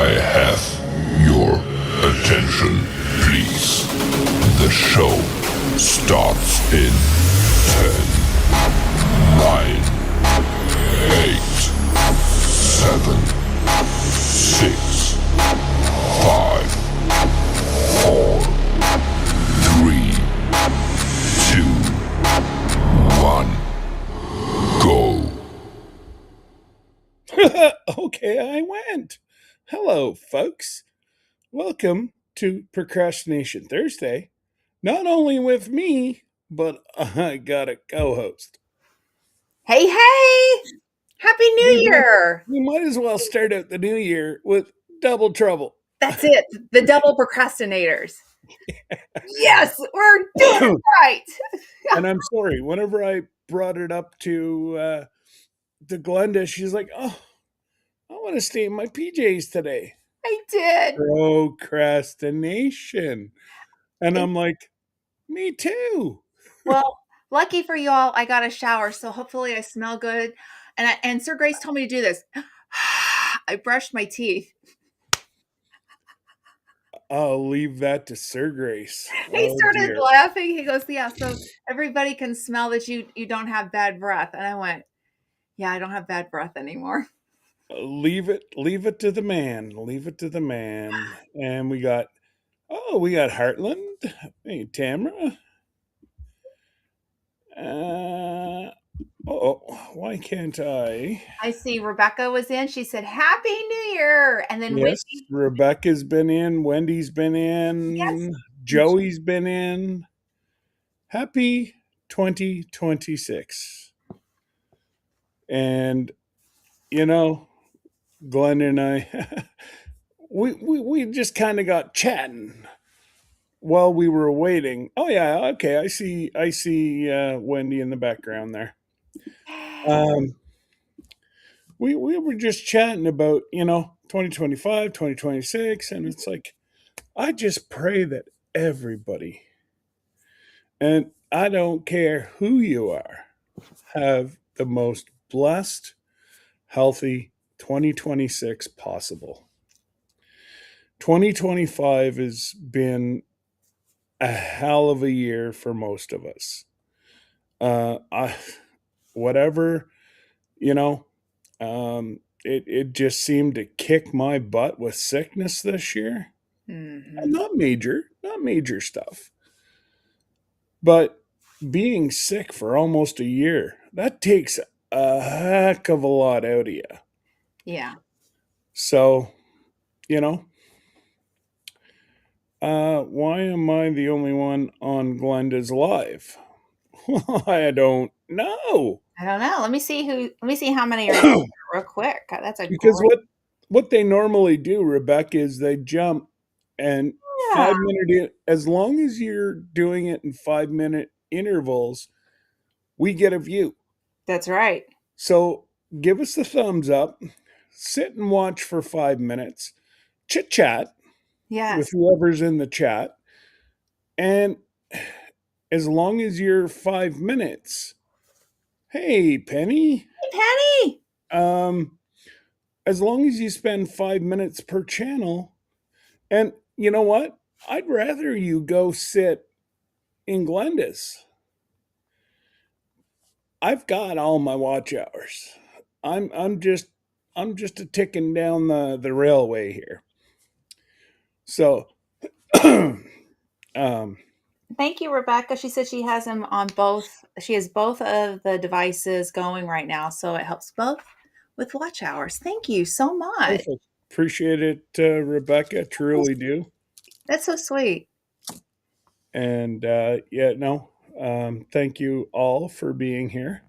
I have your attention, please. The show starts in 10, 9, 8, 7, 6, 5, 4, 3, 2, 1, go. Okay, I went. Hello, folks. Welcome to Procrastination Thursday. Not only with me, but I got a co host. Hey, hey! Happy New Year! We might as well start out the new year with double trouble. That's it. The double procrastinators. Yes, we're doing it right. And I'm sorry, whenever I brought it up to Glenda, she's like, "Oh, I want to stay in my PJs today." I did. Procrastination. And I'm like, me too. Well, lucky for y'all, I got a shower, so hopefully I smell good. And Sir Grace told me to do this. I brushed my teeth. I'll leave that to Sir Grace. He Oh started dear. laughing. He goes, "Yeah, so everybody can smell that you don't have bad breath." And I went, "Yeah, I don't have bad breath anymore." Leave it to the man. Leave it to the man. And we got Heartland. Hey, Tamara. Why can't I? I see Rebecca was in. She said, "Happy New Year." And then Yes, Wendy, Rebecca's been in, Wendy's been yes. in, Joey's been in. Happy 2026. And you know, Glenn and I we just kind of got chatting while we were waiting. Oh yeah, okay. I see Wendy in the background there. Um, we were just chatting about 2025, 2026, and it's like I just pray that everybody, and I don't care who you are, have the most blessed, healthy 2026 possible. 2025 has been a hell of a year for most of us. I whatever you know, it just seemed to kick my butt with sickness this year. And Mhm. not major stuff, but being sick for almost a year that takes a heck of a lot out of you. Yeah. So you know, why am I the only one on Glenda's live? Well, I don't know. I don't know. Let me see how many are there real quick. That's a Because great. what they normally do, Rebecca, is they jump and Yeah, 5 minute as long as you're doing it in 5 minute intervals, we get a view. that's right. So give us the thumbs up, sit and watch for 5 minutes, chit chat with Yes. whoever's in the chat, and as long as you're 5 minutes, hey Penny, Hey, Penny. um, as long as you spend 5 minutes per channel. And you know what? I'd rather you go sit in Glenda's. I've got all my watch hours. I'm just a ticking down the railway here. So um Thank you, Rebecca. She said she has them on both. She has both of the devices going right now, so it helps both with watch hours. Thank you so much. perfect. Appreciate it, Rebecca. Truly do. That's so sweet. And yeah, no. Thank you all for being here.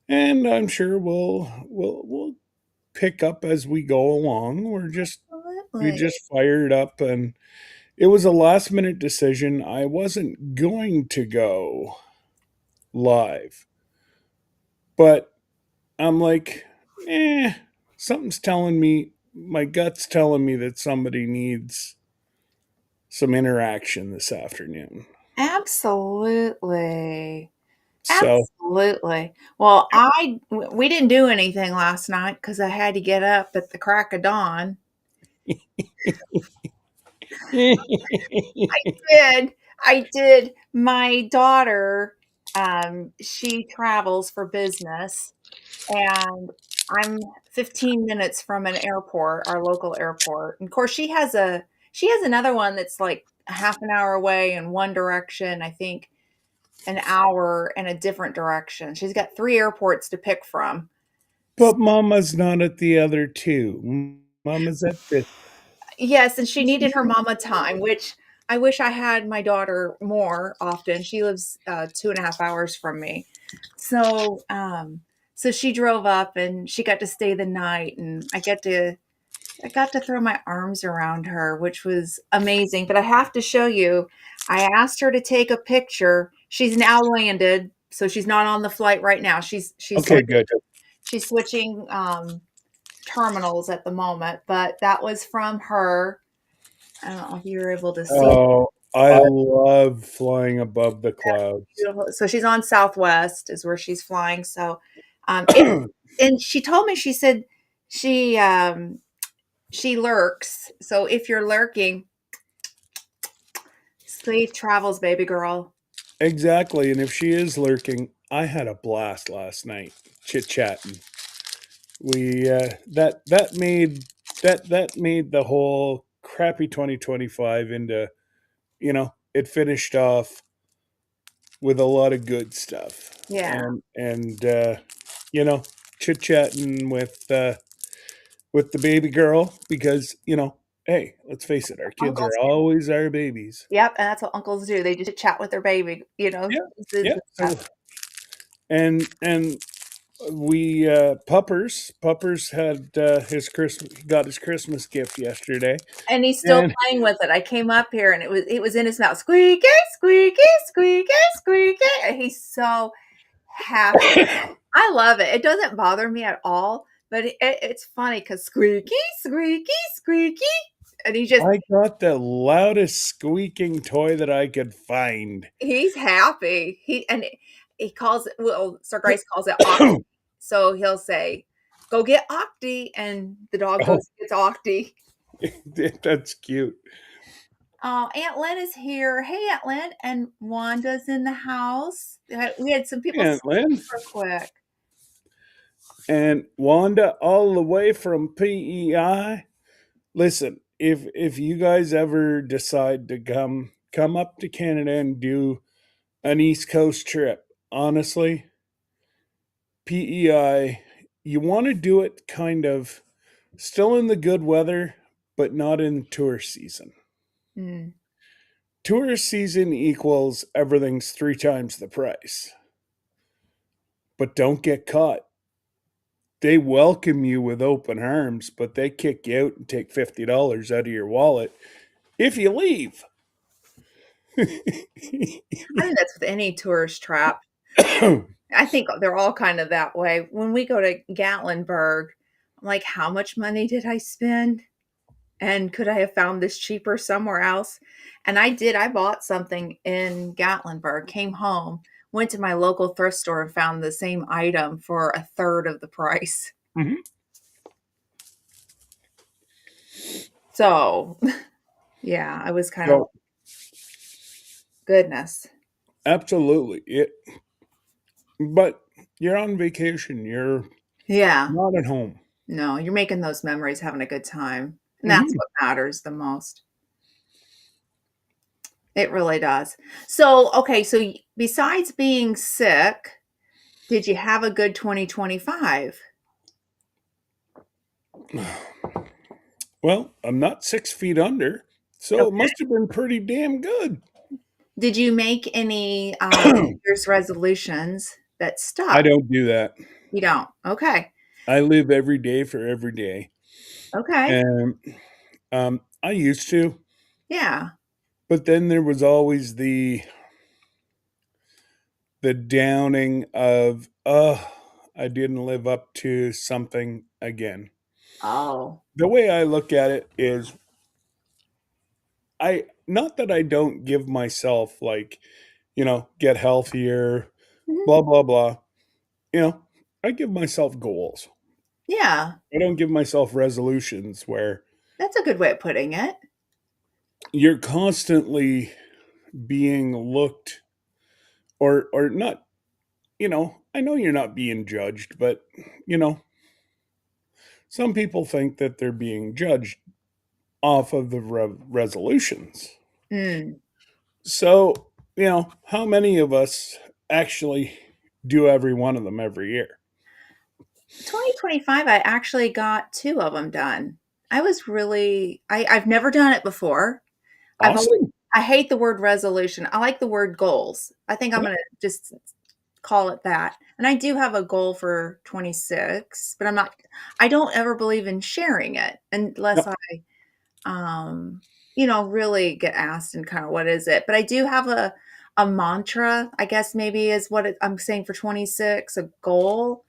And I'm sure we'll pick up as we go along. We Absolutely. just fired up, and it was a last minute decision. I wasn't going to go live, but I'm like, something's telling me, my gut's telling me that somebody needs some interaction this afternoon. Absolutely. So, Absolutely. Well, we didn't do anything last night because I had to get up at the crack of dawn. did. I did. My daughter, she travels for business, and I'm 15 minutes from an airport, our local airport. And of course, she has another one that's like a half an hour away in one direction, I think an hour in a different direction. She's got 3 airports to pick from. But Mama's not at the other two. Mama's at this. Yes, and she needed her mama time, which I wish I had my daughter more often. She lives 2.5 hours from me. So, so she drove up and she got to stay the night, and I got to throw my arms around her, which was amazing. But I have to show you, I asked her to take a picture. She's now landed, so she's not on the flight right now. Okay, good. She's switching terminals at the moment, but that was from her. I don't know if you were able to see. Oh, I love flying above the clouds. Beautiful. So she's on Southwest is where she's flying. So, it, and she told me, she said she, she lurks. So if you're lurking, safe travels, baby girl. Exactly, and if she is lurking, I had a blast last night chit chatting. We that made the whole crappy 2025 into, it finished off with a lot of good stuff. Yeah. And you know chit chatting with the baby girl, because hey, let's face it, our kids are Uncles. always our babies. Yep. And that's what uncles do. They just chat with their baby, Yeah, the yeah. So stuff. and we Puppers had his Christmas gift yesterday. And he's still And playing with it. I came up here and it was in his mouth. Squeaky, squeaky, squeaky, squeaky. And he's so happy. I love it. It doesn't bother me at all, but it's funny because squeaky, squeaky, squeaky, and I got the loudest squeaking toy that I could find. he's happy. He calls it, well, Sir Grace calls it Octi. So he'll say, "Go get Octi," and the dog Oh, goes gets Octi. that's cute. Oh, Aunt Lynn is here. Hey, Aunt Lynn, and Wanda's in the house. We had some people Aunt Lynn super quick. and Wanda, all the way from PEI. Listen, if you guys ever decide to come up to Canada and do an East Coast trip, honestly, PEI, you want to do it kind of still in the good weather, but not in tourist season. Mm, Tourist season equals everything's 3 times the price. But don't get caught. They welcome you with open arms, but they kick you out and take $50 out of your wallet if you leave. I think that's with any tourist trap. I think they're all kind of that way. When we go to Gatlinburg, I'm like, how much money did I spend? And could I have found this cheaper somewhere else? And I did. I bought something in Gatlinburg, came home, went to my local thrift store and found the same item for a third of the price. Mhm. So, yeah, I was kind of, So goodness. absolutely but you're on vacation. You're Yeah. not at home. No, you're making those memories, having a good time. And that's Mhm. what matters the most. It really does. So, okay, so besides being sick, did you have a good 2025? Well, I'm not 6 feet under, so it Okay. must have been pretty damn good. Did you make any New Year's resolutions that I stuck? don't do that. You don't. Okay. I live every day for every day. Okay. And I used to, Yeah. but then there was always the downing of, I didn't live up to something again. Oh. The way I look at it is, I not that I don't give myself, like, get healthier, Mhm. blah blah blah. You know, I give myself goals. Yeah. I don't give myself resolutions where, That's a good way of putting it. You're constantly being looked or not, I know you're not being judged, but you know, some people think that they're being judged off of the resolutions. Mm. So, how many of us actually do every one of them every year? 2025, I actually got 2 of them done. I was really I've never done it before. I've always Awesome. I hate the word resolution. I like the word goals. I think I'm Yeah. gonna just call it that. And I do have a goal for 26, but I don't ever believe in sharing it unless No. um, really get asked and kind of what is it. But I do have a mantra, I guess maybe is what I'm saying for 26, a goal.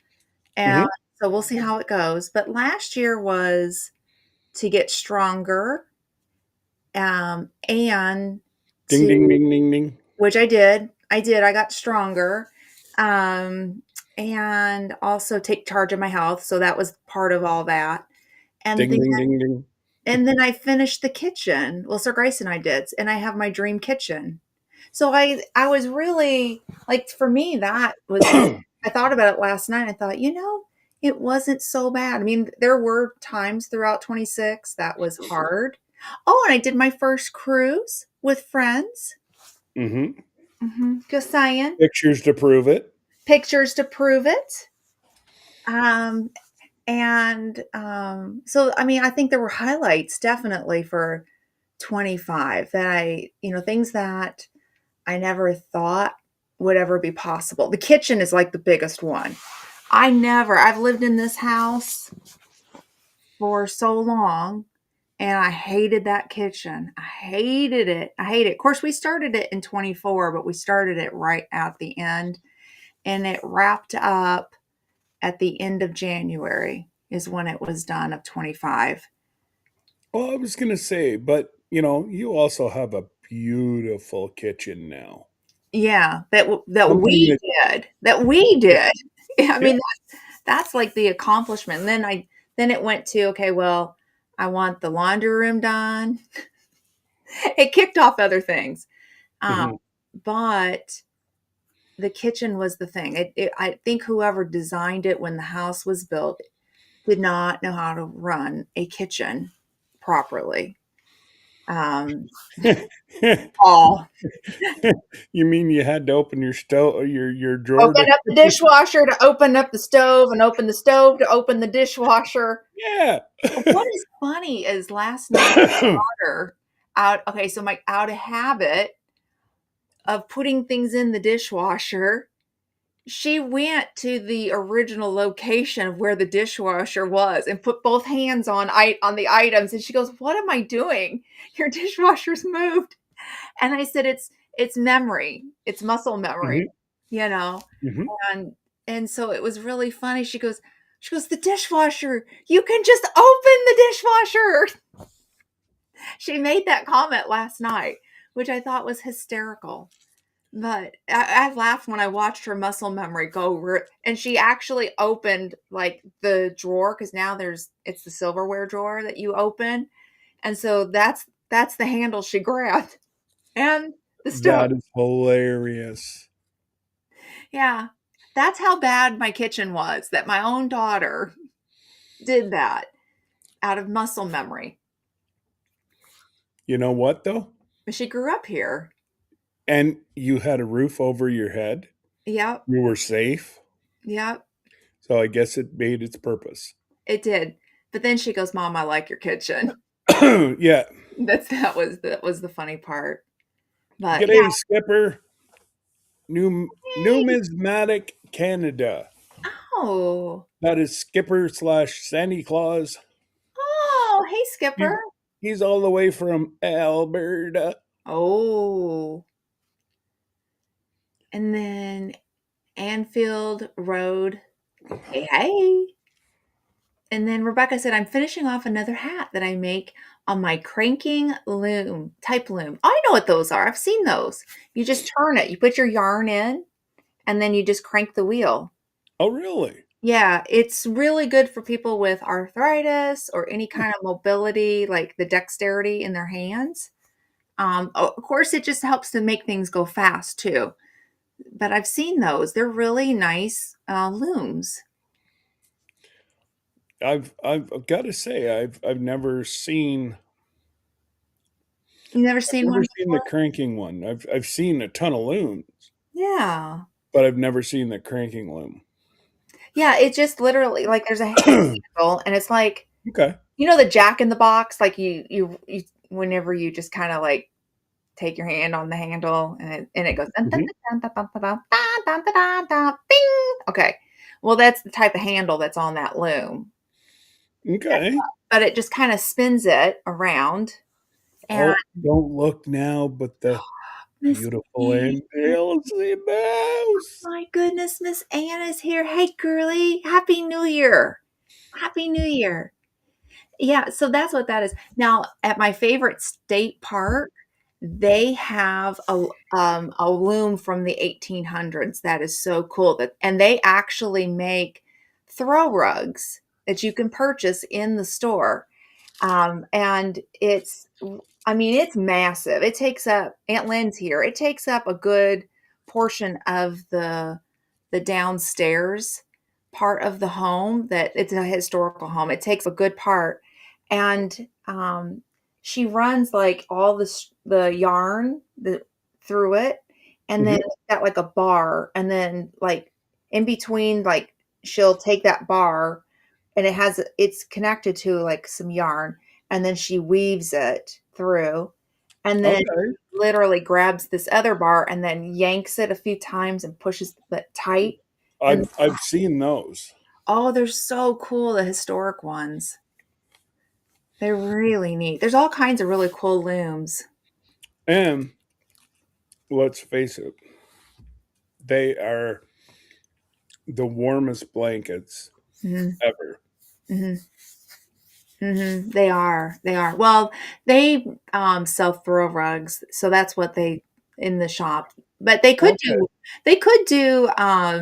And Hmm. so we'll see how it goes. But last year was to get stronger, and Ding, ding, to ding, ding, ding. which I did. I did. I got stronger. Um, and also take charge of my health. So that was part of all that. And Ding, then ding, ding, ding. I finished the kitchen. Well, Sir Grace and I did, and I have my dream kitchen. So I was really like, for me that was, I thought about it last night. I thought, it wasn't so bad. I mean, there were times throughout 26 that was hard. Oh, and I did my first cruise with friends. Hmm. Just saying. Pictures to prove it. Pictures to prove it. Um, so I mean, I think there were highlights definitely for 25 that things that I never thought would ever be possible. The kitchen is like the biggest one. I've lived in this house for so long and I hated that kitchen. I hated it. I hate it. Of course, we started it in 24, but we started it right at the end and it wrapped up at the end of January is when it was done of 25. Well, I was going to say, but you also have a beautiful kitchen now. Yeah, that Something we that, did. That we yeah, did. I yeah. mean, that's like the accomplishment. And then it went to, okay, well, I want the laundry room done. It kicked off other things. Um, Hmm. but the kitchen was the thing. I think whoever designed it when the house was built did not know how to run a kitchen properly. Um, all You mean you had to open your stove, your drawer Open to? up the dishwasher to open up the stove and open the stove to open the dishwasher. Yeah. What is funny is last night my daughter so my out of habit of putting things in the dishwasher, she went to the original location of where the dishwasher was and put both hands on the items and she goes, "What am I doing? Your dishwasher's moved." And I said, "It's memory. It's muscle memory." Hmm. You know? Hmm. And so it was really funny. She goes, "The dishwasher, you can just open the dishwasher." She made that comment last night, which I thought was hysterical. But I laughed when I watched her muscle memory and she actually opened like the drawer because now it's the silverware drawer that you open, and so that's the handle she grabbed and the stove. That is hilarious. Yeah, that's how bad my kitchen was. That my own daughter did that out of muscle memory. You know what though? But she grew up here. And you had a roof over your head. Yep, You were safe. yep, So I guess it made its purpose. it did. But then she goes, "Mom, I like your kitchen." Yeah. That was the funny part. But yeah. G'day, Skipper. Numismatic Canada. Oh. That is Skipper slash Santa Claus. Oh, hey, He's, Skipper. he's all the way from Alberta. Oh. And then Anfield Road. Hey, hey. And then Rebecca said, "I'm finishing off another hat that I make on my cranking loom, type loom." I know what those are. I've seen those. You just turn it. You put your yarn in, and then you just crank the wheel. Oh, really? Yeah, it's really good for people with arthritis or any kind of mobility, like the dexterity in their hands. Of course, it just helps to make things go fast too. But I've seen those. They're really nice looms. I've got to say I've never seen You never I've seen never one seen the before? cranking one. I've seen a ton of looms, Yeah. but I've never seen the cranking loom. Yeah, it just literally like there's a handle and it's like Okay. the Jack in the Box, like you whenever you just kind of like take your hand on the handle and it goes dun, dun, Mhm. dun, dun, dun, dun, dun, dun, dun, dun, dun, dun, bing. Okay. Well, that's the type of handle that's on that loom. Okay. But it just kind of spins it around and Oh, don't look now, but the Miss beautiful Ann, angels in the house. my goodness, Miss Ann is here. Hey, girly, Happy New Year. Happy New Year. Yeah, so that's what that is. Now, at my favorite state park, they have a loom from the 1800s that is so cool and they actually make throw rugs that you can purchase in the store. And I mean, it's massive. It takes up Aunt Lynn's here. It takes up a good portion of the downstairs part of the home that it's a historical home. It takes a good part. And she runs like all the yarn through it. And then Mhm. it's got like a bar. And then like in between, like she'll take that bar and it's connected to like some yarn and then she weaves it through and then Okay. literally grabs this other bar and then yanks it a few times and pushes it tight and I've seen those. oh, they're so cool, the historic ones. They're really neat. There's all kinds of really cool looms. And let's face it, they are the warmest blankets Mhm, ever. mhm, mhm. They are. Well, they sell throw rugs, so that's what they in the shop. But Okay. they could do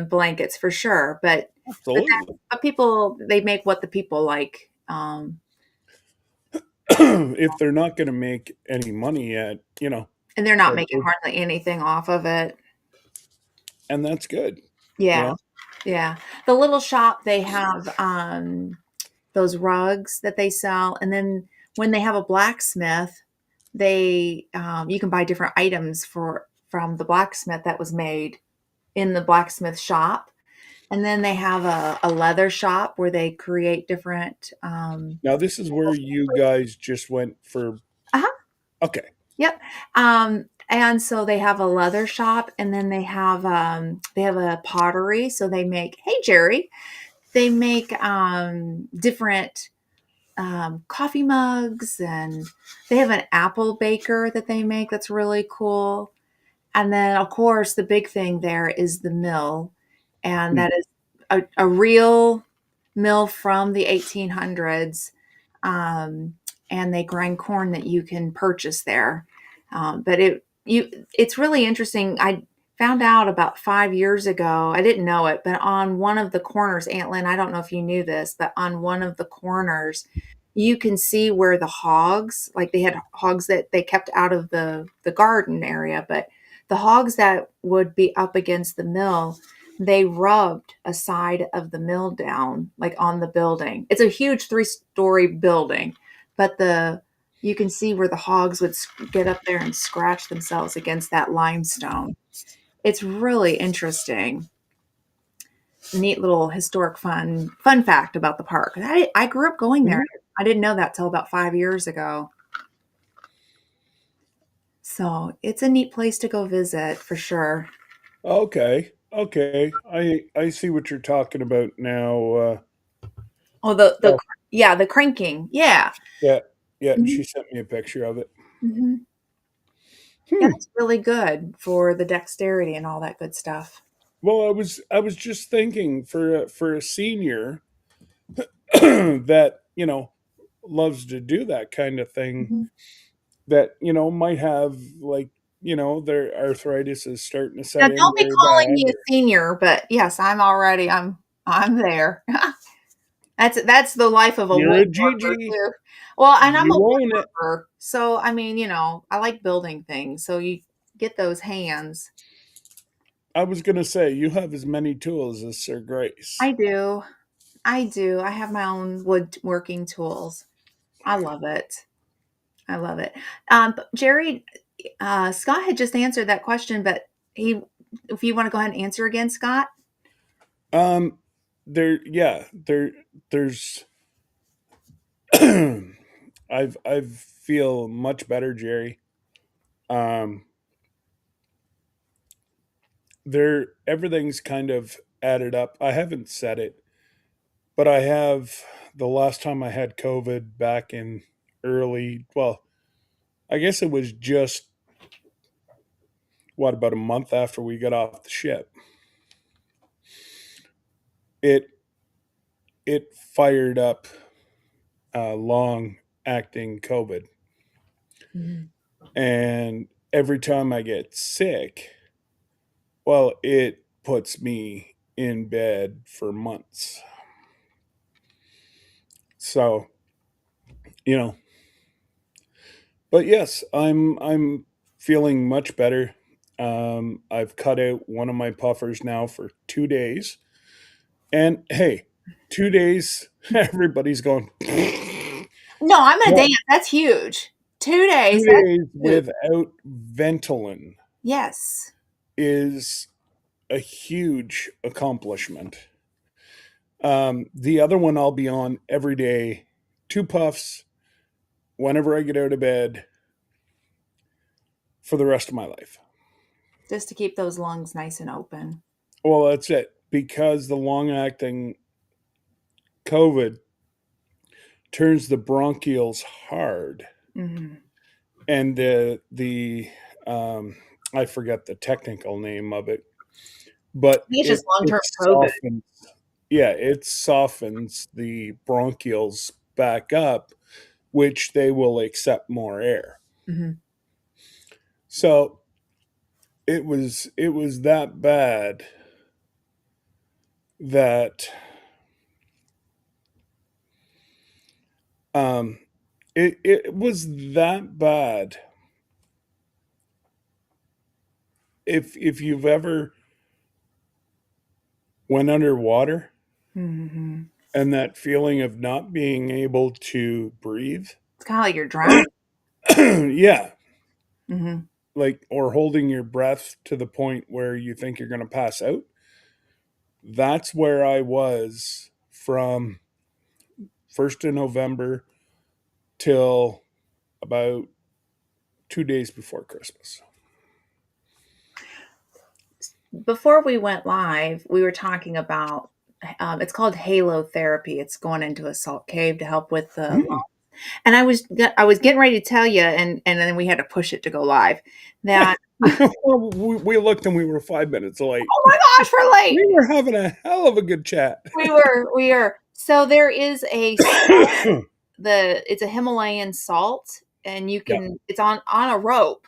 blankets for sure. But Absolutely. but people they make what the people like. If they're not going to make any money yet, And they're not so making hardly anything off of it. and that's good, you Yeah. know. Yeah. The little shop, they have those rugs that they sell. And then when they have a blacksmith, they you can buy different items from the blacksmith that was made in the blacksmith shop. And then they have a leather shop where they create different Now this is where you guys just went for. uh-huh. Okay. Yep. And so they have a leather shop and then they have a pottery. So they make, hey Jerry, they make different coffee mugs and they have an apple baker that they make that's really cool. And then of course the big thing there is the mill. And Hmm. that is a real mill from the 1800s, um, and they grind corn that you can purchase there. But it's really interesting. I found out about 5 years ago. I didn't know it, but on one of the corners, Aunt Lynn, I don't know if you knew this, but on one of the corners, you can see where the hogs, like they had hogs that they kept out of the garden area, but the hogs that would be up against the mill, they rubbed a side of the mill down, like on the building. It's a huge 3-story building, but the you can see where the hogs would get up there and scratch themselves against that limestone. It's really interesting. Neat little historic fun fact about the park. I grew up going there. Mhm. I didn't know that till about 5 years ago. So it's a neat place to go visit for sure. Okay. Okay. I see what you're talking about now. Oh, the Oh, yeah, the cranking. Yeah. yeah. Yeah. Mhm, She sent me a picture of it. mhm. Yeah, Hmm. it's really good for the dexterity and all that good stuff. Well, I was just thinking for a senior that loves to do that kind of thing, Mhm. that might have, like, their arthritis is starting to Now, set in don't be very calling bad. me a senior, but yes, I'm already. I'm. I'm there. That's the life of a You're a woodworker Gigi. too. Well, and I'm a You own it. woodworker, so I mean, I like building things. So you get those hands. I was going to say, you have as many tools as Sir Grace. I do. I do. I have my own woodworking tools. I love it. I love it. But Jerry, Scott had just answered that question, but if you want to go ahead and answer again, Scott. Um, there's, I feel much better, Jerry. Um, everything's kind of added up. I haven't said it, but I have the last time I had COVID back in well, I guess it was just about a month after we got off the ship. It fired up long acting COVID. Mhm. And every time I get sick, well, it puts me in bed for months. So, you know, but yes, I'm feeling much better. I've cut out one of my puffers now for 2 days. And hey, 2 days, everybody's going, No, I'm gonna what? dance. That's huge. 2 days. two That's days huge. without Ventolin Yes. is a huge accomplishment. The other one I'll be on every day, 2 puffs whenever I get out of bed for the rest of my life. Just to keep those lungs nice and open. Well, that's it. Because the long acting COVID turns the bronchioles hard. Hmm. And I forget the technical name of it, but It's just it long-term COVID. softens, it softens the bronchioles back up, which they will accept more air. Hmm. So it was that bad that um it was that bad. If you've ever went underwater Hmm. and that feeling of not being able to breathe, It's kind of like you're drowning. yeah, Hmm. like, or holding your breath to the point where you think you're going to pass out. That's where I was from 1st of November till about 2 days before Christmas. Before we went live, we were talking about it's called halo therapy. It's going into a salt cave to help with the. Mm. And I was getting ready to tell you, and then we had to push it to go live. That Well, we looked and we were 5 minutes late. oh my gosh, we're late. We were having a hell of a good chat. We are. So there is it's a Himalayan salt, and you Yeah, can it's on a rope,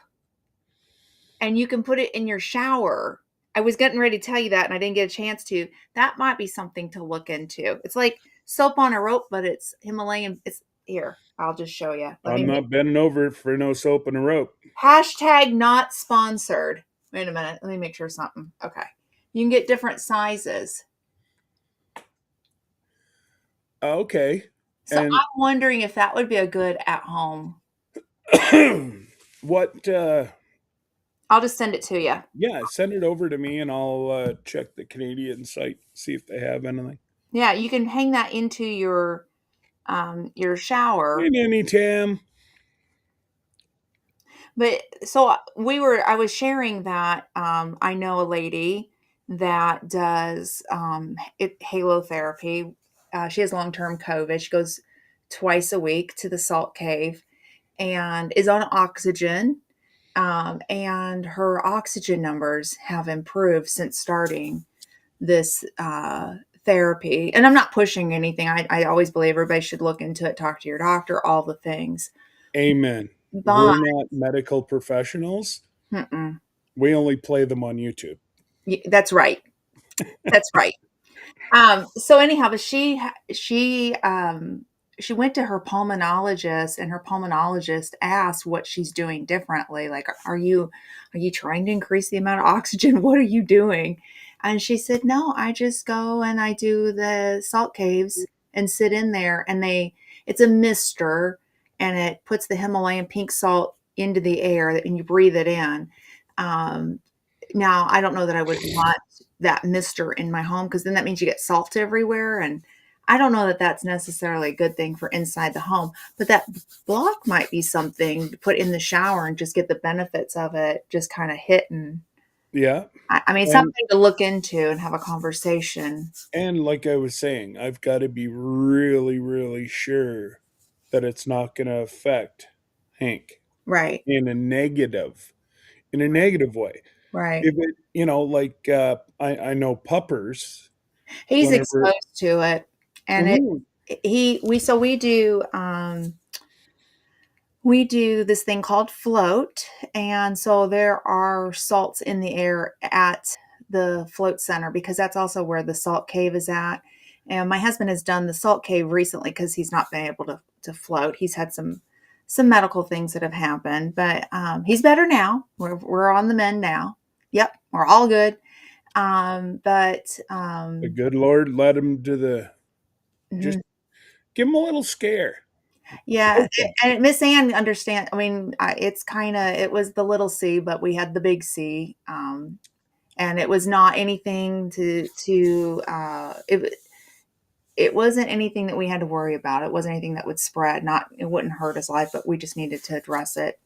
and you can put it in your shower. I was getting ready to tell you that, and I didn't get a chance to. That might be something to look into. It's like soap on a rope, but it's Himalayan. It's here. I'll just show you. Let I'm me not bending over for no soap and a rope. hashtag not sponsored. Wait a minute. Let me make sure something. Okay. You can get different sizes. Okay. So And I'm wondering if that would be a good at home. what I'll just send it to you. yeah, send it over to me and I'll check the Canadian site, see if they have anything. Yeah, you can hang that into your shower. Ain't any Tam. But so I was sharing that I know a lady that does halotherapy. She has long-term COVID. She goes twice a week to the salt cave and is on oxygen. And her oxygen numbers have improved since starting this therapy. And I'm not pushing anything. I always believe everybody should look into it, talk to your doctor, all the things. Amen. But We're not medical professionals. mm-mm. We only play them on YouTube. That's right. That's right. So anyhow, but she went to her pulmonologist, and her pulmonologist asked what she's doing differently. Like, are you trying to increase the amount of oxygen? What are you doing? And she said, no, I just go and I do the salt caves and sit in there, and it's a mister, and it puts the Himalayan pink salt into the air, and you breathe it in. Um, Now, I don't know that I would want that mister in my home, because then that means you get salt everywhere, and I don't know that that's necessarily a good thing for inside the home, but that block might be something to put in the shower and just get the benefits of it just kind of hitting. Yeah. I mean, And something to look into and have a conversation. and like I was saying, I've got to be really, really sure that it's not going to affect Hank Right, in a negative way. right. If it, like I know puppers. He's Whenever, exposed to it, and Mhm. we do this thing called float. And so there are salts in the air at the float center, because that's also where the salt cave is at. And my husband has done the salt cave recently because he's not been able to float. He's had some medical things that have happened, but he's better now. We're on the mend now. Yep, we're all good. But The good Lord led him to the just mhm. give him a little scare. Yeah, Poke him. and Miss Ann understand. I mean, it's kind of, it was the little C, but we had the big C, and it was not anything it wasn't anything that we had to worry about. It wasn't anything that would spread. Not It wouldn't hurt his life, but we just needed to address it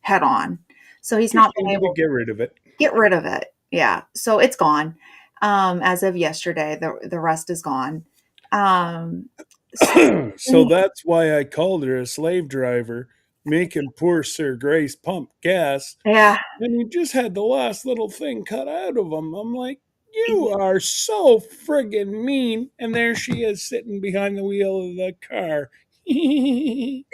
head on. So he's Just not been needed to able get rid of it. to get rid of it. Yeah, so it's gone. As of yesterday, the rest is gone. Um, so, So that's why I called her a slave driver, making poor Sir Grace pump gas. yeah. And he just had the last little thing cut out of him. I'm like, you are so friggin' mean. And there she is sitting behind the wheel of the car. Hey,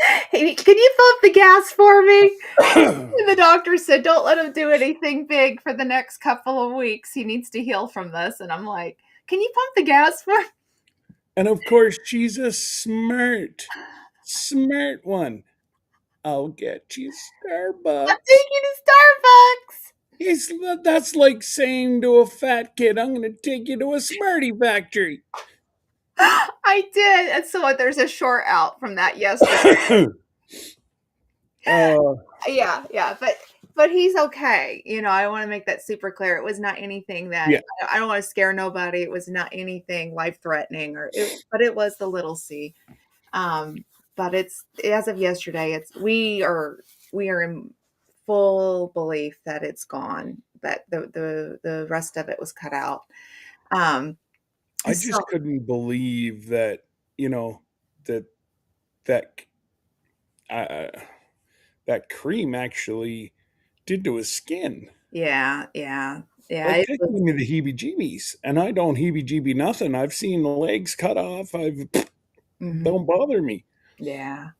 can you pump the gas for me? And the doctor said, don't let him do anything big for the next couple of weeks. He needs to heal from this. And I'm like, can you pump the gas for me? And of course, she's a smart one. I'll get you I'm Starbucks. taking to Starbucks. It's, that's like saying to a fat kid, I'm going to take you to a Smartie factory. I did. And so there's a short out from that yesterday. uh, Yeah, yeah. But he's okay. I want to make that super clear. It was not anything that yeah, I don't want to scare nobody. It was not anything life threatening, but it was the little C. Um, but it's, as of yesterday, we are in full belief that it's gone, that the rest of it was cut out. Um, I so just couldn't believe that, you know, that that uh, that cream actually did to his skin. yeah, yeah, yeah. Like It that was, gave me the heebie-jeebies, and I don't heebie-jeebie nothing. I've seen legs cut off. I've mhm, don't bother me. yeah,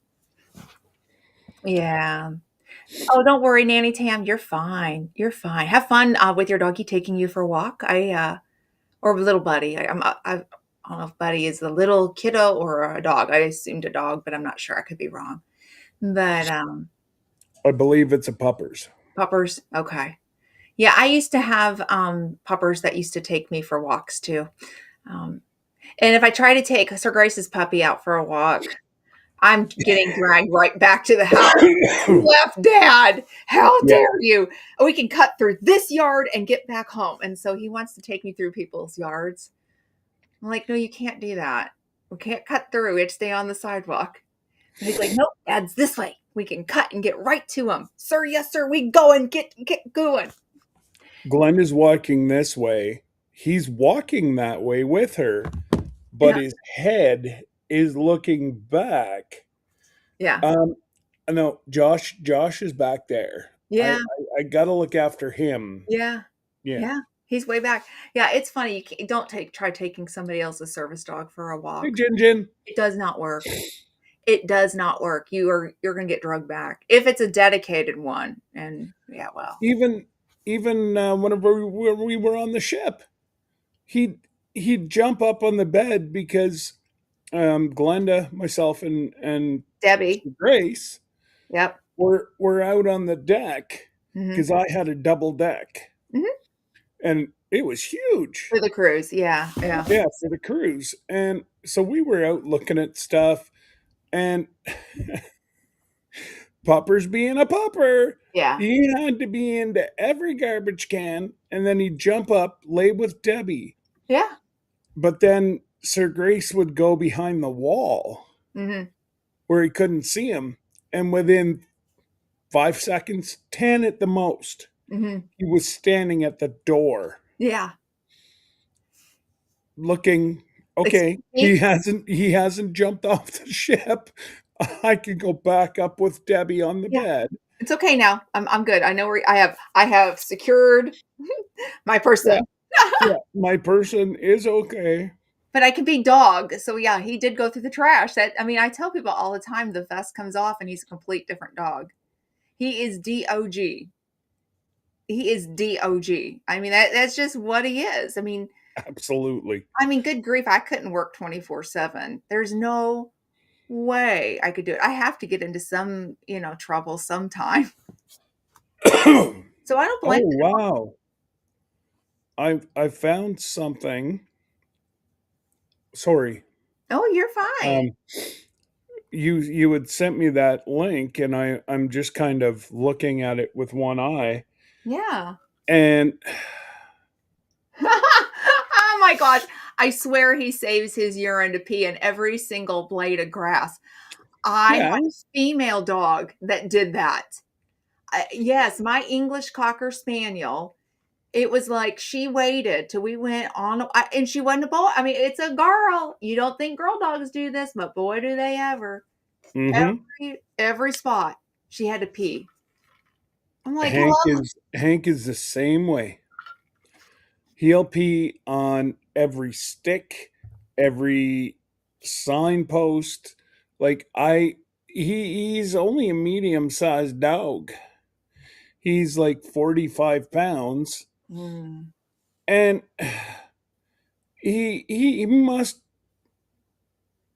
yeah. Oh, don't worry, Nanny Tam. You're fine. You're fine. Have fun with your doggy taking you for a walk. Or little Buddy. I don't know if Buddy is the little kiddo or a dog. I assumed a dog, but I'm not sure. I could be wrong. But I believe it's a puppers. puppers, okay. Yeah, I used to have puppers that used to take me for walks too. Um, and if I try to take Sir Grace's puppy out for a walk, I'm getting dragged right back to the house. You left Dad. How Yeah, dare you? We can cut through this yard and get back home. And so he wants to take me through people's yards. I'm like, no, you can't do that. We can't cut through. We have to stay on the sidewalk. And he's like, nope, Dad's this way. We can cut and get right to him. Sir, yes, sir. We go and get going. Glenda's walking this way. He's walking that way with her, but Yeah. his head is looking back. Yeah. Um, no, Josh is back there. I, Yeah. I gotta look after him. Yeah. Yeah. Yeah. He's way back. Yeah. It's funny. You can't, don't try taking somebody else's service dog for a Hey, walk. Jin Jin. It does not work. It does not work. You're gonna get drugged back if it's a dedicated one. And yeah, well, Even whenever we were on the ship, he he'd jump up on the bed because Glenda, myself, and Debbie. Grace Yep. were out on the deck Hmm. because I had a double deck, Hmm. and it was huge. For the cruise. Yeah. Yeah. Yeah, for the cruise. And so we were out looking at stuff, and Popper's being a Popper. Yeah. He had to be into every garbage can, and then he'd jump up, lay with Debbie. Yeah. But then Sir Grace would go behind the wall Hmm. where he couldn't see him. And within 5 seconds, 10 at the most, Hmm. he was standing at the door Yeah. looking, Excuse okay, me. he hasn't jumped off the ship. I could go back up with Debbie on the Yeah. bed. It's okay now. I'm good. I know where I have secured my Yeah, person. yeah. My person is okay. But I can be dog. So yeah, he did go through the trash. That I mean, I tell people all the time the vest comes off and he's a complete different dog. He is DOG. He is DOG. I mean, that's just what he is. Absolutely. I mean, good grief, I couldn't work 24/7. There's no way I could do it. I have to get into some, trouble sometime. Oh So I don't blame him. wow. I found something. Sorry. Oh, you're fine. Um you had sent me that link, and I'm just kind of looking at it with one eye, Yeah. and Oh my gosh. I swear he saves his urine to pee in every single blade of grass. I had yeah. a female dog that did that. Yes, my English Cocker Spaniel. It was like she waited till we went on, and she wasn't a boy. I mean, it's a girl. You don't think girl dogs do this, but boy, do they ever. Mhm. Every spot she had to pee. I'm like, hello. Hank is the same way. He'll pee on every stick, every signpost. Like he's only a medium-sized dog. He's like 45 pounds, Mm. and he must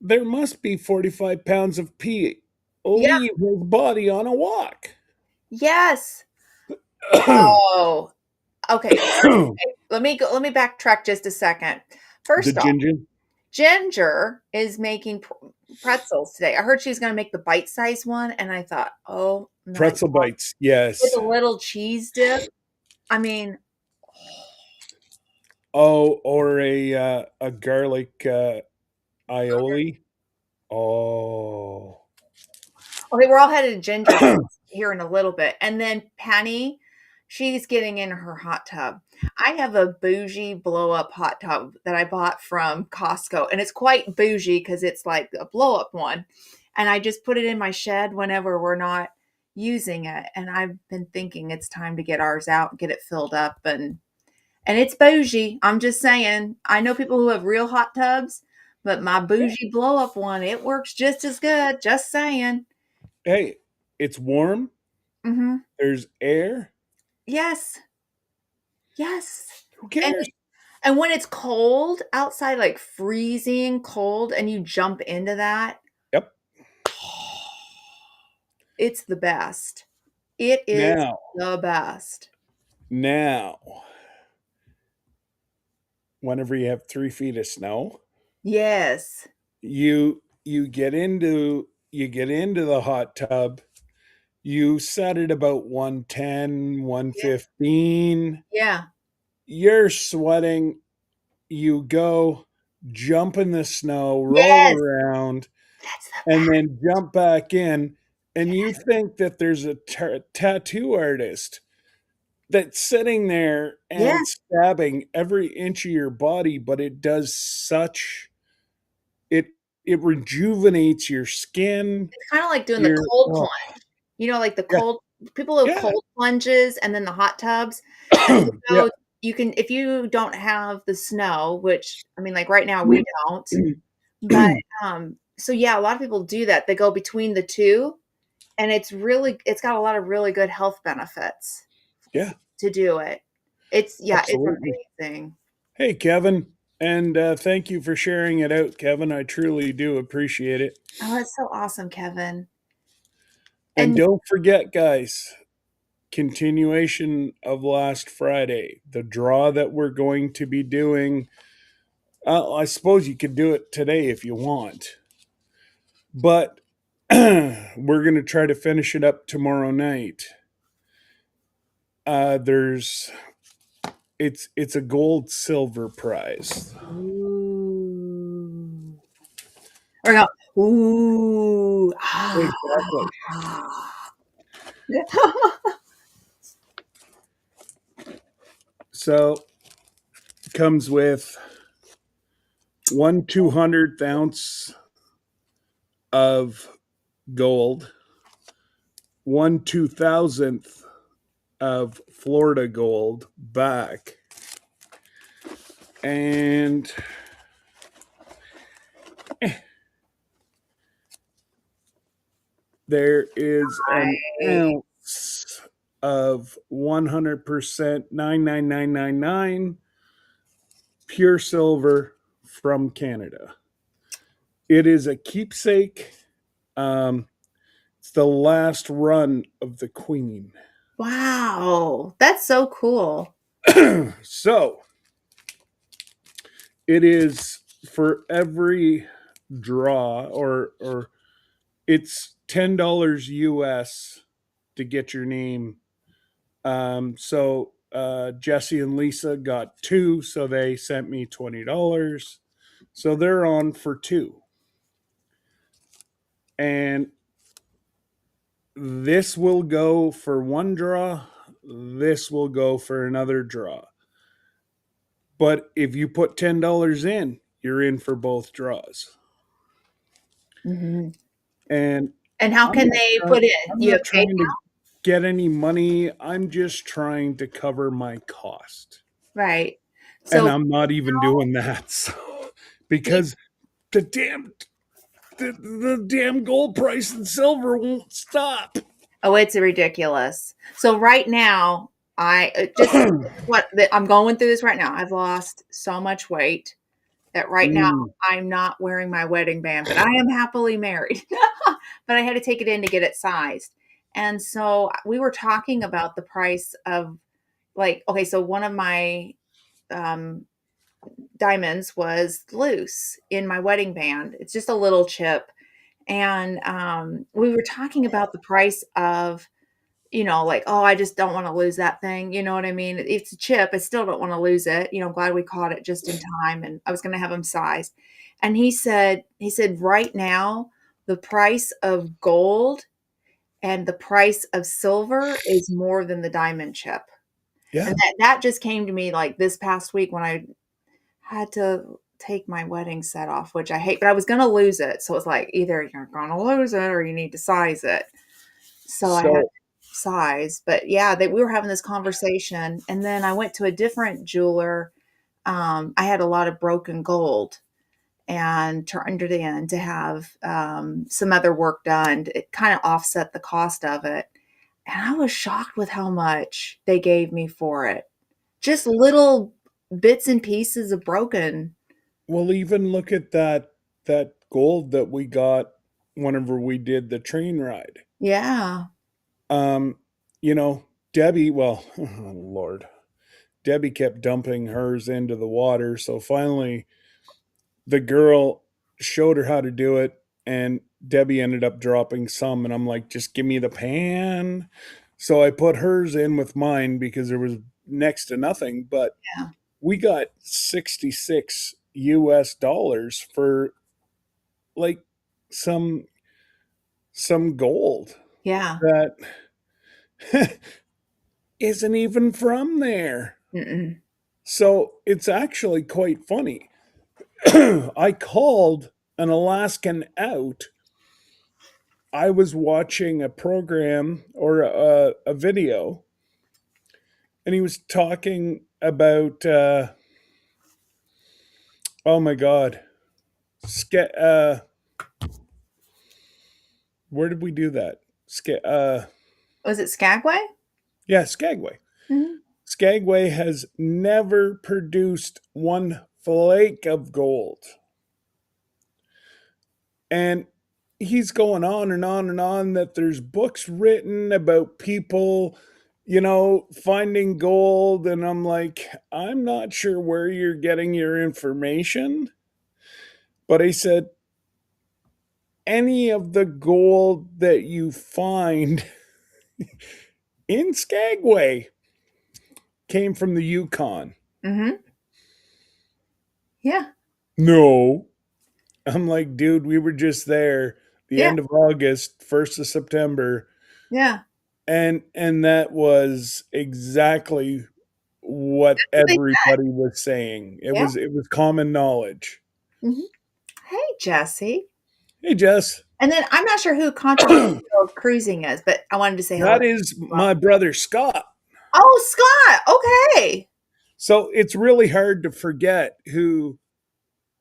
there must be 45 pounds of pee Yeah. leave his body on a walk. Yes. Oh. Okay. First, okay, let me backtrack just a second. The First off, ginger Ginger is making pretzels today. I heard she was going to make the bite-sized one, and I thought, oh my pretzel god, bites, with yes. a little cheese dip. I mean, Oh, or a garlic aioli. Oh, okay, we're all headed to Ginger's here in a little bit. And then Penny, she's getting in her hot tub. I have a bougie blow up hot tub that I bought from Costco, and it's quite bougie because it's like a blow up one. And I just put it in my shed whenever we're not using it. And I've been thinking it's time to get ours out and get it filled up, and it's bougie. I'm just saying. I know people who have real hot tubs, but my bougie blow up one, it works just as good. Just saying. hey, it's warm. Mhm. There's air. Yes. Yes. Who And cares? and when it's cold outside, like freezing cold, and you jump into that, Yep. it's the best. It is Now, the best. now, whenever you have 3 feet of snow, Yes. you get into the hot tub. You set it about 110, Yeah. 115. Yeah. You're sweating. You go, jump in the snow, roll Yes. around, That's the and best. then jump back in. And you think that there's a tattoo artist that's sitting there Yeah. and stabbing every inch of your body, but it does such it it rejuvenates your skin. It's kinda like doing the Your cold oh, plunge. Like the yeah, cold people have yeah, cold plunges and then the hot tubs. And yeah. you can if you don't have the snow, which I mean, like right now we don't, but so yeah, a lot of people do that. They go between the 2, and it's got a lot of really good health benefits Yeah, to do it. It's absolutely. amazing. Hey, Kevin. And thank you for sharing it out, Kevin. I truly do appreciate it. Oh, that's so awesome, Kevin. And And don't forget, guys, continuation of last Friday, the draw that we're going to be doing. I suppose you could do it today if you want, but we're going to try to finish it up tomorrow night. There's it's a gold silver prize. ooh. Or go, ooh. Ah. Exactly. So comes with 1/200th ounce of gold, 1/2000th of Florida gold back, and there is an Right. ounce of 100% 99999 pure silver from Canada. It is a keepsake. Um, it's the last run of the Queen. Wow. That's so cool. So it is for every draw, or it's $10 US to get your name. So Jesse and Lisa got two, so they sent me $20. So they're on for two. And this will go for one draw, this will go for another draw. But if you put $10 in, you're in for both draws. Hmm. And And how I'm can not they trying, put in? I'm You have not PayPal? trying to get any money. I'm just trying to cover my cost. Right. And So I'm not even doing that. So, because the damn the damn gold price and silver won't stop. oh, it's ridiculous. So right now, I just I'm going through this right now. I've lost so much weight that right now Mm, I'm not wearing my wedding band, but I am happily married. But I had to take it in to get it sized. And so we were talking about the price of, like, okay, so one of my um, diamonds was loose in my wedding band. It's just a little chip. And we were talking about the price of, like, oh, I just don't want to lose that thing. You know what I mean? It's a chip. I still don't want to lose it. I'm glad we caught it just in time, and I was going to have them sized. And he said, right now, the price of gold and the price of silver is more than the diamond chip. yeah. And that just came to me like this past week when I had to take my wedding set off, which I hate, but I was going to lose it. So it's like either you're going to lose it or you need to size it. So I had So size, but yeah, we were having this conversation, and then I went to a different jeweler. I had a lot of broken gold and turned it in to have some other work done. It kind of offset the cost of it, and I was shocked with how much they gave me for it. Just little bits and pieces of broken. we'll even look at that gold that we got whenever we did the train ride. Yeah, Um, you know, Debbie, well, oh Lord, Debbie kept dumping hers into the water. So finally, the girl showed her how to do it, and Debbie ended up dropping some. And I'm like, just give me the pan. So I put hers in with mine because there was next to nothing. But yeah, we got 66 US dollars for like some some gold yeah. that isn't even from there. Mm-mm. So it's actually quite funny. I called an Alaskan out. I was watching a program or a video, and he was talking about, oh my God, where did we do that? Was it Skagway? Yeah, Skagway. Mhm. Skagway has never produced one flake of gold. And he's going on and on and on that there's books written about people, finding gold. And I'm like, I'm not sure where you're getting your information. But he said, any of the gold that you find in Skagway came from the Yukon. Mm-hmm. Yeah. No. I'm like, dude, we were just there the Yeah. end of August, 1st of September, Yeah. and that was exactly what That's what they said. everybody was saying. It Yeah. was common knowledge. Hmm. Hey, Jesse. Hey Jess. And then I'm not sure who controversial cruising is, but I wanted to say hello. That is my brother Scott. Oh, Scott. Okay. So it's really hard to forget who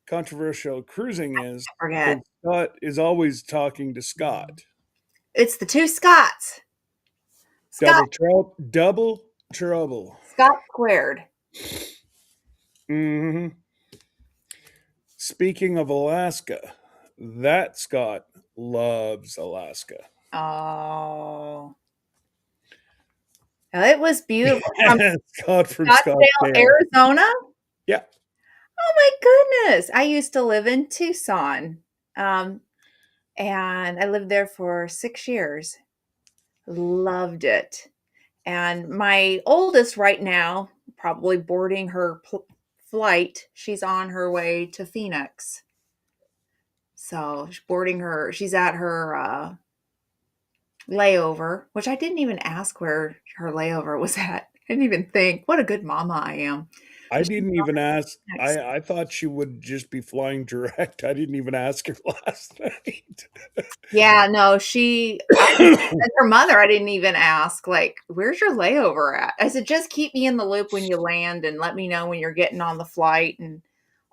controversial cruising is Forget. because Scott is always talking to Scott. It's the two Scotts. Scott. Double trouble. Scott squared. Hmm. Speaking of Alaska, that Scott loves Alaska. Oh. It was beautiful. From Scott from Scottsdale, Scottsdale. Arizona. Yeah. Oh my goodness. I used to live in Tucson. And I lived there for 6 years. Loved it. And my oldest right now, probably boarding her flight, she's on her way to Phoenix. So she's at her layover, which I didn't even ask where her layover was at. I didn't even think. What a good mama I am. I But she's didn't on even ask. Phoenix. I thought she would just be flying direct. I didn't even ask her last night. Yeah, no, and her mother, I didn't even ask, like, where's your layover at? I said, just keep me in the loop when you land and let me know when you're getting on the flight and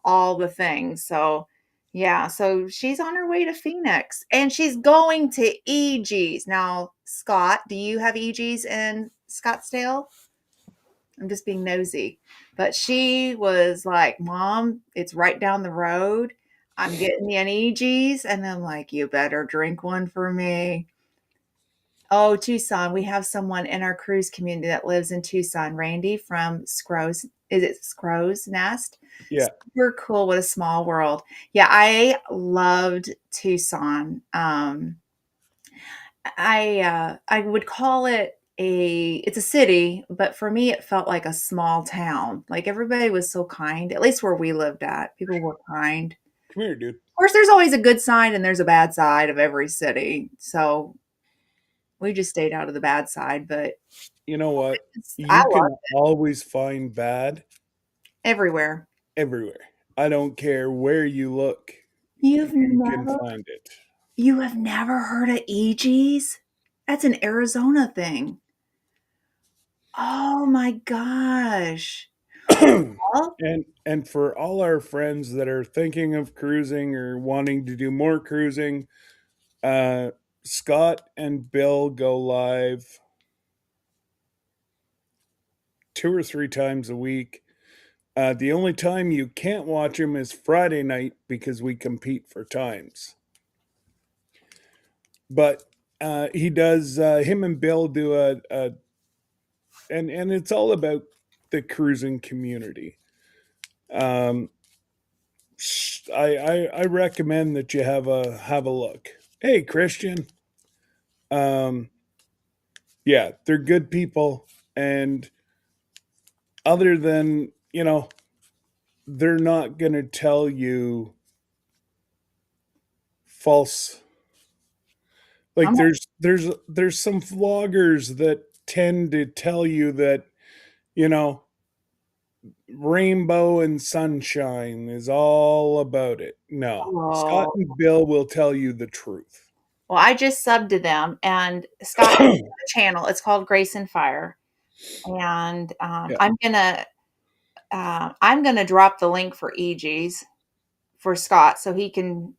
all the things. So, yeah, so she's on her way to Phoenix and she's going to EG's. Now, Scott, do you have EG's in Scottsdale? I'm just being nosy. But she was like, Mom, it's right down the road. I'm getting the EG's. And I'm like, you better drink one for me. Oh, Tucson. We have someone in our cruise community that lives in Tucson. Randy from Scrow's. Is it Scrow's Nest? Yeah. Super cool. What a small world. Yeah, I loved Tucson. I would call it it's a city, but for me it felt like a small town. Like everybody was so kind, at least where we lived at. People were kind. Come here, dude. Of course, there's always a good side and there's a bad side of every city. So we just stayed out of the bad side, but You know what? I You love can always find bad everywhere. everywhere. I don't care where you look. You've You can never find it. you have never heard of EG's? That's an Arizona thing. Oh my gosh. Well, And for all our friends that are thinking of cruising or wanting to do more cruising, uh, Scott and Bill go live 2 or 3 times a week. The only time you can't watch them is Friday night because we compete for times. But he does. Him and Bill do and it's all about the cruising community. Um, I recommend that you have a look. Hey, Christian. Um, yeah, they're good people, and other than they're not going to tell you false. Like I'm there's some vloggers that tend to tell you that you know rainbow and sunshine is all about it. No, Scott oh, and Bill will tell you the truth. well, I just subbed to them, and Scott has a channel. It's called Grace and Fire, and Yeah. I'm gonna drop the link for EG's for Scott so he can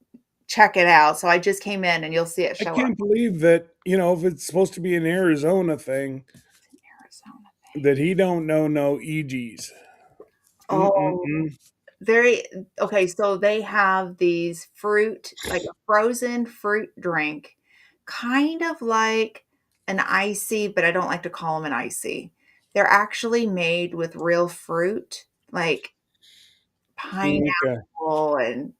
check it out. So I just came in, and you'll see it I show up. can't believe that, if it's supposed to be an Arizona thing, Arizona. that he don't know no EGs. Oh, Mm-mm-mm. very okay. So they have these fruit, like a frozen fruit drink, kind of like an icy, but I don't like to call them an icy. They're actually made with real fruit, like Okay. pineapple and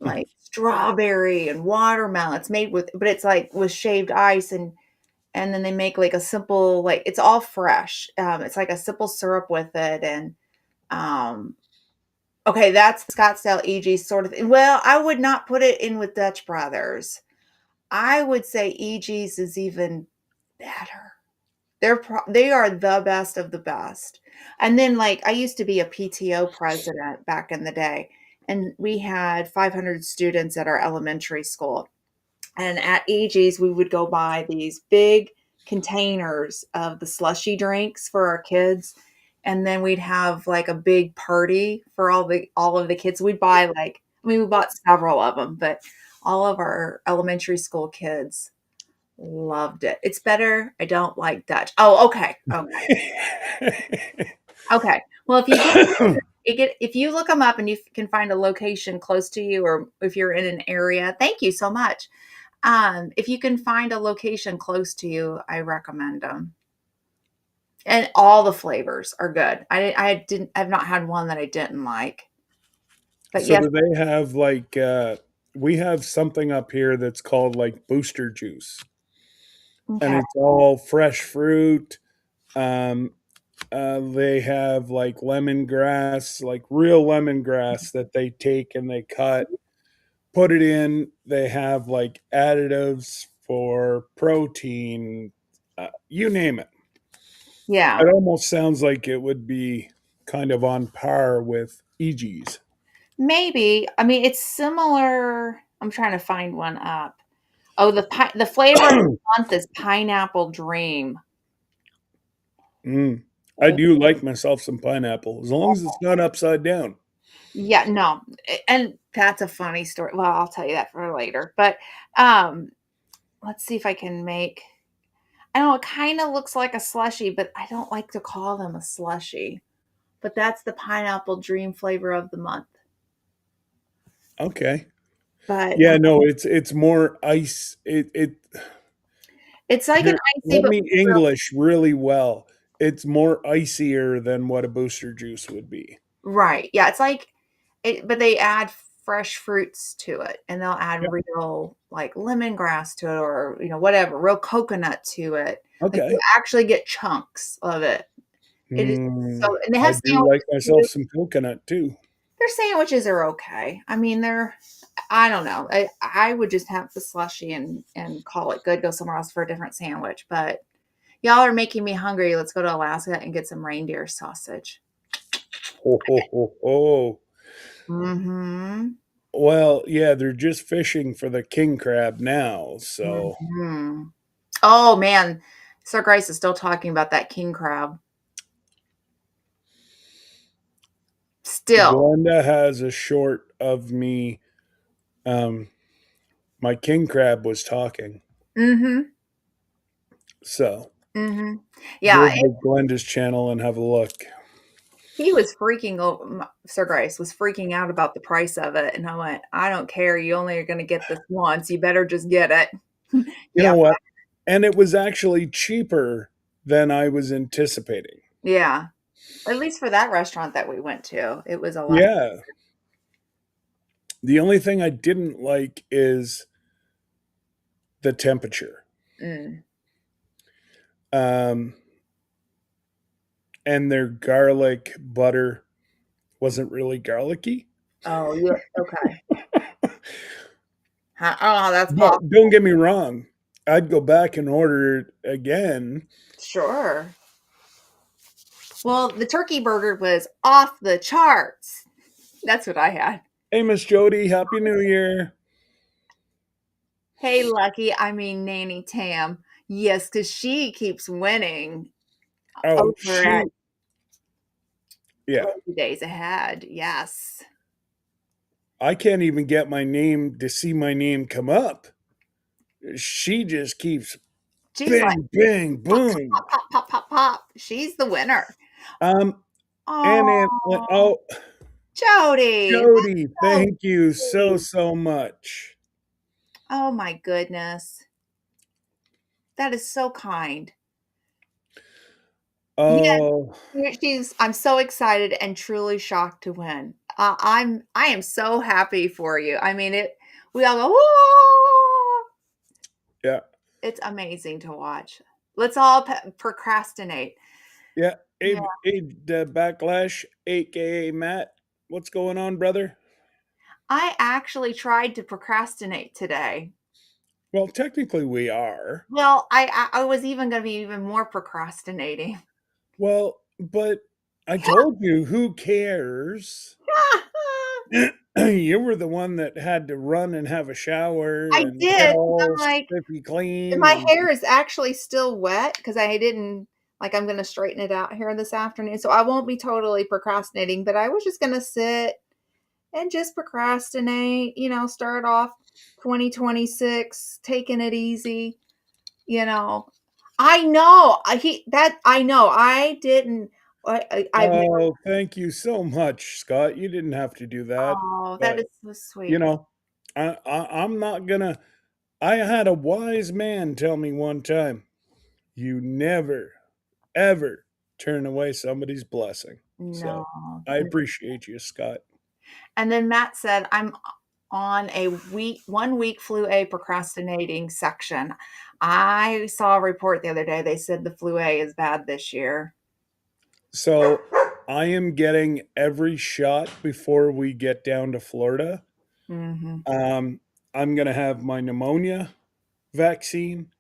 like strawberry and watermelon. It's made with, but it's like with shaved ice and then they make like a simple like it's all fresh. It's like a simple syrup with it and um okay, that's Scottsdale EG sort of thing. Well, I would not put it in with Dutch Brothers. I would say EG's is even better. They are the best of the best. And then like I used to be a PTO president back in the day, and we had 500 students at our elementary school. And at EG's, we would go buy these big containers of the slushy drinks for our kids. And then we'd have like a big party for all of the kids. We'd buy like, I mean, we bought several of them, but all of our elementary school kids loved it. It's better. I don't like Dutch. Oh, okay. Okay. Okay. Well, if you look them up and you can find a location close to you, or if you're in an area, thank you so much. If you can find a location close to you, I recommend them. And all the flavors are good. I've not had one that I didn't like. But So yes, do they have like we have something up here that's called like booster juice, and okay. it's all fresh fruit. Um, they have like lemongrass, like real lemongrass that they take and they cut, put it in. They have like additives for protein, you name it. Yeah. It almost sounds like it would be kind of on par with EG's. Maybe. I mean, it's similar. I'm trying to find one up. Oh, the flavor of the month is pineapple dream. Mm. I do like myself some pineapple, as long as it's not upside down. Yeah, no. And that's a funny story. Well, I'll tell you that for later. But um let's see if I can make I don't know, it kind of looks like a slushy, but I don't like to call them a slushy. But that's the pineapple dream flavor of the month. Okay. But Yeah, no, it's more ice. It it's like an here, icy, let but me real English really well. It's more icier than what a booster juice would be. right. Yeah, it's like it, but they add fresh fruits to it, and they'll add Yep. real like lemongrass to it, or whatever, real coconut to it. Like you Okay. actually get chunks of it. It is Mm, so, and they I have do like sandwiches myself too. some coconut too. Their sandwiches are okay. I mean, I don't know. I would just have the slushy and call it good. Go somewhere else for a different sandwich. But y'all are making me hungry. Let's go to Alaska and get some reindeer sausage. Ho ho ho ho. Mm-hmm. Well, yeah, they're just fishing for the king crab now, so Mm-hmm. Oh man, Sir Grace is still talking about that king crab. Still. Glenda has a short of me. Um, my king crab was talking, Mm-hmm. so Mm-hmm. Yeah, go to Glenda's channel and have a look. he was freaking over. Sir Grace was freaking out about the price of it, and I went, "I don't care. You only are going to get this once. You better just get it." You Yeah, know what? And it was actually cheaper than I was anticipating. yeah. At least for that restaurant that we went to, it was a lot. Yeah. The only thing I didn't like is the temperature. Mm. Um, and their garlic butter wasn't really garlicky. Oh, yeah. Okay. I don't know how that's But possible. don't get me wrong, I'd go back and order it again. Sure. Well, the turkey burger was off the charts. That's what I had. Hey, Miss Jody, Happy New Year. Hey, Lucky. I mean, Nanny Tam. Yes, because she keeps winning Oh, over at yeah. 20 days ahead. Yes. I can't even get my name to see my name come up. She just keeps She's like bang, bang, pop, boom. pop, pop, pop, pop, pop. She's the winner. Um, and Oh, oh, Jody, Jody, that's so thank you so, sweet. so much. Oh my goodness. That is so kind. Yeah, Oh, I'm so excited and truly shocked to win. I am so happy for you. I mean, we all go, "Whoa." yeah, It's amazing to watch. Let's all procrastinate. yeah. Yeah. Backlash, aka Matt. What's going on, brother? I actually tried to procrastinate today. Well, technically we are. Well, I was even going to be even more procrastinating. Well, but I told you, who cares? You were the one that had to run and have a shower I and get did. 'Cause all I'm like, spiffy clean my and hair is actually still wet because I didn't like I'm gonna straighten it out here this afternoon. So I won't be totally procrastinating, but I was just gonna sit and just procrastinate, start off 2026, taking it easy, you know. I know. I know. I didn't I've never. oh, thank you so much, Scott. You didn't have to do that, Oh, that but is so you sweet. know, I'm not gonna. I had a wise man tell me one time, you never ever turn away somebody's blessing. No. So I appreciate you, Scott. And then Matt said, I'm on a 1 week flu A procrastinating section. I saw a report the other day. They said the flu A is bad this year. So I am getting every shot before we get down to Florida. Hmm. Um, I'm gonna have my pneumonia vaccine.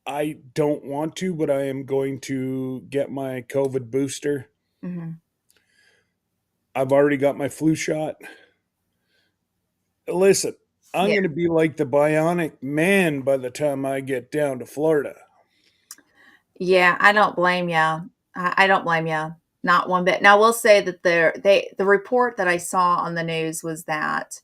I don't want to, but I am going to get my COVID booster. Hmm. I've already got my flu shot. Listen, I'm Yeah. going to be like the bionic man by the time I get down to Florida. Yeah, I don't blame you. I don't blame you. Not one bit. Now, we'll say that the report that I saw on the news was that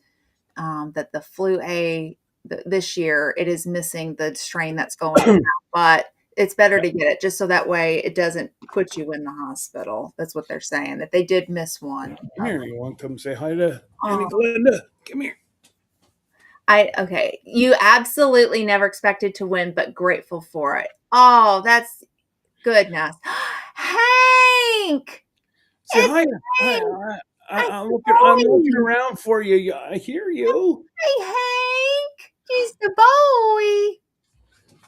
the flu A this year it is missing the strain that's going around, but it's better Yeah. to get it just so that way it doesn't put you in the hospital. That's what they're saying, that they did miss one Come of here. them. You want to come say hi to Annie Oh, Glenda? Come here. okay. You absolutely never expected to win, but grateful for it. Oh, that's goodness. Hank! Say It's hi. Hi. Hank! I I'm looking. I'm saw looking you. around for you. I hear you. Hey, Hank! He's the boy.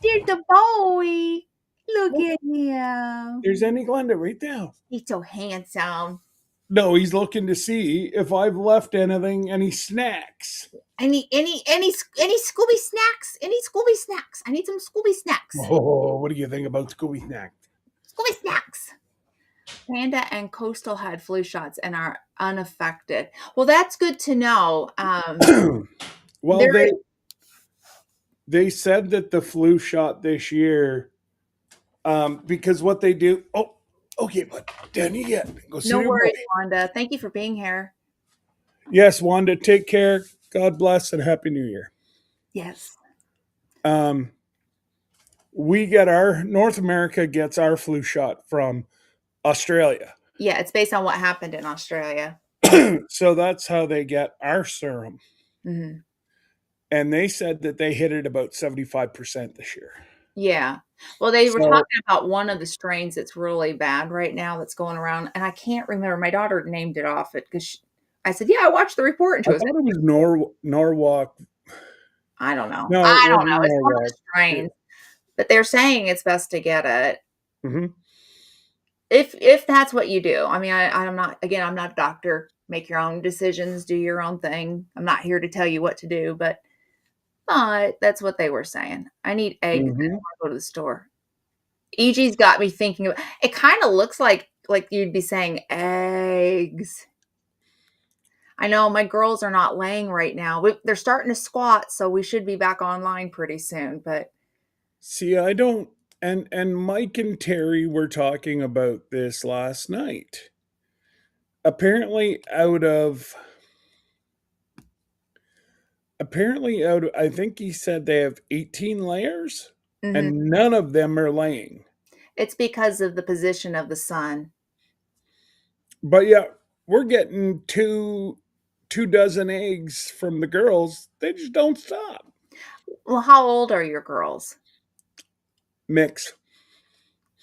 There's the boy. Look Look, at him. there's Annie Glenda right there. He's so handsome. No, he's looking to see if I've left anything, any snacks. Any Scooby snacks? Any Scooby snacks? I need some Scooby snacks. Oh, what do you think about Scooby Snack? Scooby snacks. Panda and Coastal had flu shots and are unaffected. Well, that's good to know. Well, There they said that the flu shot this year, because what they do. Oh, okay, but Danny, yeah, go see no your boy. worries, Wanda. Thank you for being here. Yes, Wanda, take care. God bless and Happy New Year. Yes. Um, we get our North America gets our flu shot from Australia, Yeah, it's based on what happened in Australia. so that's how they get our serum. Hmm. And they said that they hit it about 75% this year. Yeah. Well, they were So talking about one of the strains that's really bad right now that's going around, and I can't remember. My daughter named it off it because I said, "Yeah, I watched the report," and she I goes, thought it was Norwalk. "I don't know. No, it I don't wasn't know. It's one of the Norwalk. strains, but they're saying it's best to get it Mhm. if that's what you do. I mean, I'm not. Again, I'm not a doctor. Make your own decisions. Do your own thing. I'm not here to tell you what to do, but that's what they were saying. I need eggs. And I Mhm. want to go to the store. EG's got me thinking of it. Kind of looks like you'd be saying eggs. I know my girls are not laying right now. They're starting to squat, so we should be back online pretty soon. But See, I don't. And Mike and Terry were talking about this last night. Apparently, I think he said they have 18 layers, mhm, and none of them are laying. it's because of the position of the sun. But yeah, we're getting two dozen eggs from the girls. They just don't stop. Well, how old are your girls? Mix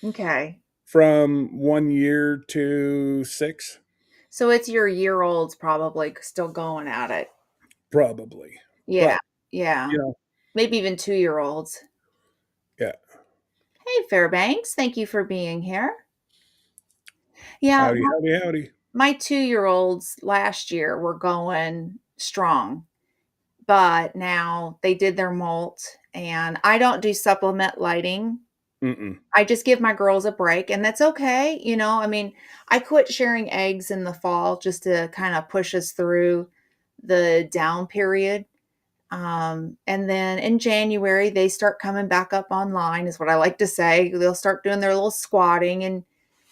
Okay. from 1 year to 6, So it's your year-olds probably still going at it. probably. Yeah. But Yeah. you know, Maybe even 2-year-olds. yeah. Hey, Fairbanks, thank you for being here. Yeah, Howdy, howdy, howdy. my 2-year-olds last year were going strong, but now they did their molt, and I don't do supplement lighting. Mm-mm. I just give my girls a break, and that's okay. I mean, I quit sharing eggs in the fall just to kind of push us through the down period. And then in January, they start coming back up online, is what I like to say. They'll start doing their little squatting,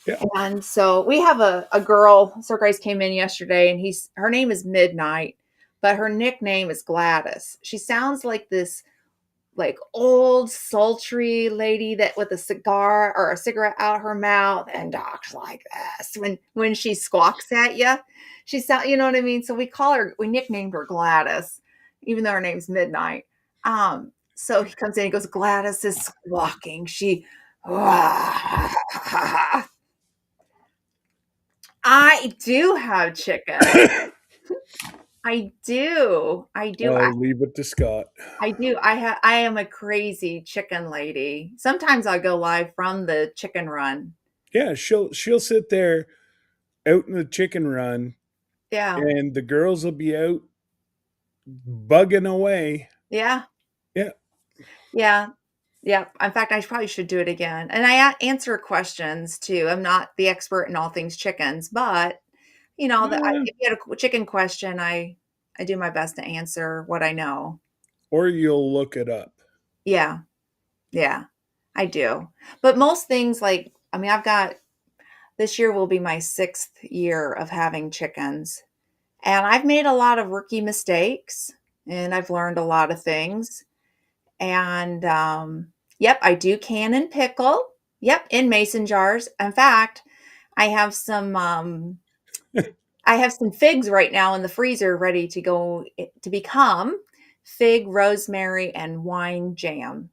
Yeah. and so we have a girl. Sir Grace came in yesterday, and her name is Midnight, but her nickname is Gladys. She sounds like this like old sultry lady that with a cigar or a cigarette out her mouth and talks like this when she squawks at you. She sound, you know what I mean? So we nicknamed her Gladys, even though her name's Midnight. So he comes in and goes, Gladys is squawking. She I do have chicken. I do. I do. I'll leave it to Scott. I do. I am a crazy chicken lady. Sometimes I'll go live from the chicken run. Yeah, she'll sit there out in the chicken run, Yeah. and the girls will be out bugging away. Yeah. Yeah. Yeah. Yeah. In fact, I probably should do it again. And answer questions too. I'm not the expert in all things chickens, but Yeah. if you had a chicken question, I do my best to answer what I know. Or you'll look it up. Yeah. Yeah. I do. But most things like I mean, this year will be my 6th year of having chickens. And I've made a lot of rookie mistakes and I've learned a lot of things. And yep, I do can and pickle. Yep, in mason jars. In fact, I have some figs right now in the freezer ready to go to become fig, rosemary, and wine jam.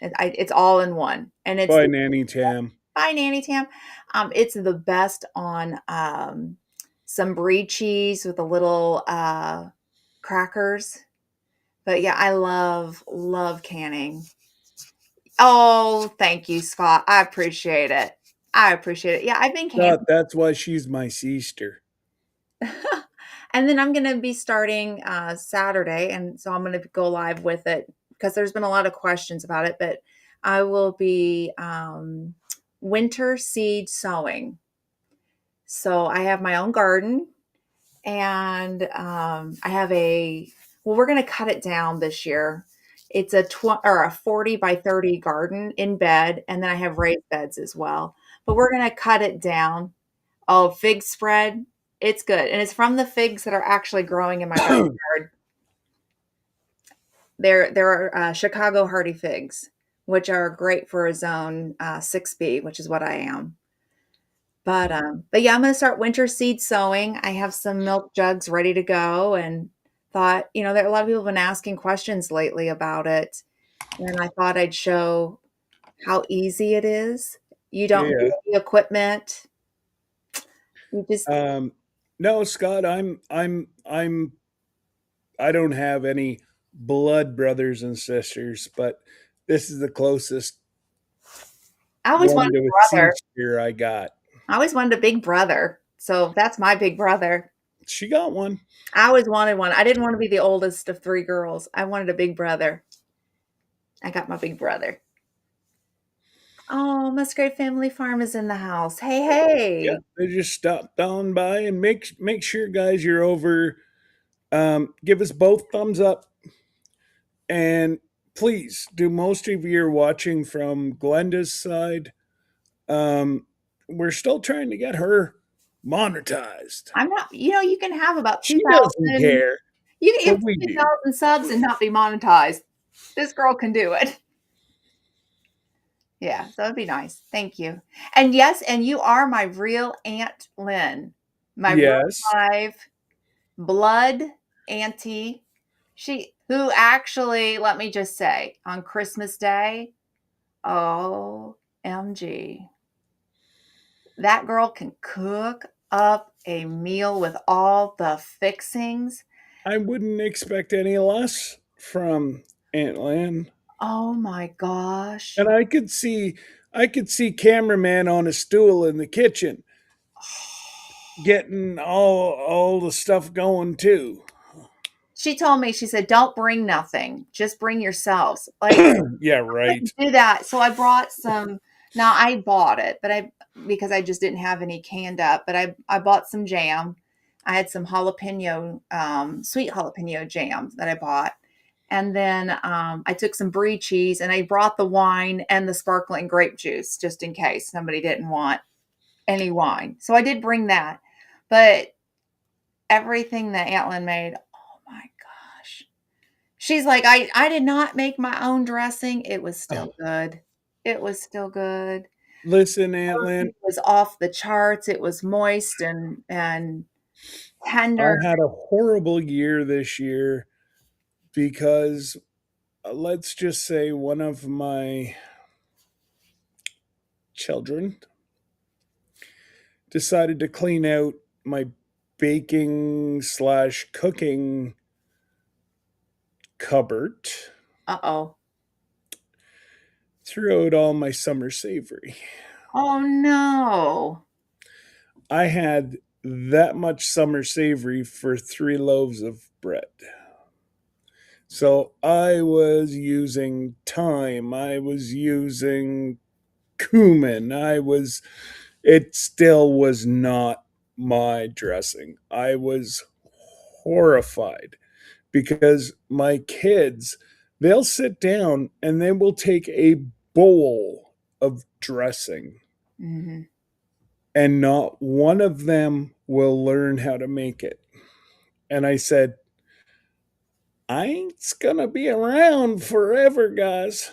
It's all in one, and it's Bye, Nanny Tam. by Nanny Tam. It's the best on some brie cheese with a little crackers. But yeah, I love canning. Oh, thank you, Scott. I appreciate it. I appreciate it. Yeah, I've been canning. Scott, that's why she's my sister. And then I'm going to be starting Saturday, and so I'm going to go live with it because there's been a lot of questions about it. But I will be winter seed sowing. So I have my own garden, and I have we're going to cut it down this year. It's a 40 by 30 garden in bed, and then I have raised beds as well. But we're going to cut it down. Oh, fig spread. It's good. And it's from the figs that are actually growing in my backyard. There are Chicago hardy figs, which are great for a zone 6B, which is what I am. But yeah, I'm gonna start winter seed sowing. I have some milk jugs ready to go and thought, there a lot of people have been asking questions lately about it. And I thought I'd show how easy it is. You don't need Yeah. the equipment. You just No, Scott, I don't have any blood brothers and sisters, but this is the closest I always one wanted to a a brother. sister I got. I always wanted a big brother. So that's my big brother. She got one. I always wanted one. I didn't want to be the oldest of 3 girls. I wanted a big brother. I got my big brother. Oh, Musgrave Family Farm is in the house. Hey, Yeah, hey. they just stopped on by and make sure, guys, you're over. Give us both thumbs up, and please do. Most of you are watching from Glenda's side. We're still trying to get her monetized. I'm not, you can have about She doesn't 2,000. care, You can but have we do. 2,000 subs and not be monetized. This girl can do it. Yeah, so it'd be nice. Thank you. And yes, and you are my real Aunt Lynn. my real Yes. life blood auntie. Who actually, let me just say, on Christmas Day, OMG, that girl can cook up a meal with all the fixings. I wouldn't expect any less from Aunt Lan. Oh my gosh. And I could see cameraman on a stool in the kitchen getting all the stuff going too. She told me, she said, "Don't bring nothing. Just bring yourselves." Like, Yeah, right. do that. So I brought some. Now I bought it, but because I just didn't have any canned up, but I bought some jam. I had some jalapeno, sweet jalapeno jam that I bought. And then I took some brie cheese and I brought the wine and the sparkling grape juice just in case somebody didn't want any wine. So I did bring that. But everything that Aunt Lynn made, oh my gosh. She's like, I did not make my own dressing. It was still Oh, good. It was still good. listen, Aunt Turkey Lan, was off the charts. It was moist and I tender. had a horrible year this year because let's just say one of my children decided to clean out my baking/cooking cupboard, Uh-oh. threw out all my summer savory. Oh no. I had that much summer savory for 3 loaves of bread. So I was using thyme, I was using cumin, it still was not my dressing. I was horrified because my kids, they'll sit down and they will take a bowl of dressing Hmm. and not one of them will learn how to make it. And I said, I ain't gonna be around forever, guys.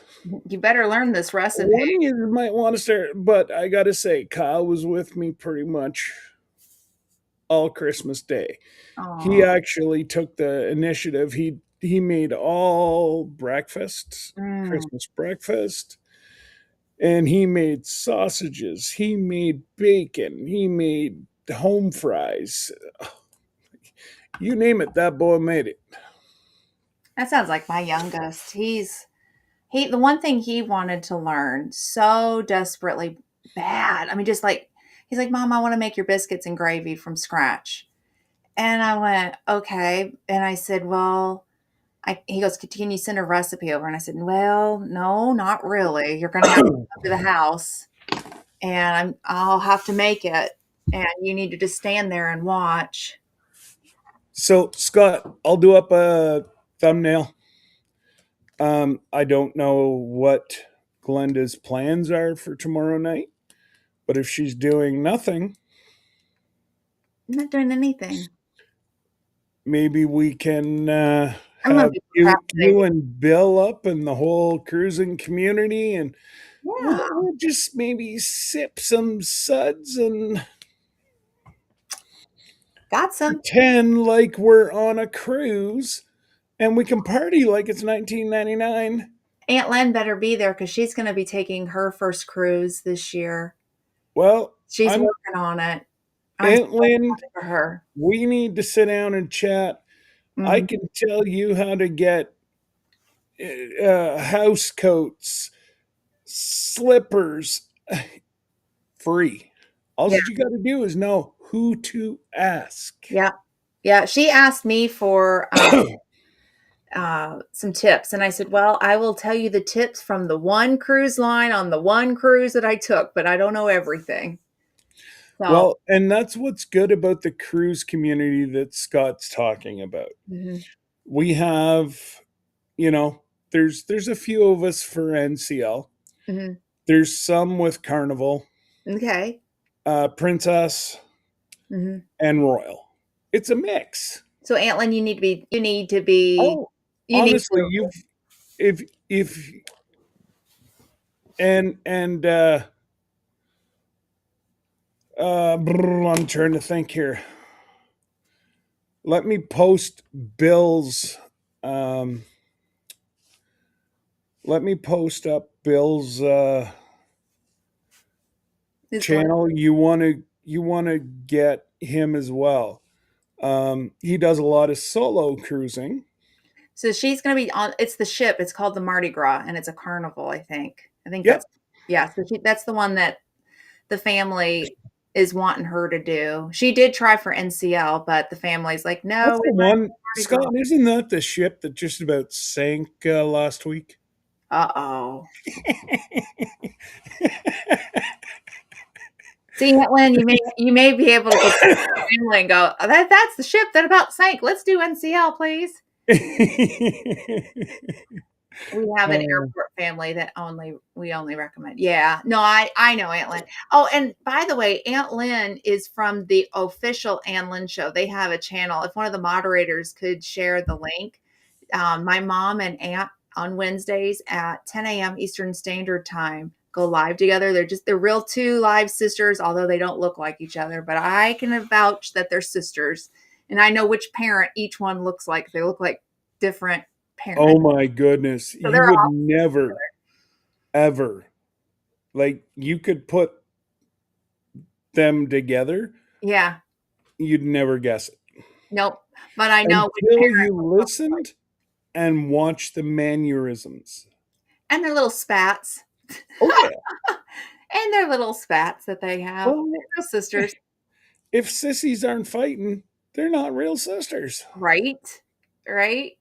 You better learn this recipe. One of you might want to start, but I gotta say, Kyle was with me pretty much all Christmas Day. He Oh. actually took the initiative. He made all breakfast, Mm. Christmas breakfast, and he made sausages. He made bacon. He made home fries. You name it, that boy made it. That sounds like my youngest. The one thing he wanted to learn so desperately bad. I mean, just like he's like, "Mom, I want to make your biscuits and gravy from scratch." And I went, "Okay." And I said, "Well," he goes, "Can you send a recipe over?" And I said, "Well, no, not really. You're going to have to come to the house and I'll have to make it. And you need to just stand there and watch." So, Scott, I'll do up a thumbnail. I don't know what Glenda's plans are for tomorrow night, but if she's doing nothing, I'm not doing anything. maybe we can I'm going to have be you procrastinating. and Bill up and the whole cruising community, and Yeah, we'll just maybe sip some suds and got some. pretend like we're on a cruise and we can party like it's 1999. Aunt Len better be there because she's going to be taking her first cruise this year. Well, She's I'm working on it. I'm so Aunt Lynn. excited for her. We need to sit down and chat. I Mhm. can tell you how to get house coats, slippers free. All Yeah, you got to do is know who to ask. yeah, yeah. She asked me for some tips, and I said, "Well, I will tell you the tips from the one cruise line on the one cruise that I took, but I don't know everything." So, Well, and that's what's good about the cruise community that Scott's talking about. mhm, We have, you know, there's a few of us for NCL. mhm. There's some with Carnival, Okay. Princess, Mhm. and Royal. It's a mix. So, Aunt Len, you need to be, Oh, you need honestly, to. you've if and I'm trying to think here. Let me post Bill's. Um, let me post up Bill's Is Glenda. channel. You want to get him as well. He does a lot of solo cruising. So she's going to be on. It's the ship. It's called the Mardi Gras, and it's a carnival. I think. I think that's Yep, yeah. So that's the one that the family is wanting her to do. She did try for NCL, but the family's like, no, that's we the want one. Mardi Gras. Scott, isn't that the ship that just about sank last week? Uh-oh. See, Lynn, you may be able to go back to the family and go, that's the ship that about sank. Let's do NCL, please. We have an Uh, airport family that we only recommend. Yeah. No, I know Aunt Lynn. Oh, and by the way, Aunt Lynn is from the official Aunt Lynn show. They have a channel. If one of the moderators could share the link, my mom and aunt on Wednesdays at 10 a.m. Eastern Standard Time go live together. They're real two live sisters, although they don't look like each other. But I can vouch that they're sisters, and I know which parent each one looks like. They look like different oh parents. my goodness, So you they're would all never ever like you could put them together, yeah. you'd never guess it Nope. But I know which until parent you looks like. listened and watched the mannerisms. And their little spats. Oh yeah. And their little spats that they have. Well, They're real sisters. if sissies aren't fighting, they're not real sisters. Right? Right?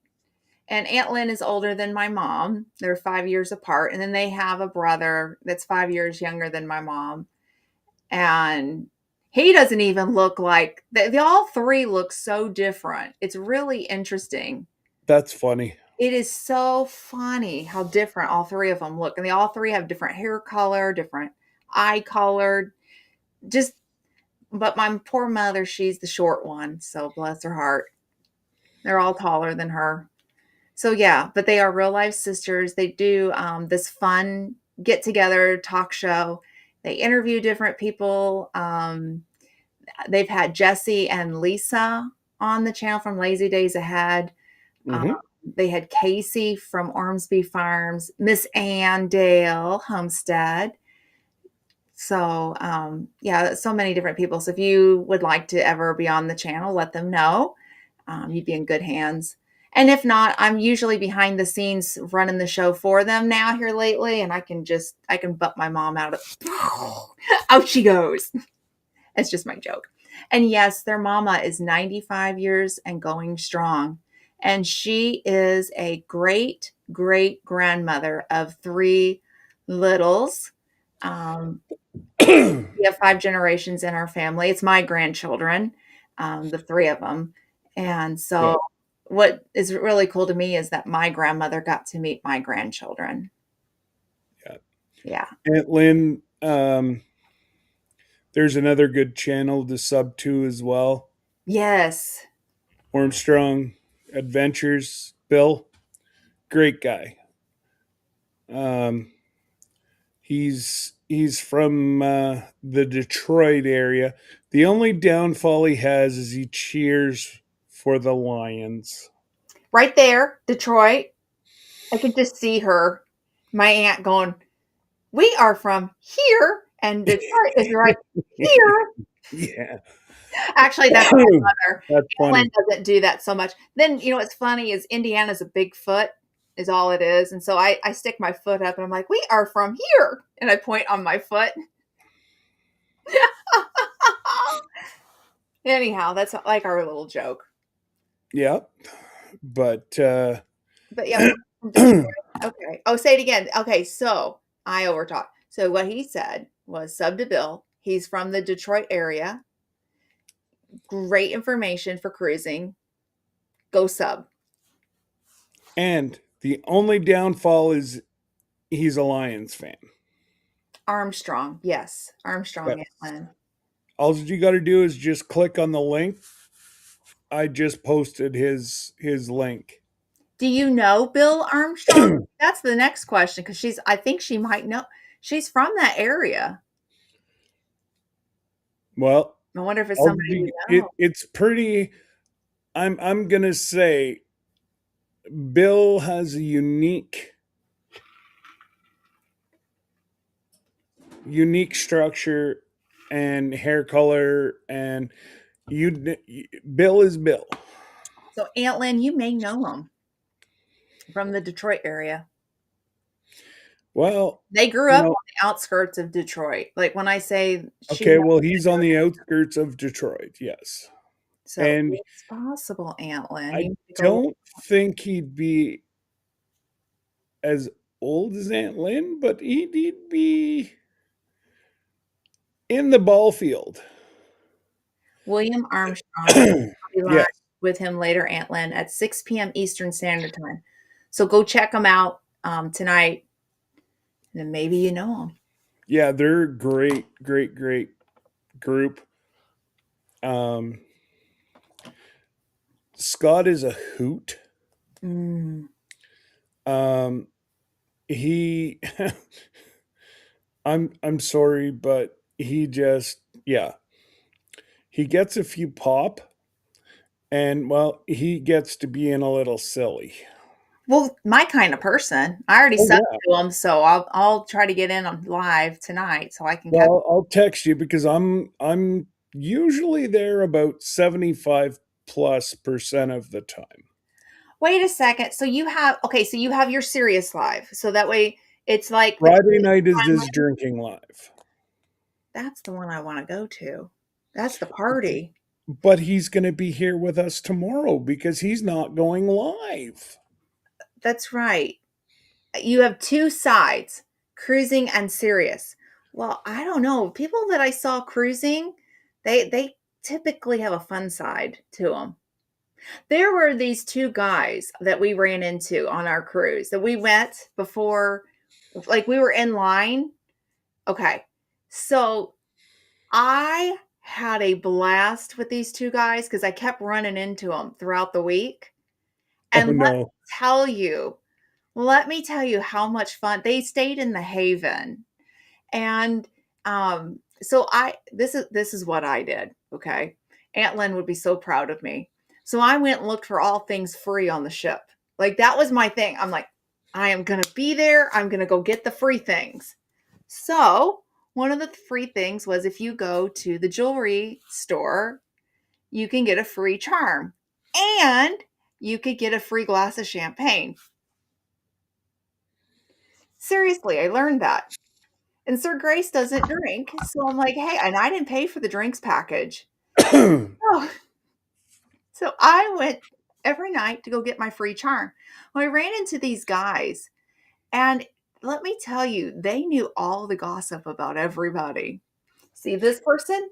And Aunt Lynn is older than my mom. They're 5 years apart. And then they have a brother that's 5 years younger than my mom. And he doesn't even look like they all three look so different. It's really interesting. That's funny. It is so funny how different all three of them look. And they all three have different hair color, different eye color. Just, but my poor mother, she's the short one. So bless her heart. They're all taller than her. So yeah, but they are real life sisters. They do this fun get together talk show. They interview different people. They've had Jesse and Lisa on the channel from Lazy Days Ahead. Um, Hmm. they had Casey from Ormsby Farms, Miss Ann Dale Homestead. So yeah, so many different people. So if you would like to ever be on the channel, let them know. You'd be in good hands. And if not, I'm usually behind the scenes running the show for them now here lately, and I can butt my mom out of out she goes. It's just my joke. And yes, their mama is 95 years and going strong. And she is a great, great grandmother of three littles. Um, we have five generations in our family. It's my grandchildren, the three of them. And Yeah, so, what is really cool to me is that my grandmother got to meet my grandchildren. yeah. Yeah. Aunt Lynn, there's another good channel to sub to as well. Yes. Armstrong Adventures. Bill, great guy. Um, he's from the Detroit area. The only downfall he has is he cheers for the Lions. Right there, Detroit. I could just see her, my aunt, going, "We are from here, and Detroit is right here." Yeah, Actually, that's my mother. that's Glenn funny. doesn't do that so much. Then, what's funny is Indiana's a big foot, is all it is. And so I stick my foot up and I'm like, "We are from here." And I point on my foot. Anyhow, that's like our little joke. Yeah, but But yeah, from Detroit. Okay. Oh, say it again. Okay, so I overtalked. So what he said was sub to Bill. He's from the Detroit area. Great information for cruising. Go sub. and the only downfall is he's a Lions fan. Armstrong. Yes. Armstrong, Yes. Atlanta. All you got to do is just click on the link. I just posted his link. Do you know Bill Armstrong? That's the next question because I think she might know. She's from that area. Well, I wonder if it's somebody you know. it's pretty. I'm gonna say Bill has a unique structure and hair color, and you Bill is Bill. So, Aunt Lynn, you may know him from the Detroit area. Well, They grew you up know, on the outskirts of Detroit. Like when I say she okay, has well, he's on the outskirts of Detroit, yes. so And it's possible, Aunt Lynn. You I need to go look. don't think he'd be as old as Aunt Lynn, but he'd be in the ball field. William Armstrong. I'll be live Yes. with him later, Aunt Lynn, at 6 p.m. Eastern Standard Time. So go check them out tonight, and then maybe you know them. Yeah, they're a great group. Um, Scott is a hoot. Mm. Um, he, I'm sorry, but he just, yeah, he gets a few pop, and well, he gets to be in a little silly. Well, my kind of person. I already Oh said yeah. to him, so I'll try to get in on live tonight so I can catch. Well, I'll text you because I'm usually there about 75+% of the time. Wait a second. So you have okay. So you have your serious live. So that way it's like the Friday crazy night is time. his drinking live. That's the one I want to go to. That's the party. But he's going to be here with us tomorrow because he's not going live. That's right. You have two sides, cruising and serious. Well, I don't know. People that I saw cruising, they typically have a fun side to them. There were these two guys that we ran into on our cruise that we met before, like we were in line. Okay. So I had a blast with these two guys because I kept running into them throughout the week. Oh And no. let me tell you how much fun they stayed in the Haven. And so this is what I did. Okay. Aunt Lynn would be so proud of me. So I went and looked for all things free on the ship. Like that was my thing. I'm like, I am gonna be there. I'm gonna go get the free things. So one of the free things was if you go to the jewelry store, you can get a free charm and you could get a free glass of champagne. Seriously, I learned that. And Sir Grace doesn't drink. So I'm like, hey, and I didn't pay for the drinks package. Oh, so I went every night to go get my free charm. Well, I ran into these guys, and let me tell you, they knew all the gossip about everybody. See this person?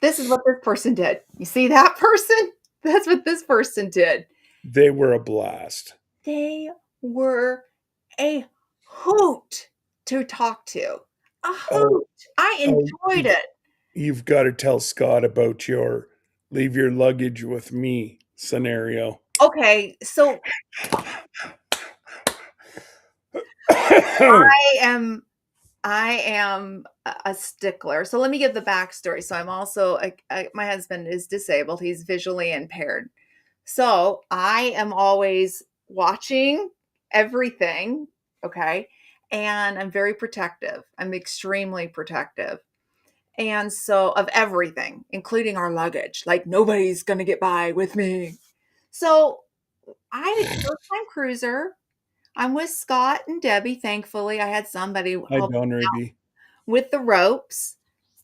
This is what this person did. You see that person? That's what this person did. They were a blast. They were a hoot to talk to. A Oh, hoot. I oh, enjoyed it. you've got to tell Scott about your leave your luggage with me scenario. Okay, so I am a stickler. So let me give the backstory. So I'm also my husband is disabled. He's visually impaired. So I am always watching everything, okay? And I'm very protective. I'm extremely protective. And so of everything, including our luggage. Like nobody's going to get by with me. So it's first time cruiser. I'm with Scott and Debbie. Thankfully, I had somebody Hi, help Don Raby. with the ropes.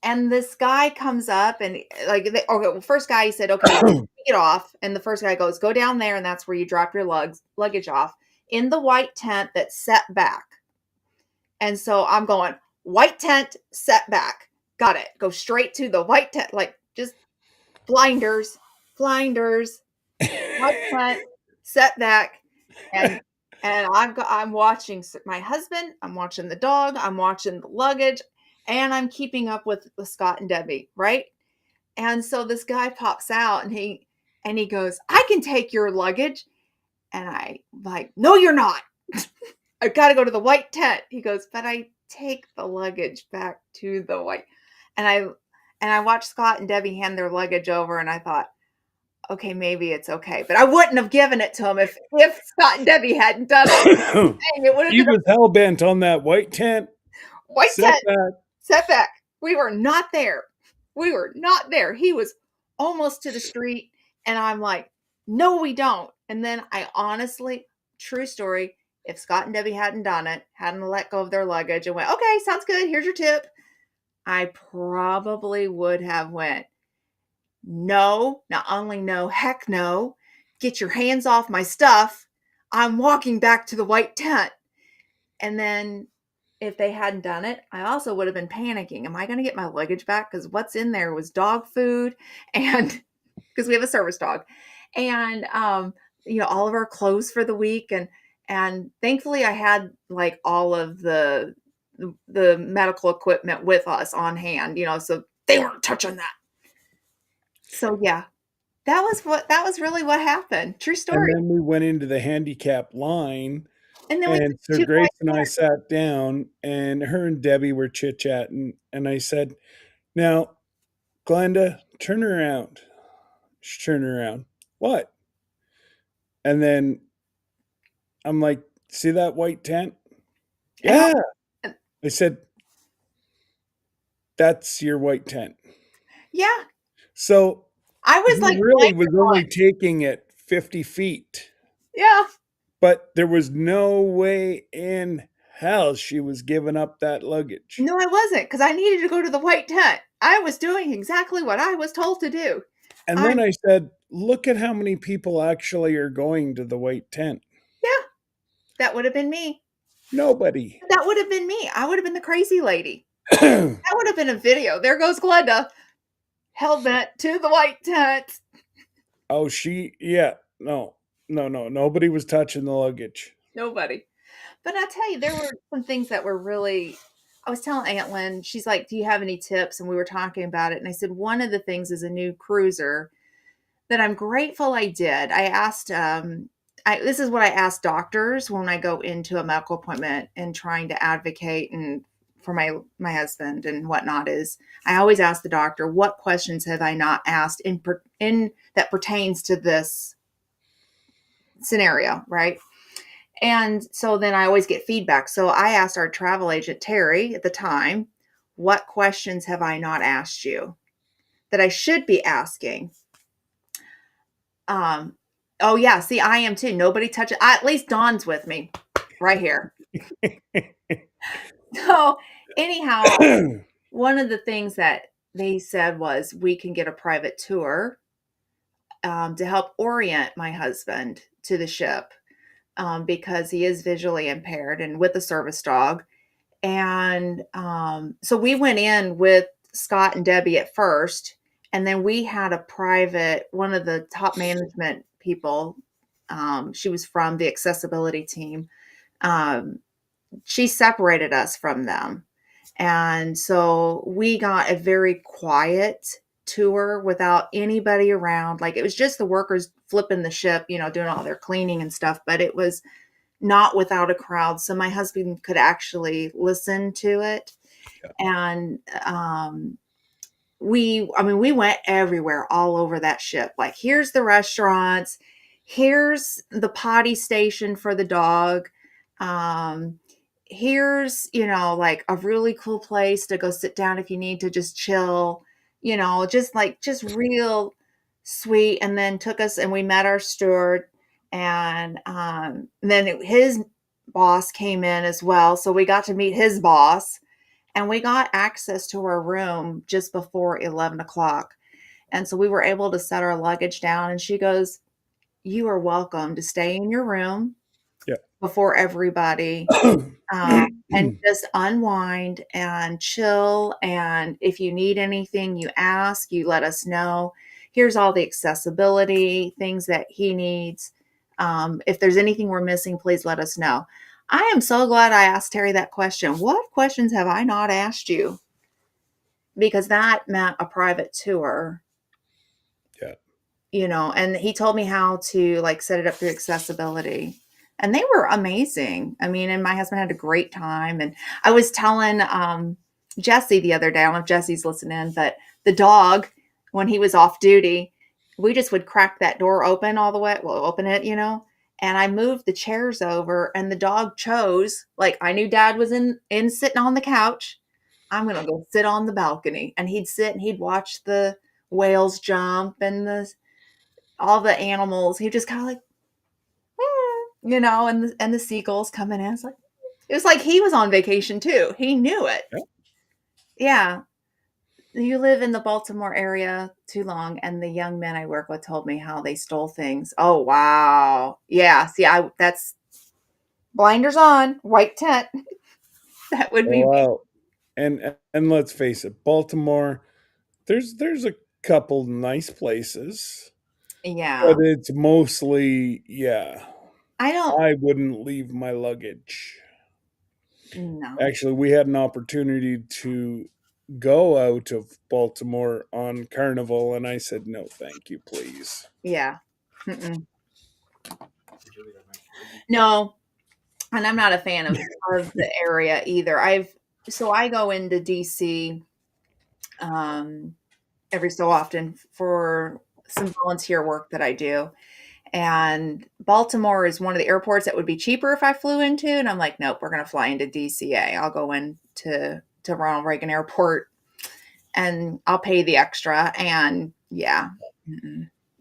And this guy comes up and okay, well, first guy he said, okay, get off. And the first guy goes, go down there, and that's where you drop your luggage off in the white tent that's set back. And so I'm going, white tent, set back. Got it. Go straight to the white tent, like just blinders, white tent, set back, and I'm watching my husband, I'm watching the dog, I'm watching the luggage, and I'm keeping up with Scott and Debbie, right? And so this guy pops out and he goes, I can take your luggage. And I like, no, you're not. I gotta go to the white tent. He goes, but I take the luggage back to the white. And And I watched Scott and Debbie hand their luggage over, and I thought, okay, maybe it's okay. But I wouldn't have given it to them if Scott and Debbie hadn't done it. Dang, it would have He been a was hell bent on that white tent. white Sit tent back. setback. We were not there. We were not there. He was almost to the street, and I'm like, no, we don't. And then I honestly, true story, if Scott and Debbie hadn't done it, hadn't let go of their luggage and went, okay, sounds good, here's your tip, I probably would have went, no, not only no, heck no, get your hands off my stuff. I'm walking back to the white tent. And then if they hadn't done it, I also would have been panicking. Am I going to get my luggage back? Because what's in there was dog food, and because we have a service dog, and all of our clothes for the week, and thankfully I had like all of the medical equipment with us on hand, so they weren't touching that. So yeah, that was really what happened. True And story. then we went into the handicap line, And then we and took so 2 Grace white and I cars. sat down, and her and Debbie were chit-chatting, and I said, now, Glenda, turn around. She turned around. What? And then I'm like, see that white tent? And Yeah. and I said, that's your white tent. yeah, So I was he like really blank was only taking it 50 feet, yeah. but there was no way in hell she was giving up that luggage. No, I wasn't, because I needed to go to the white tent. I was doing exactly what I was told to do. And I then I said, look at how many people actually are going to the white tent. Yeah, that would have been me. Nobody. That would have been me. I would have been the crazy lady. That would have been a video. There goes Glenda, hell bent to the white tent. Oh, yeah. No, nobody was touching the luggage. Nobody. But I tell you, there were some things that were really. I was telling Aunt Lynn, she's like, do you have any tips? And we were talking about it. And I said, one of the things is a new cruiser that I'm grateful I did. I asked, this is what I ask doctors when I go into a medical appointment and trying to advocate and for my husband and whatnot, is I always ask the doctor, what questions have I not asked in that pertains to this scenario, right? And so then I always get feedback. So I asked our travel agent, Terry, at the time, what questions have I not asked you that I should be asking? Oh yeah, see, I am too. Nobody touches. At least Dawn's with me, right here. So anyhow, one of the things that they said was we can get a private tour to help orient my husband to the ship because he is visually impaired and with a service dog. And so we went in with Scott and Debbie at first, and then we had a private, one of the top management people. She was from the accessibility team. She separated us from them. And so we got a very quiet tour without anybody around. Like it was just the workers flipping the ship, doing all their cleaning and stuff, but it was not without a crowd. So my husband could actually listen to it. Yeah. And we went everywhere, all over that ship. Like, here's the restaurants, here's the potty station for the dog. Here's, like a really cool place to go sit down if you need to just chill, just real sweet. And then took us and we met our steward. And then his boss came in as well. So we got to meet his boss and we got access to our room just before 11 o'clock. And so we were able to set our luggage down. And she goes, you are welcome to stay in your room before everybody and just unwind and chill. And if you need anything, you ask, you let us know. Here's all the accessibility things that he needs. If there's anything we're missing, please let us know. I am so glad I asked Terry that question. What questions have I not asked you? Because that meant a private tour. Yeah. And he told me how to set it up through accessibility. And they were amazing. I mean, and my husband had a great time. And I was telling, Jesse the other day. I don't know if Jesse's listening, but the dog, when he was off duty, we just would crack that door open all the way. Well, open it, and I moved the chairs over, and the dog chose, like, I knew Dad was in sitting on the couch. I'm gonna go sit on the balcony, and he'd sit and he'd watch the whales jump and all the animals. He just kind of like, and the seagulls coming in. It was like he was on vacation too. He knew it. Yeah. Yeah. You live in the Baltimore area too long, and the young men I work with told me how they stole things. Oh, wow. Yeah. See, that's blinders on, white tent. That would be me. Well, and let's face it, Baltimore, there's a couple nice places, Yeah. but it's mostly, yeah. I don't I wouldn't leave my luggage. know. Actually, we had an opportunity to go out of Baltimore on Carnival, and I said, no, thank you, please. Yeah. Mm-mm. No, and I'm not a fan of the area either. So I go into DC every so often for some volunteer work that I do. And Baltimore is one of the airports that would be cheaper if I flew into. And I'm like, nope, we're going to fly into DCA. I'll go to Ronald Reagan Airport and I'll pay the extra. And yeah,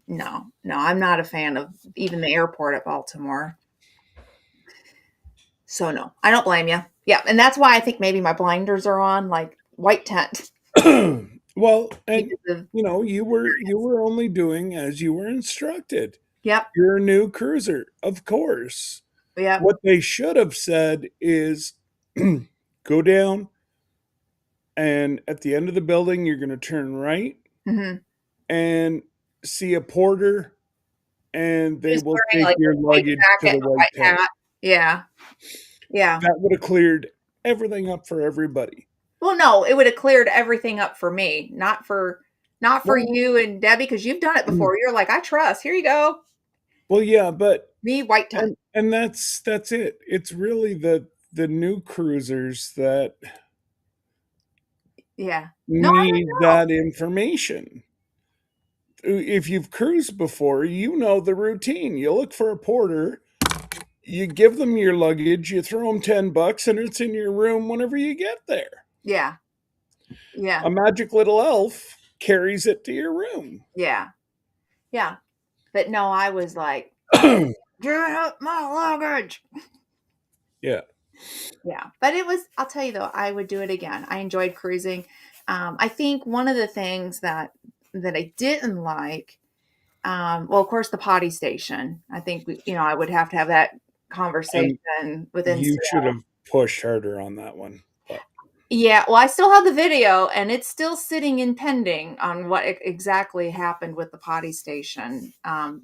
no, I'm not a fan of even the airport at Baltimore. So no, I don't blame you. Yeah, and that's why I think maybe my blinders are on, like white tent. Well, and Because of, you were only doing as you were instructed. yep, You're a new cruiser, of course. yep, What they should have said is go down, and at the end of the building you're going to turn right hmm and see a porter, and they just will wearing take like your a white luggage to jacket the and a white white tent. hat. Yeah, yeah. That would have cleared everything up for everybody. Well, no, it would have cleared everything up for me, not for Well, you and Debbie, because you've done it before. You're like, I trust. Here you go. well, yeah, but Me, white tent. and that's it. It's really the new cruisers that Yeah. No, I need don't know. that information. If you've cruised before, you know the routine. You look for a porter, you give them your luggage, you throw them $10, and it's in your room whenever you get there. Yeah, yeah, A magic little elf carries it to your room. yeah, yeah. But no, I was like, give up my luggage. Yeah. Yeah, but I'll tell you though, I would do it again. I enjoyed cruising. I think one of the things that I didn't like, well, of course, the potty station. I think I would have to have that And conversation within. you should have pushed harder on that one. But Yeah, well, I still have the video, and it's still sitting in pending on what exactly happened with the potty station. And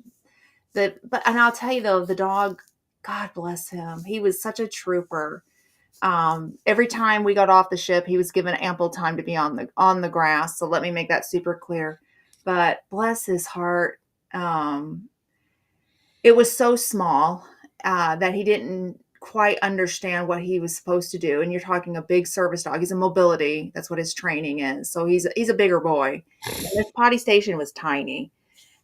I'll tell you though, the dog, God bless him, he was such a trooper. Every time we got off the ship, he was given ample time to be on the grass. So let me make that super clear. But bless his heart, it was so small that he didn't quite understand what he was supposed to do. And you're talking a big service dog. He's a mobility. That's what his training is. So he's a bigger boy. And this potty station was tiny,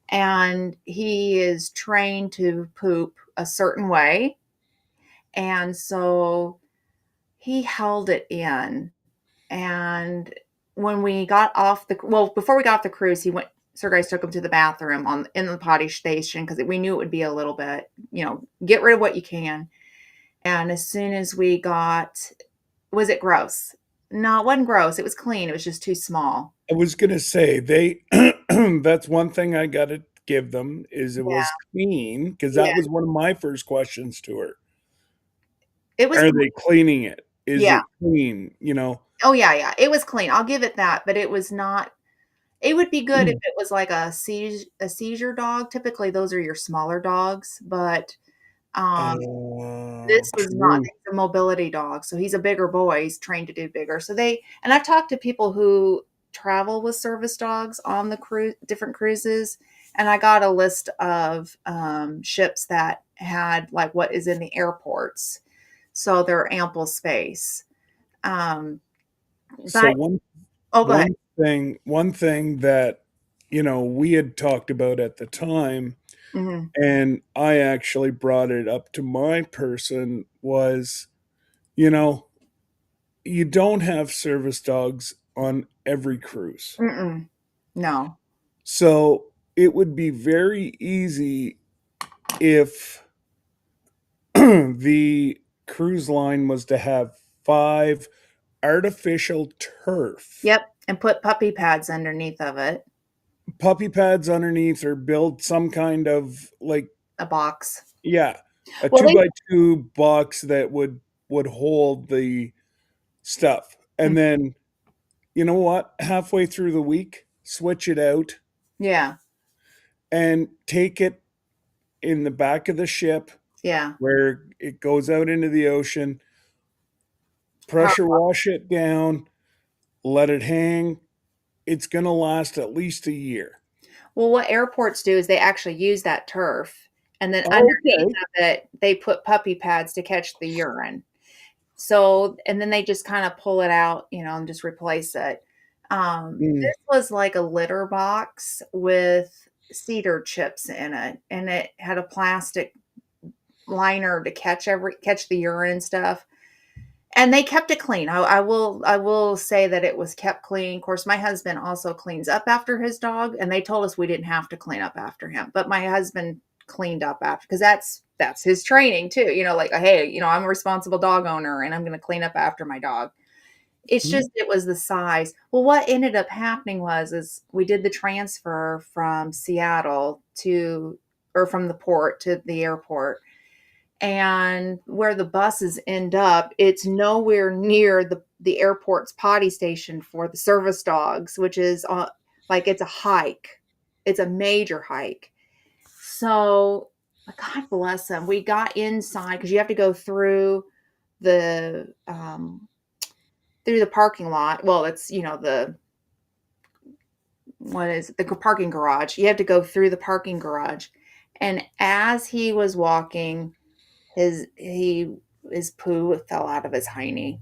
and he is trained to poop a certain way. And so he held it in. And when we got off before we got off the cruise, Sir Grace took him to the bathroom in the potty station because we knew it would be a little bit, get rid of what you can. And as soon as was it gross? No, it wasn't gross. It was clean. It was just too small. I was gonna say that's one thing I gotta give them is it Yeah. was clean, because that Yeah. was one of my first questions to her. It was, Are they cleaning it? Is yeah. it clean? Oh, yeah, yeah. It was clean. I'll give it that, but it was not. It would be good if it was like a seizure dog. Typically, those are your smaller dogs, but this was not. True. He's a mobility dog, so he's a bigger boy. He's trained to do bigger. And I've talked to people who travel with service dogs on the different cruises, and I got a list of ships that had like what is in the airports, so they're ample space. Um, So But go ahead. one thing that we had talked about at the time, Hmm. and I actually brought it up to my person, was you know you don't have service dogs on every cruise. Mm-mm. No. So it would be very easy if the cruise line was to have five artificial turf Yep. And put puppy pads underneath of it, puppy pads underneath, or build some kind of like, a box. yeah, a Well, two by two box that would hold the stuff. mm, And then, you know what, halfway through the week, switch it out yeah, and take it in the back of the ship yeah. where it goes out into the ocean, Power. pressure wash it down, let it hang. It's going to last at least a year. Well, what airports do is they actually use that turf, and then Oh, underneath okay. of it, they put puppy pads to catch the urine. So, and then they just kind of pull it out, and just replace it. Mm. This was like a litter box with cedar chips in it, and it had a plastic liner to catch the urine and stuff. And they kept it clean. I will say that it was kept clean. Of course, my husband also cleans up after his dog, and they told us we didn't have to clean up after him. But my husband cleaned up after, because that's his training too. Like, hey, I'm a responsible dog owner, and I'm going to clean up after my dog. It's Mm. just it was the size. Well, what ended up happening was is we did the transfer from Seattle to, or from the port to the airport, and where the buses end up, it's nowhere near the airport's potty station for the service dogs, which is like, it's a hike. It's a major hike. So God bless them. We got inside because you have to go the um, through the parking lot. Well, it's the what is it? The parking garage. You have to go through the parking garage, and as he was walking, his poo fell out of his hiney,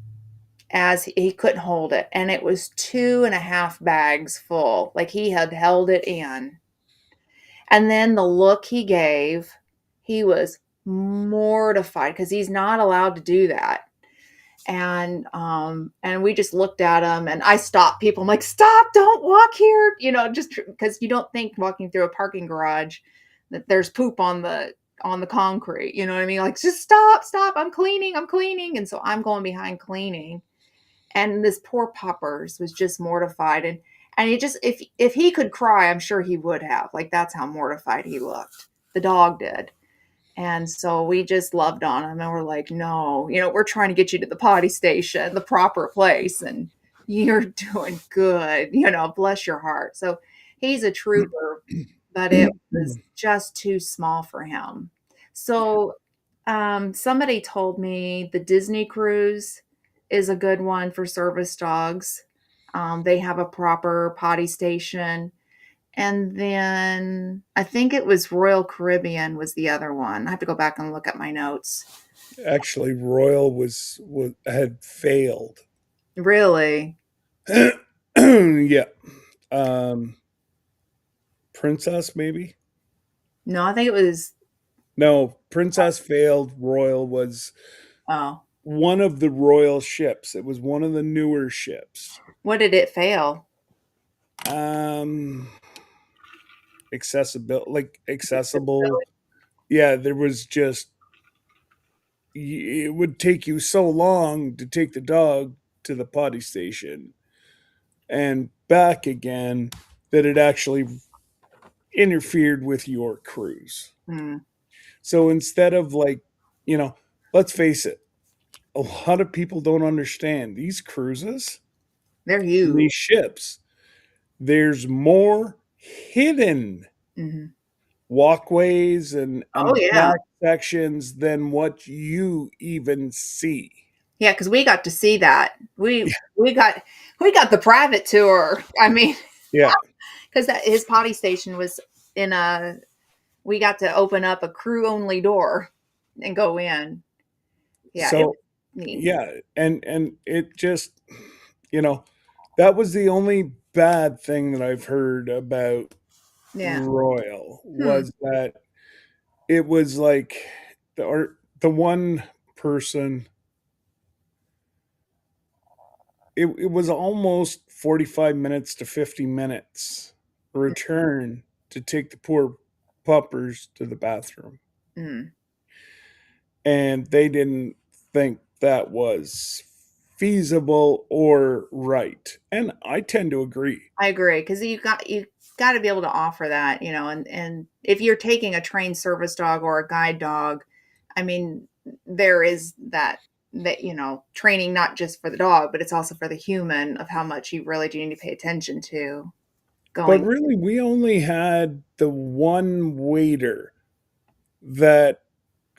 as he couldn't hold it, and it was 2.5 bags full, like he had held it in. And then the look he gave, he was mortified because he's not allowed to do that. And we just looked at him, and I stopped people. I'm like, stop, don't walk here, just because you don't think walking through a parking garage that there's poop on the concrete, you know what I mean? Like, just stop, I'm cleaning. And so I'm going behind cleaning, and this poor puppers was just mortified. And he just, if he could cry, I'm sure he would have. Like, that's how mortified he looked. The dog did. And so we just loved on him, and we're like, no, we're trying to get you to the potty station, the proper place, and you're doing good, bless your heart. So he's a trooper, but it was just too small for him. So somebody told me the Disney cruise is a good one for service dogs. They have a proper potty station. And then I think it was Royal Caribbean was the other one. I have to go back and look at my notes. Actually, Royal was had failed. Really? Yeah. Um, Princess, maybe? No, I think it was. No, Princess failed. Royal was Oh, one of the royal ships. It was one of the newer ships. what did it fail? Um, accessible. Yeah, there was just it would take you so long to take the dog to the potty station and back again that it actually interfered with your cruise. Hmm, So instead of like, you know, let's face it, a lot of people don't understand these cruises they're and huge. these ships. There's more hidden Hmm. walkways Oh and yeah, back sections than what you even see. yeah. Because we got to see that. We got the private tour. I mean, Yeah. because that his potty station was in a. We got to open up a crew only door and go in. Yeah, it was So neat. yeah, and it just You know, that was the only bad thing that I've heard about Yeah. Royal Hmm. was that it was like the one person it was almost 45 minutes to 50 minutes return to take the poor puppers to the bathroom. Mm. And they didn't think that was feasible or right. And I tend to agree. I agree because you got to be able to offer that, you know, and if you're taking a trained service dog or a guide dog, I mean, there is that training not just for the dog, but it's also for the human of how much you really do need to pay attention to But going. really, we only had the one waiter that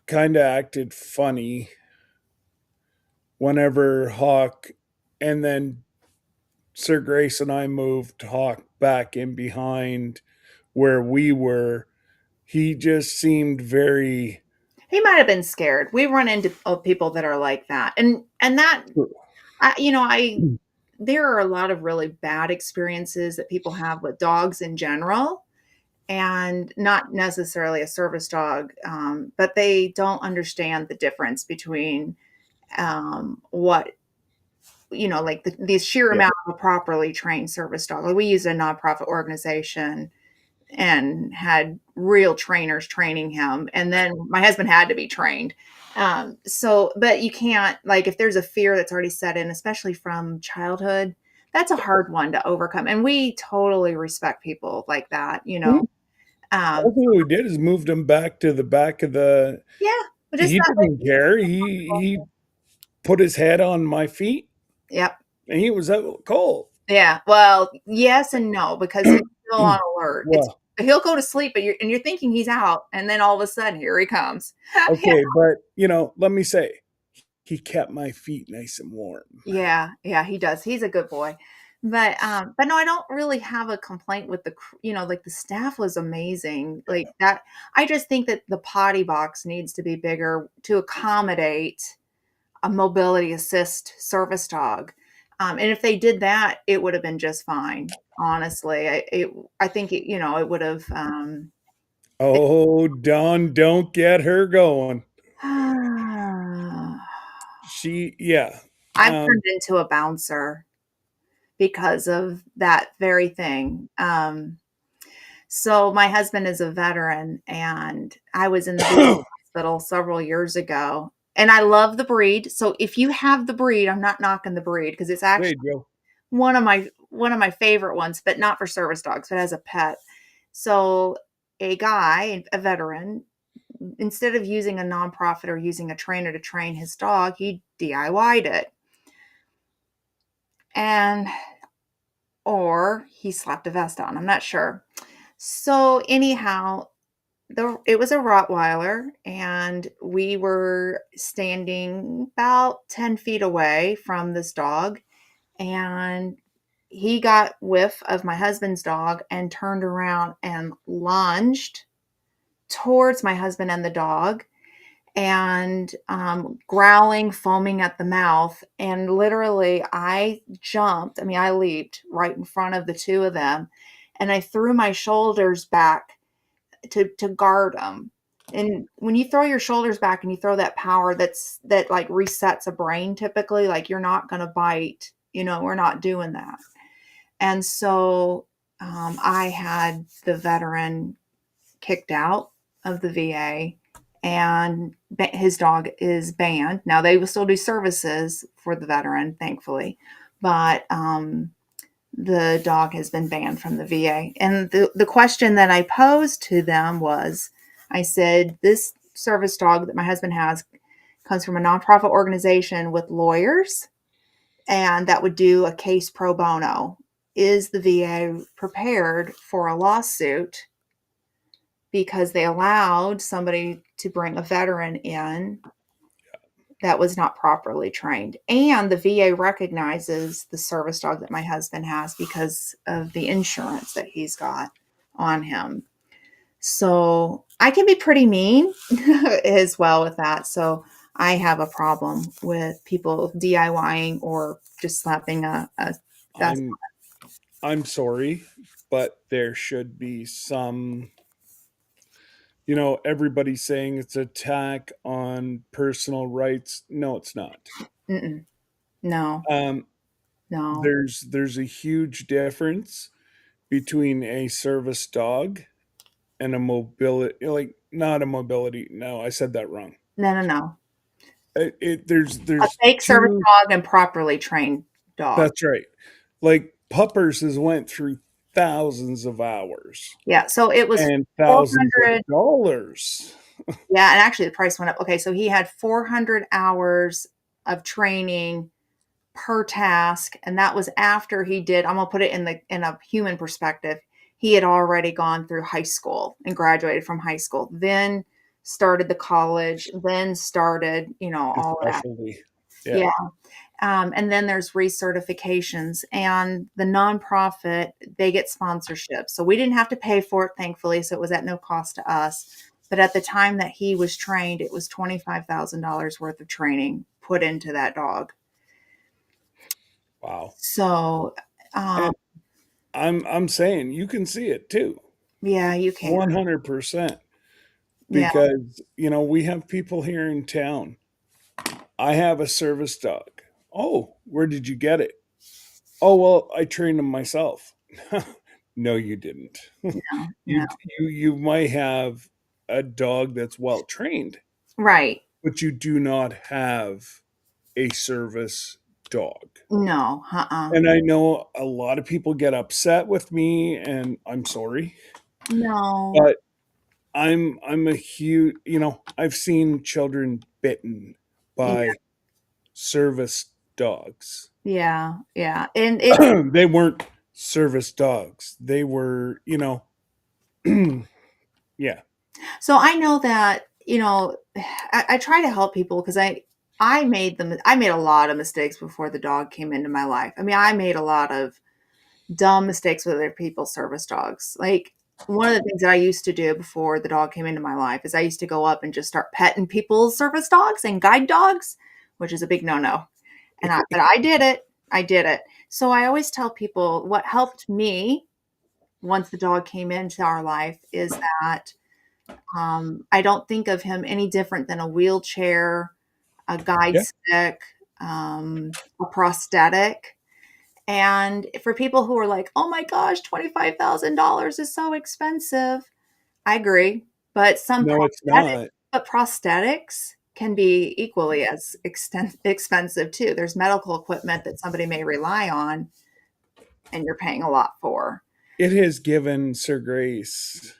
kind of acted funny whenever Hawk and then Sir Grace and I moved Hawk back in behind where we were. He just seemed very He might have been scared. We run into people that are like that, and that I there are a lot of really bad experiences that people have with dogs in general and not necessarily a service dog, but they don't understand the difference between what like the sheer yeah. amount of a properly trained service dog. Like we use a nonprofit organization and had real trainers training him, and then my husband had to be trained. So, but you can't like if there's a fear that's already set in, especially from childhood. That's a hard one to overcome, and we totally respect people like that. Mhm. Um, All we did is moved him back to the back of the. yeah, but just He that way. didn't care. He put his head on my feet, Yep. and he was out cold. Yeah. Well, yes and no, because he's still on alert. Well, He'll go to sleep, but you're thinking he's out, and then all of a sudden here he comes. okay, but let me say, he kept my feet nice and warm. Yeah, yeah, he does. He's a good boy. But no, I don't really have a complaint with like the staff was amazing. Like that, I just think that the potty box needs to be bigger to accommodate a mobility assist service dog. And if they did that, it would have been just fine. Honestly, I think it would have. Oh, Don, don't get her going. I've Yeah. turned into a bouncer because of that very thing. So my husband is a veteran, and I was in the VA hospital several years ago, and I love the breed. So if you have the breed, I'm not knocking the breed because it's There actually you go. one of my favorite ones, but not for service dogs, but as a pet. So a guy, a veteran, instead of using a nonprofit or using a trainer to train his dog, he DIY'd it. And or he slapped a vest on. I'm not sure. So anyhow, it was a Rottweiler, and we were standing about 10 feet away from this dog, and he got whiff of my husband's dog and turned around and lunged towards my husband and the dog, and growling, foaming at the mouth. And literally, I jumped. I mean, I leaped right in front of the two of them, and I threw my shoulders back to guard him. And when you throw your shoulders back and you throw that power, that like resets a brain typically, like you're not going to bite. We're not doing that. And so I had the veteran kicked out of the VA, and his dog is banned. Now they will still do services for the veteran, thankfully, but the dog has been banned from the VA. And the question that I posed to them was, I said, this service dog that my husband has comes from a nonprofit organization with lawyers, and that would do a case pro bono. Is the VA prepared for a lawsuit because they allowed somebody to bring a veteran in that was not properly trained? And the VA recognizes the service dog that my husband has because of the insurance that he's got on him. So I can be pretty mean as well with that. So I have a problem with people DIYing or just slapping a that's I'm I'm sorry, but there should be some, everybody's saying it's attack on personal rights. No, it's not. mm-mm, no, Um, no, there's a huge difference between a service dog and a mobility, like not a mobility. No, I said that wrong. no, no, no. A There's fake service two. dog and properly trained dog. That's right. Like puppers has went through thousands of hours Yeah, so it was and thousands of 400. dollars. Yeah, and actually the price went up. Okay, so he had 400 hours of training per task, and that was after he did. I'm gonna put it in a human perspective. He had already gone through high school and graduated from high school, then started the college, then started, His all that. specialty. Yeah. Yeah. And then there's recertifications, and the nonprofit, they get sponsorships. So we didn't have to pay for it, thankfully. So it was at no cost to us. But at the time that he was trained, it was $25,000 worth of training put into that dog. Wow. So, um, And I'm saying you can see it too. yeah, you can. 100%. Yeah. Because, we have people here in town. I have a service dog. Oh, where did you get it? Oh, well, I trained him myself. No, you didn't. No, You no. you might have a dog that's well trained, Right. but you do not have a service dog. No. Uh-uh. And I know a lot of people get upset with me, and I'm sorry, No. but I'm a huge, I've seen children bitten Yeah. by service dogs. Yeah. Yeah. And it's They weren't service dogs. They were, yeah. so I know that, I try to help people because I made a lot of mistakes before the dog came into my life. I mean, I made a lot of dumb mistakes with other people's service dogs. Like one of the things that I used to do before the dog came into my life is I used to go up and just start petting people's service dogs and guide dogs, which is a big no-no. But I did it. I did it. So I always tell people what helped me once the dog came into our life is that I don't think of him any different than a wheelchair, a guide Yeah. stick, a prosthetic. And for people who are like, oh my gosh, $25,000 is so expensive. I agree. But No, it's not. prosthetics can be equally as expensive too. There's medical equipment that somebody may rely on and you're paying a lot for. It has given Sir Grace,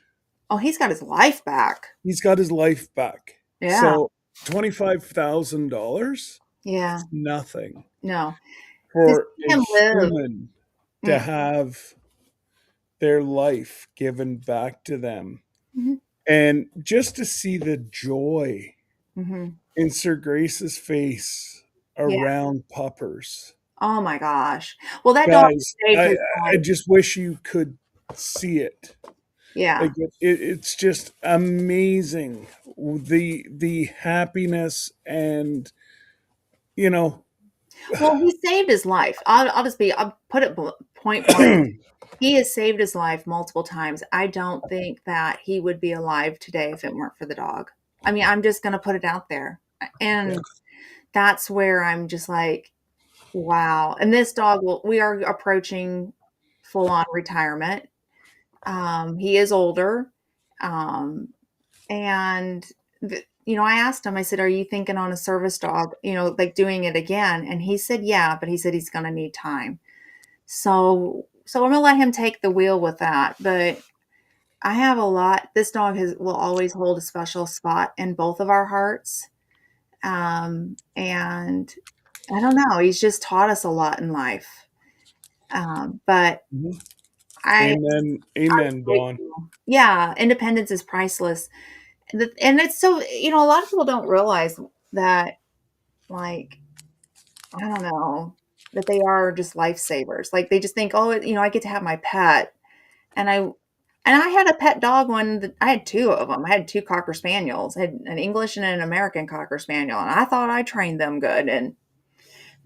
Oh, he's got his life back. he's got his life back. Yeah. So $25,000, Yeah. it's nothing No. To for see a him live. human to Mm, have their life given back to them. mhm, And just to see the joy mhm. in Sir Grace's face Yeah. around puppers. Oh my gosh. Well, that dog Guys, saved I his I life. just wish you could see it. Yeah. Like it's just amazing the happiness and you know Well, he saved his life. I'll put it point blank. He has saved his life multiple times. I don't think that he would be alive today if it weren't for the dog. I mean, I'm just going to put it out there. yeah. And that's where I'm just like, wow. And this dog we are approaching full on retirement. He is older. Um, and, I asked him, I said, are you thinking on a service dog, like doing it again? And he said, yeah, but he said he's going to need time. So I'm gonna let him take the wheel with that. But I have a lot. This dog will always hold a special spot in both of our hearts. And I don't know. He's just taught us a lot in life. But Mhm. I, Amen. I'm Amen, Dawn. grateful. Yeah, independence is priceless. And it's so, a lot of people don't realize that, like, I don't know, that they are just lifesavers. Like they just think, oh, I get to have my pet. And And I had a pet dog when I had two of them. I had two Cocker Spaniels. I had an English and an American Cocker Spaniel, and I thought I trained them good. And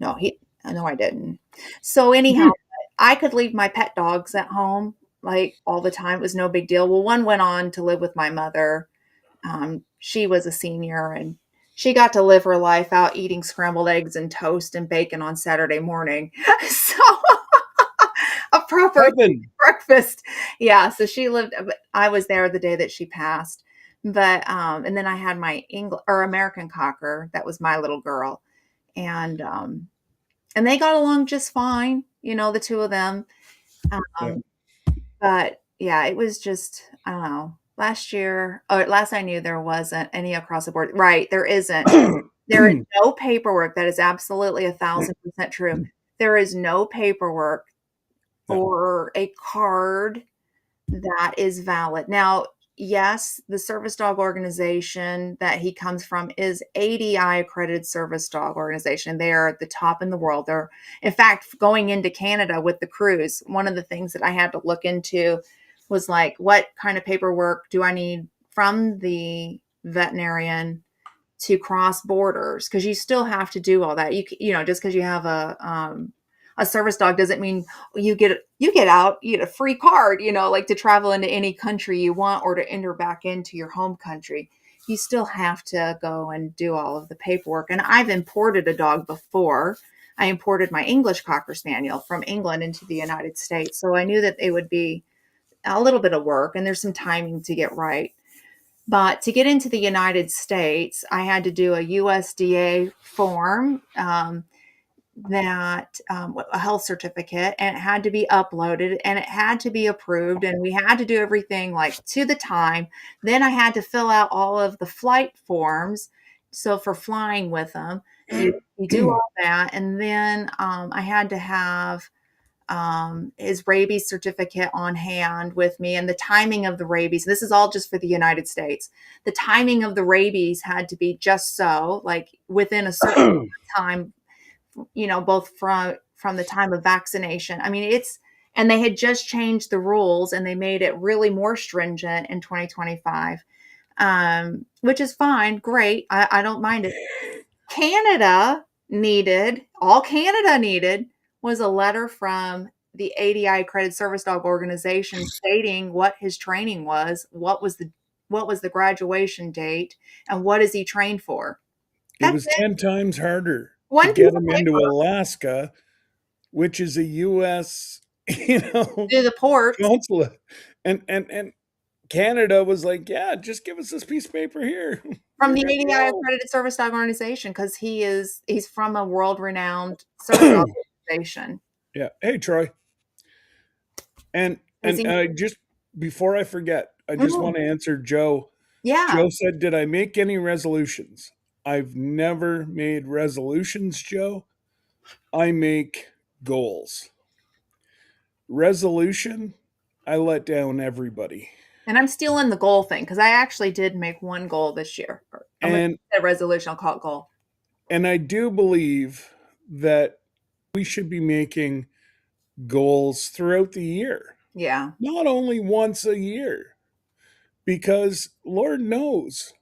no, I didn't. So anyhow, I could leave my pet dogs at home like all the time. It was no big deal. Well, one went on to live with my mother. She was a senior and she got to live her life out eating scrambled eggs and toast and bacon on Saturday morning. So a proper Heaven. breakfast. Yeah. So she lived, I was there the day that she passed. But, and then I had my English or American Cocker. That was my little girl. And they got along just fine, the two of them. Yeah. Um, but yeah, it was just, I don't know. Last year, or last I knew, there wasn't any across the board. Right. There isn't. There is no paperwork. That is absolutely 1,000% true. There is no paperwork No. or a card that is valid. Now, yes, the service dog organization that he comes from is ADI accredited service dog organization. They are at the top in the world. They're, in fact, going into Canada with the cruise. One of the things that I had to look into was like, what kind of paperwork do I need from the veterinarian to cross borders? Because you still have to do all that. Just because you have a service dog doesn't mean you get a free card, like to travel into any country you want or to enter back into your home country. You still have to go and do all of the paperwork. And I've imported a dog before. I imported my English Cocker Spaniel from England into the United States. So I knew that it would be a little bit of work and there's some timing to get right. But to get into the United States, I had to do a USDA form, a health certificate, and it had to be uploaded and it had to be approved. And we had to do everything like to the time. Then I had to fill out all of the flight forms. So for flying with them, you do all that. And then I had to have his rabies certificate on hand with me, and the timing of the rabies. This is all just for the United States. The timing of the rabies had to be just so, like within a certain time, both from the time of vaccination. I mean, and they had just changed the rules and they made it really more stringent in 2025, which is fine, great. I don't mind it. All Canada needed was a letter from the ADI accredited service dog organization stating what his training was, what was the graduation date, and what is he trained for. It That's was it. 10 times harder to One piece get of him into paper Alaska, which is a U.S., to the ports consulate. And Canada was like, yeah, just give us this piece of paper here. from You're the good to ADI go. accredited service dog organization because he's from a world renowned service dog organization. Yeah. Hey, Troy. And Is and he? I just before I forget, I just Mhm. want to answer Joe. Yeah. Joe said, "Did I make any resolutions?" I've never made resolutions, Joe. I make goals. Resolution, I let down everybody. And I'm still in the goal thing because I actually did make one goal this year. I'm going to And set a resolution. I'll call it goal. and I do believe that we should be making goals throughout the year, Yeah. not only once a year, because Lord knows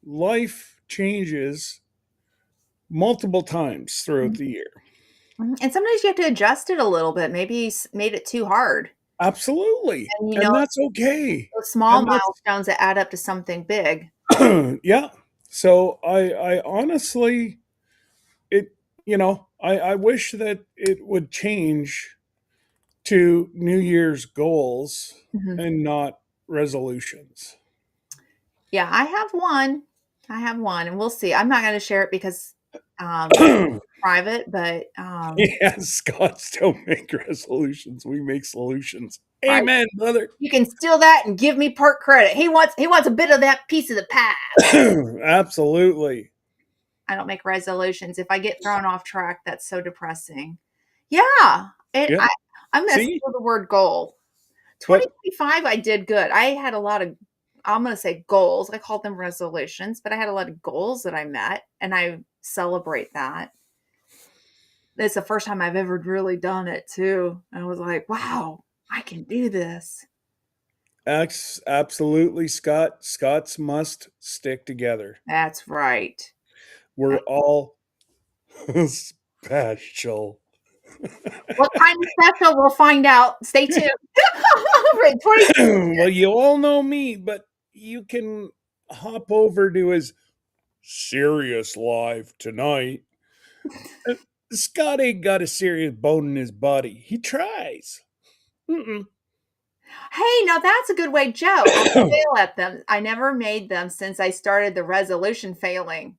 life changes multiple times throughout Mhm. the year. And sometimes you have to adjust it a little bit. Maybe you made it too hard. Absolutely. And And that's okay. those small And that's milestones that add up to something big. yeah. So I honestly it I wish that it would change to New Year's goals Mhm. and not resolutions. Yeah, I have one. And we'll see. I'm not going to share it because it's private, but Yeah, Scots don't make resolutions. We make solutions. right. Amen, brother. You can steal that and give me part credit. He wants a bit of that piece of the pie. Absolutely. I don't make resolutions. If I get thrown off track, that's so depressing. Yeah, Yep. I'm gonna See? steal the word goal. But 2025, I did good. I had a lot of, I'm gonna say goals. I called them resolutions, but I had a lot of goals that I met, and I celebrate that. It's the first time I've ever really done it too. And I was like, wow, I can do this. Absolutely, Scott. Scots must stick together. That's right. We're all special. What kind of special? We'll find out. Stay tuned. In 20 Well, you all know me, but you can hop over to his serious live tonight. Uh, Scott ain't got a serious bone in his body. He tries. Mm-mm. Hey, now that's a good way, Joe. I fail at them. I never made them since I started the resolution failing.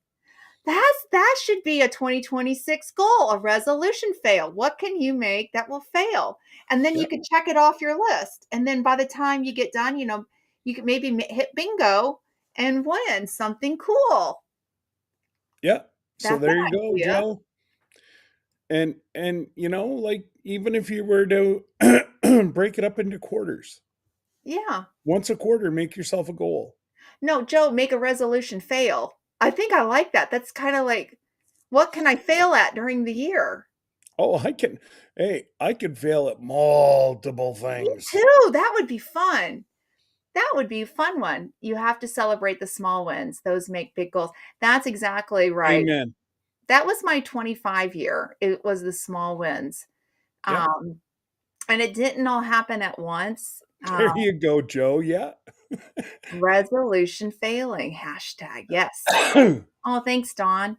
That should be a 2026 goal, a resolution fail. What can you make that will fail? And then Yeah, you can check it off your list. And then by the time you get done, you can maybe hit bingo and win something cool. yeah. So That's an there you go, idea. Joe. And like even if you were to break it up into quarters, Yeah. once a quarter, make yourself a goal. No, Joe, make a resolution fail. I think I like that. That's kind of like, what can I fail at during the year? Oh, I can. Hey, I could fail at multiple Me things. too. That would be fun. That would be a fun one. You have to celebrate the small wins. Those make big goals. That's exactly right. Amen. That was my 25 year. It was the small wins. Yeah. Um, and it didn't all happen at once. There you go, Joe. Yeah. Resolution failing. Hashtag. Yes. Oh, thanks, Dawn.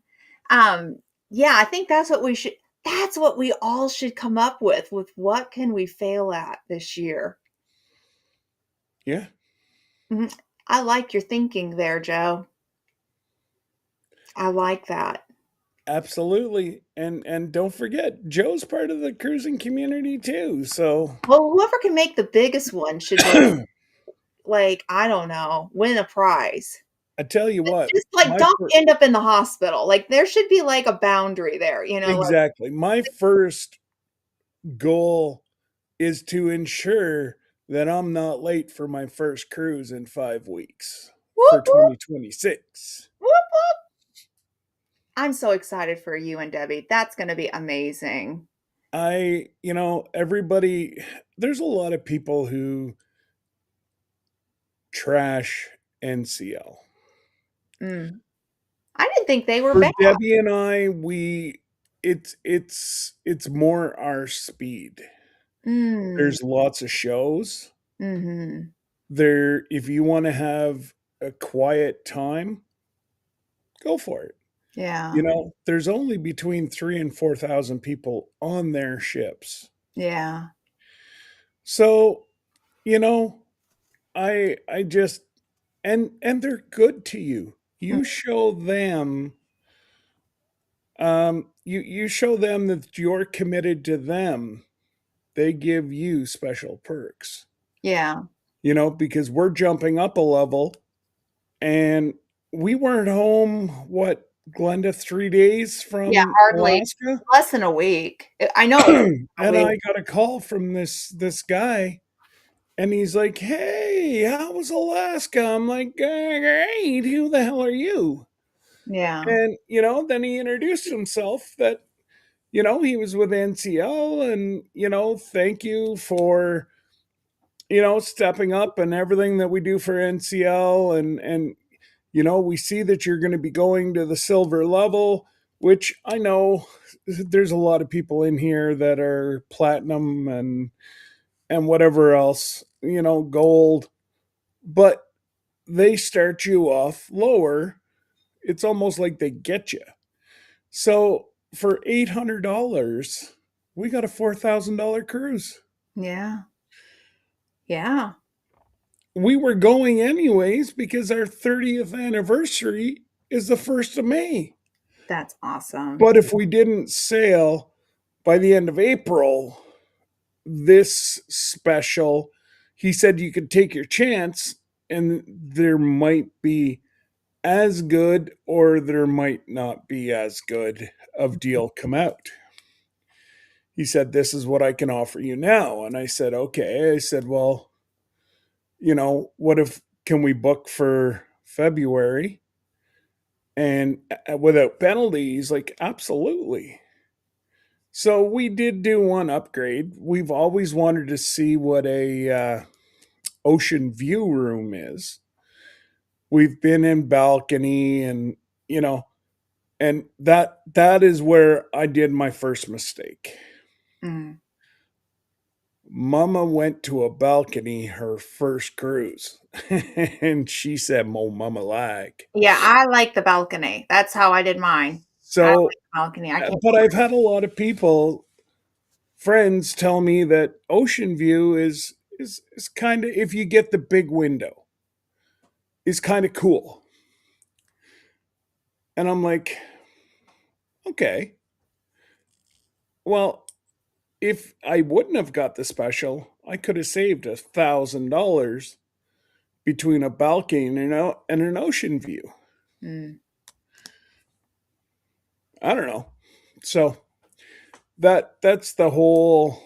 Um, yeah, I think that's what we all should come up with what can we fail at this year? Yeah. Mhm. I like your thinking there, Joe. I like that. Absolutely. And don't forget, Joe's part of the cruising community too. So Well, whoever can make the biggest one should like, I don't know, win a prize. I tell you what, Just like my don't end up in the hospital. Like there should be like a boundary there, like exactly. My first goal is to ensure that I'm not late for my first cruise in 5 weeks for whoop whoop 2026. whoop whoop. I'm so excited for you and Debbie. That's going to be amazing. Everybody, there's a lot of people who trash NCL. Mm. I didn't think they were For bad. Debbie and I, it's more our speed. Mm. There's lots of shows. Mhm. There, if you want to have a quiet time, go for it. Yeah. There's only between 3 and 4,000 people on their ships. Yeah. So, you know, I just and they're good to you. Mm. You show them you show them that you're committed to them. They give you special perks. Yeah. Because we're jumping up a level and we weren't home what, Glenda, 3 days Yeah, from hardly Alaska? less than a week. I know it was And a week. I got a call from this guy, and he's like, "Hey, how was Alaska?" I'm like, "Great. Who the hell are you?" Yeah. And then he introduced himself that he was with NCL, and thank you for stepping up and everything that we do for NCL, and we see that you're going to be going to the silver level, which I know there's a lot of people in here that are platinum and whatever else, gold, but they start you off lower. It's almost like they get you. So for $800, we got a $4,000 cruise. Yeah. Yeah. We were going anyways because our 30th anniversary is the 1st of May. That's awesome. But if we didn't sail by the end of April, this special, he said you could take your chance and there might be as good or there might not be as good of deal come out. He said, "This is what I can offer you now." And I said, "Okay." I said, "Well, what if can we book for February and without penalties?" Like, absolutely. So we did do one upgrade. We've always wanted to see what a ocean view room is. We've been in balcony and you know, and that is where I did my first mistake. Mm. Mama went to a balcony her first cruise, and she said, "Mo, mama like." Yeah, I like the balcony. That's how I did mine. I like So, the balcony. I can't. but I've had a lot of people, friends, tell me that ocean view is kind of, if you get the big window, is kind of cool. And I'm like, okay, well, if I wouldn't have got the special, I could have saved $1,000 between a balcony and an ocean view. Mm. I don't know. So that's the whole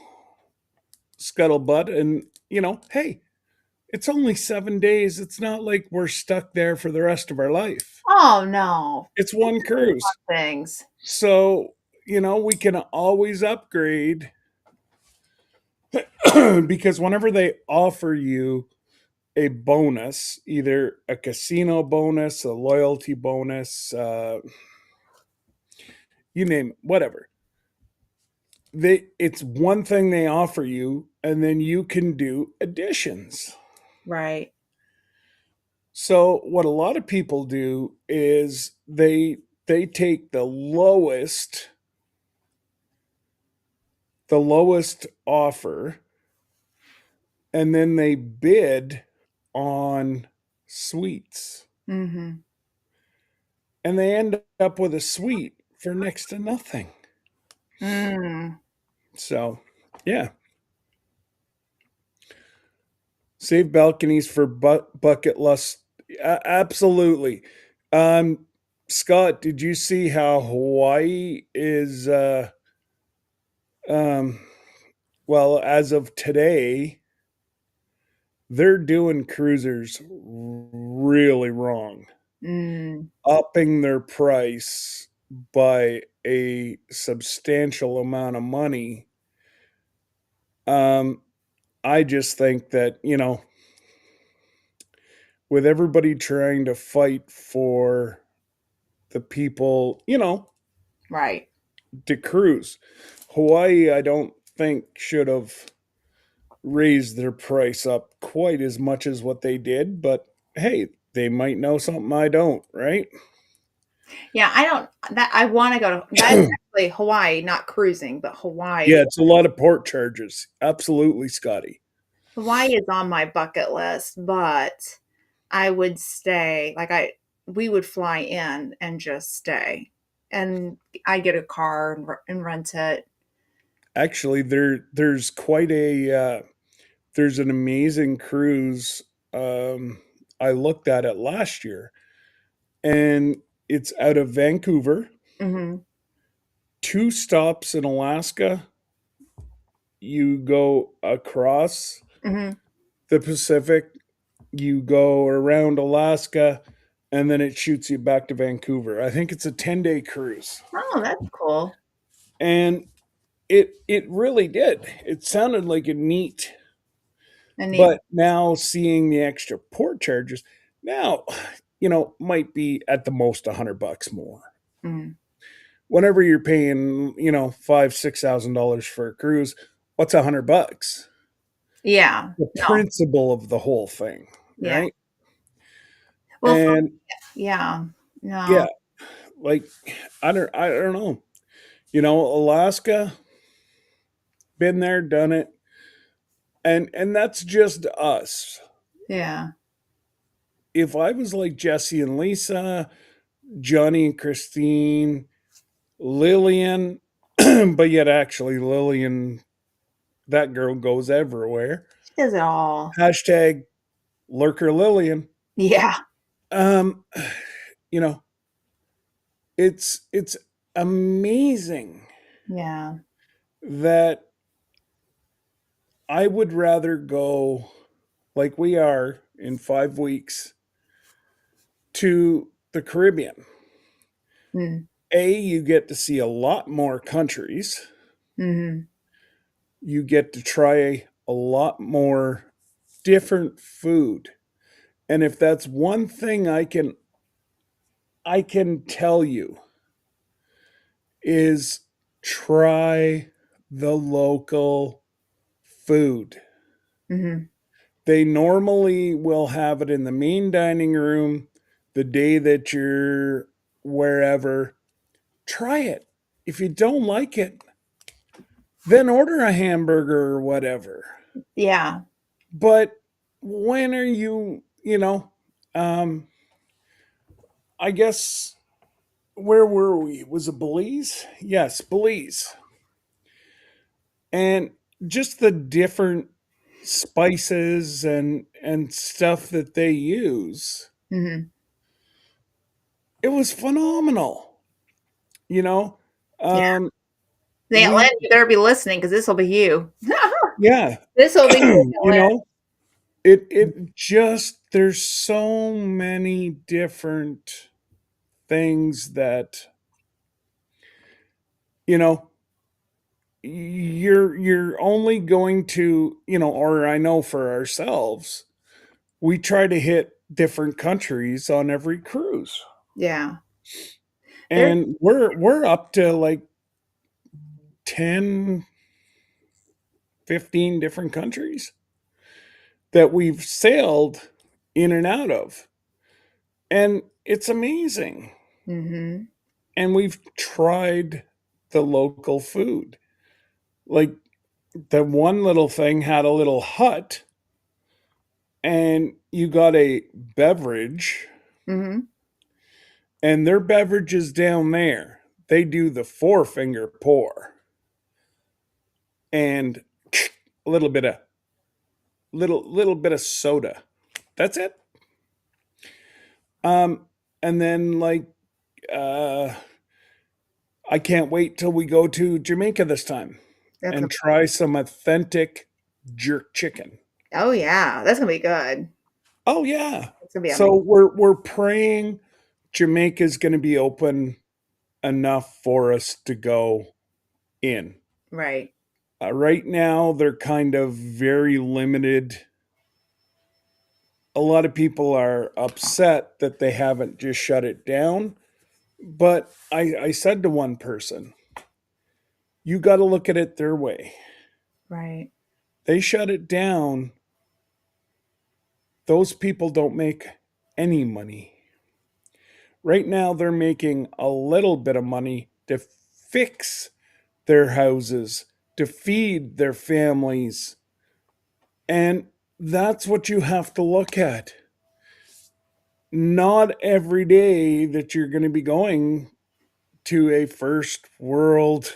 scuttlebutt. And hey, it's only 7 days. It's not like we're stuck there for the rest of our life. Oh no, It's one cruise. things. So, we can always upgrade because whenever they offer you a bonus, either a casino bonus, a loyalty bonus, you name it, whatever. It's one thing they offer you, and then you can do additions. Right. So what a lot of people do is they take the lowest offer, and then they bid on suites, Mm-hmm. and they end up with a suite for next to nothing. Mm. So, yeah, save balconies for bucket list. Absolutely. Um, Scott, did you see how Hawaii is? Um, well, as of today, they're doing cruisers really wrong, Mm. upping their price by a substantial amount of money. Um, I just think that, with everybody trying to fight for the people, Right. to cruise, Hawaii, I don't think should have raised their price up quite as much as what they did, but hey, they might know something I don't, right? Yeah, I don't that I want to go to that's actually Hawaii, not cruising, but Hawaii. Yeah, it's a lot of port charges. Absolutely, Scotty. Hawaii is on my bucket list, but I would stay. We would fly in and just stay, and I get a car and rent it. Actually, there's quite there's an amazing cruise. I looked at it last year, and it's out of Vancouver, Hmm. 2 stops in Alaska. You go across Hmm. the Pacific, you go around Alaska, and then it shoots you back to Vancouver. I think it's a 10-day cruise. Oh, that's cool. And it really did. It sounded like a neat, And neat. but now seeing the extra port charges, now, might be at the most $100 more. Mm. Whenever you're paying, $5,000-6,000 for a cruise, what's $100? Yeah. The No. principle of the whole thing, Yeah. right? Well, And yeah. No. yeah, like I don't know. Alaska, been there, done it. And that's just us. Yeah. If I was like Jesse and Lisa, Johnny and Christine, Lillian, but yet actually Lillian, that girl goes everywhere. She does it all. Hashtag lurker Lillian. Yeah. Um, you know, it's amazing Yeah. that I would rather go like we are in 5 weeks to the Caribbean. Mm. You get to see a lot more countries. Hmm. You get to try a lot more different food. And if that's one thing I can tell you is try the local food. Mhm. They normally will have it in the main dining room the day that you're wherever. Try it. If you don't like it, then order a hamburger or whatever. Yeah. But when are um, I guess, where were we? Was it Belize? Yes, Belize. And just the different spices and stuff that they use, Mhm. it was phenomenal. You know, Yeah. um, The we Atlanta, you better be listening because this will be you. yeah, This will be you, you Atlanta. know, it just there's so many different things that you know you're only going to, or I know for ourselves, we try to hit different countries on every cruise. Yeah. There's And we're up to like 10, 15 different countries that we've sailed in and out of. And it's amazing. Mhm. And we've tried the local food. Like, the one little thing had a little hut, and you got a beverage, Mhm. and their beverage is down there. They do the four finger pour and a little bit of soda. That's it. Um, and then, like, uh, I can't wait till we go to Jamaica this time That's and gonna try some authentic jerk chicken. Oh, yeah. That's gonna be good. Oh yeah. It's gonna be So amazing. we're praying Jamaica's going to be open enough for us to go in. Right. Right now, they're kind of very limited. A lot of people are upset that they haven't just shut it down. But I said to one person, you got to look at it their way. Right. They shut it down. Those people don't make any money. Right now, they're making a little bit of money to fix their houses, to feed their families. And that's what you have to look at. Not every day that you're going to be going to a first world.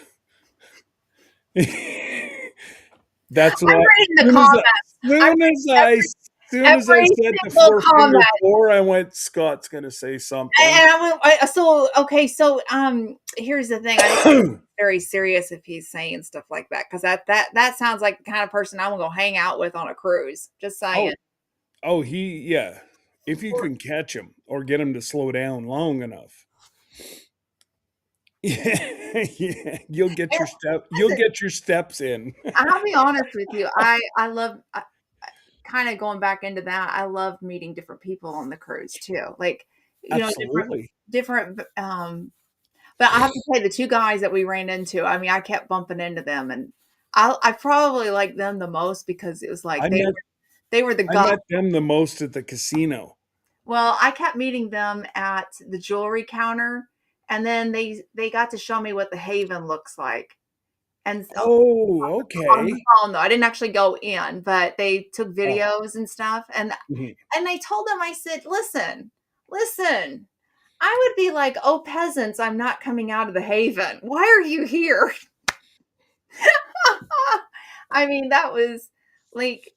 That's I'm why reading the soon as I, comments. I'm soon as reading I soon as I every said the single four finger comment. four, I went, Scott's gonna say something. And so okay, so here's the thing. I think it's very serious if he's saying stuff like that because that sounds like the kind of person I'm gonna go hang out with on a cruise. Just saying. oh, yeah. If you can catch him or get him to slow down long enough, yeah, you'll Listen, get your steps in. I'll be honest with you. I love kind of going back into that. I love meeting different people on the cruise too. Like Absolutely. different. But I have to say, the two guys that we ran into, I mean, I kept bumping into them, and I probably like them the most because it was like I met they were the I guy. met them the most at the casino. Well, I kept meeting them at the jewelry counter, and then they got to show me what the Haven looks like. And so Oh, on the okay. phone though, I didn't actually go in, but they took Oh, videos and stuff. mhm. And I told them, I said, listen, I would be like, oh peasants, I'm not coming out of the Haven. Why are you here? I mean, that was like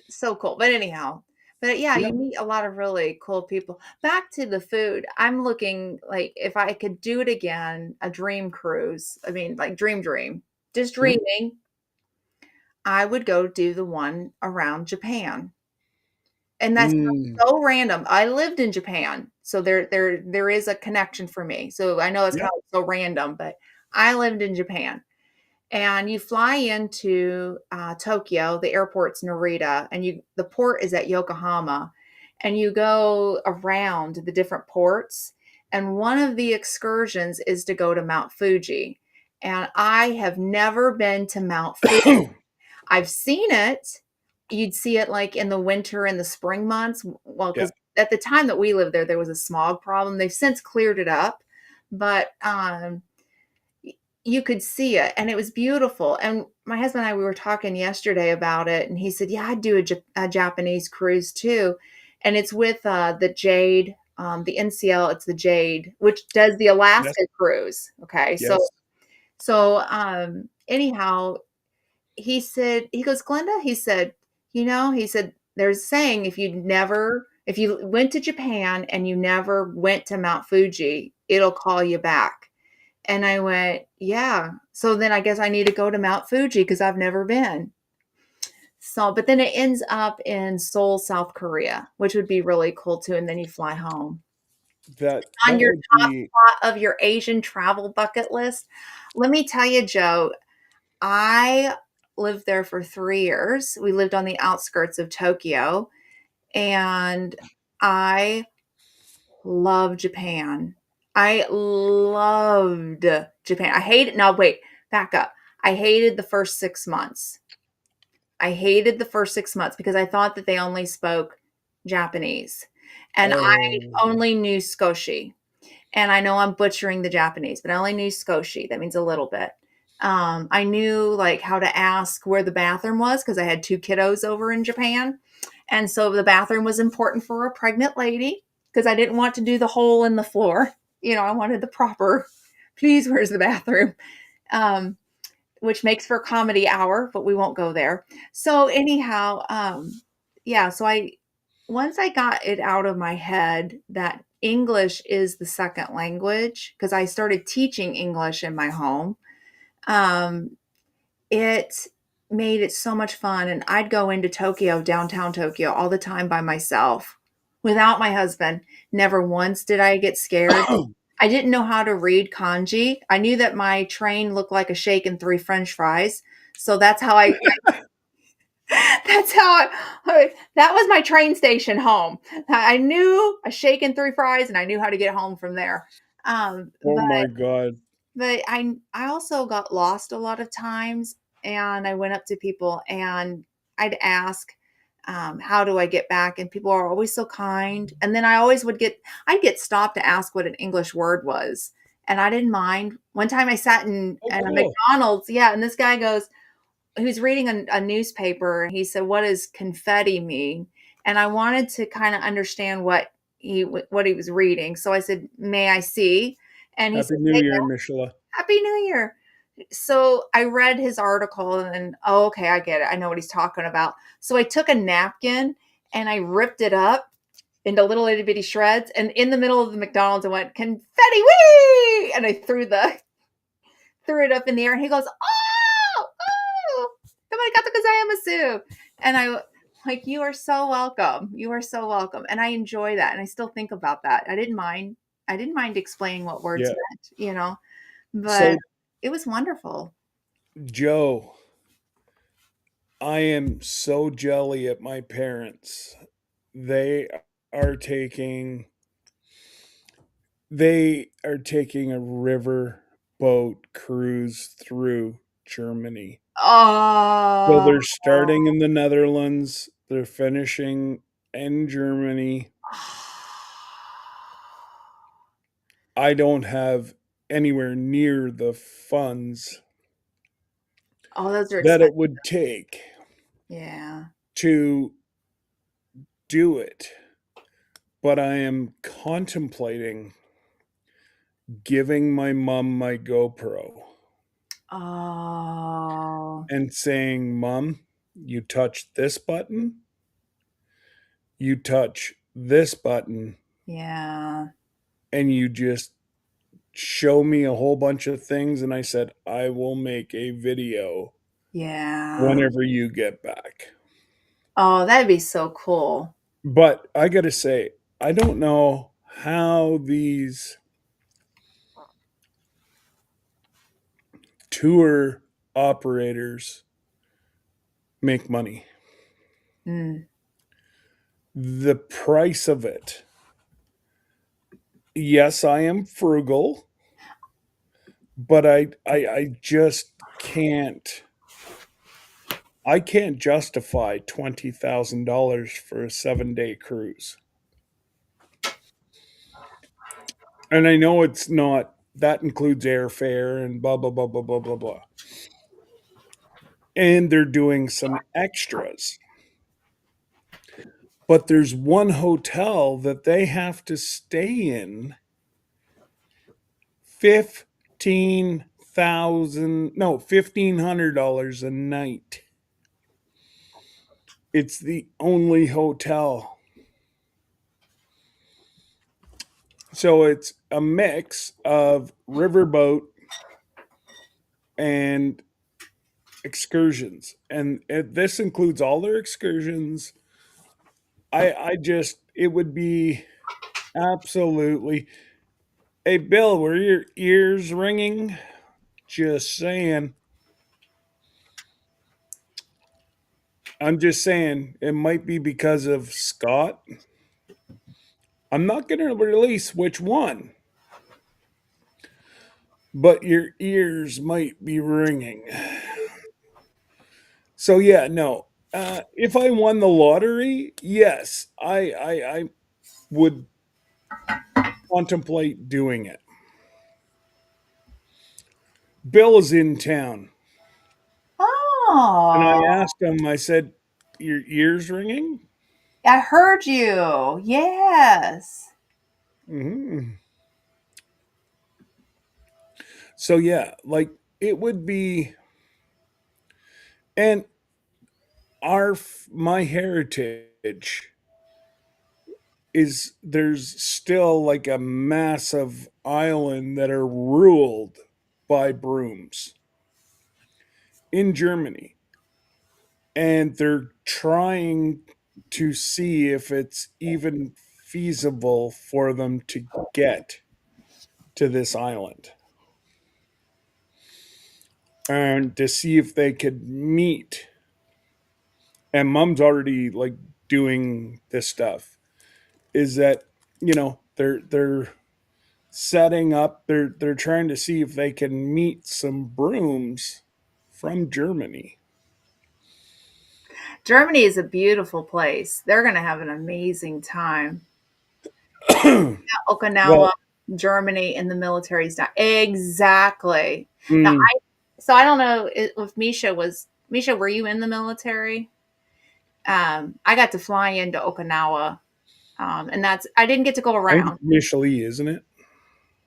so cool. But anyhow, but yeah, you Yep. meet a lot of really cool people. Back to the food. I'm looking like if I could do it again, a dream cruise. I mean, like dream, just Mhm. dreaming. I would go do the one around Japan. And that's Mm, so random. I lived in Japan, so there is a connection for me. So I know it's kind yep. of so random, but I lived in Japan. and you fly into Tokyo. The airport's Narita, and the port is at Yokohama, and you go around the different ports. And one of the excursions is to go to Mount Fuji. And I have never been to Mount Fuji. I've seen it. You'd see it like in the winter and the spring months. Well, Yeah. because at the time that we lived there, there was a smog problem. They've since cleared it up, but you could see it, and it was beautiful. And my husband and I, we were talking yesterday about it, and he said, "Yeah, I'd do a Japanese cruise too." And it's with the Jade, the NCL. It's the Jade, which does the Yes. Alaska cruise. Okay, Yes. so anyhow, he said, he goes, Glenda, he said, he said, there's a saying, if you went to Japan and you never went to Mount Fuji, it'll call you back. And I went, yeah. So then I guess I need to go to Mount Fuji because I've never been. So, but then it ends up in Seoul, South Korea, which would be really cool too. And then you fly home. That On your would top be spot of your Asian travel bucket list, let me tell you, Joe, I lived there for 3 years. We lived on the outskirts of Tokyo, and I love Japan. I loved Japan. I hated, no, wait, back up. I hated the first 6 months. I hated the first 6 months because I thought that they only spoke Japanese. And I oh only knew Skoshi. And I know I'm butchering the Japanese, but I only knew Skoshi. That means a little bit. I knew like how to ask where the bathroom was because I had 2 kiddos over in Japan. And so the bathroom was important for a pregnant lady because I didn't want to do the hole in the floor. I wanted the proper, please, where's the bathroom? Um, which makes for a comedy hour, but we won't go there. So anyhow, yeah, so once I got it out of my head that English is the second language, because I started teaching English in my home, um, it made it so much fun. And I'd go into Tokyo, downtown Tokyo, all the time by myself without my husband. Never once did I get scared. I didn't know how to read kanji. I knew that my train looked like a shake and 3 French fries. So that's how that was my train station home. I knew a shake and 3 fries, and I knew how to get home from there. Um, oh but my god. but I also got lost a lot of times, and I went up to people and I'd ask, how do I get back? And people are always so kind. And then I'd get stopped to ask what an English word was. And I didn't mind. One time I sat Oh in a cool. McDonald's, yeah, and this guy goes, he was reading a newspaper, and he said, what does confetti mean? And I wanted to kind of understand what he was reading. So I said, may I see? And he Happy said, New yeah, Year, Michelle. Happy New Year. So I read his article and, oh, okay, I get it. I know what he's talking about. So I took a napkin and I ripped it up into little itty bitty shreds. And in the middle of the McDonald's, I went, confetti, wee! And I threw it up in the air. And he goes, oh, somebody got the gazayamasu. And I like, you are so welcome. You are so welcome. And I enjoy that. And I still think about that. I didn't mind. I didn't mind explaining what words Yeah. meant, but So it was wonderful. Joe, I am so jelly at my parents. They are taking they are taking a river boat cruise through Germany. So Oh. they're starting in the Netherlands, they're finishing in Germany. I don't have anywhere near the funds Oh, those are that expensive. it would take Yeah. to do it. But I am contemplating giving my mom my GoPro Oh. and saying, Mom, you touch this button, you touch this button, Yeah. and you just show me a whole bunch of things. And I said, I will make a video Yeah. whenever you get back. Oh, that'd be so cool. But I got to say, I don't know how these tour operators make money. Mm. The price of it. Yes, I am frugal, but I just can't. I can't justify $20,000 for a 7 day cruise. And I know it's not, that includes airfare and blah, blah, blah, blah, blah, blah, blah. And they're doing some extras. But there's one hotel that they have to stay in 15,000, no, $1,500 a night. It's the only hotel. So it's a mix of riverboat and excursions. And this includes all their excursions. I just, it would be absolutely. Hey, Bill, were your ears ringing? Just saying. I'm just saying it might be because of Scott. I'm not going to release which one, but your ears might be ringing. So yeah, no. If I won the lottery, yes, I would contemplate doing it. Bill is in town, and I Oh, asked him. I said, "Your ears ringing?" I heard you. Yes. Hmm. So yeah, like it would be, and my heritage is there's still like a massive island that are ruled by brooms in Germany, and they're trying to see if it's even feasible for them to get to this island and to see if they could meet. And mom's already like doing this stuff. Is that, they're setting up, they're trying to see if they can meet some brooms from Germany. Germany is a beautiful place. They're going to have an amazing time. Okinawa, Well, Germany, and the military's down. Exactly. Now, mm, I don't know if Misha, were you in the military? I got to fly into Okinawa, and I didn't get to go I think around. it's Micheli, isn't it?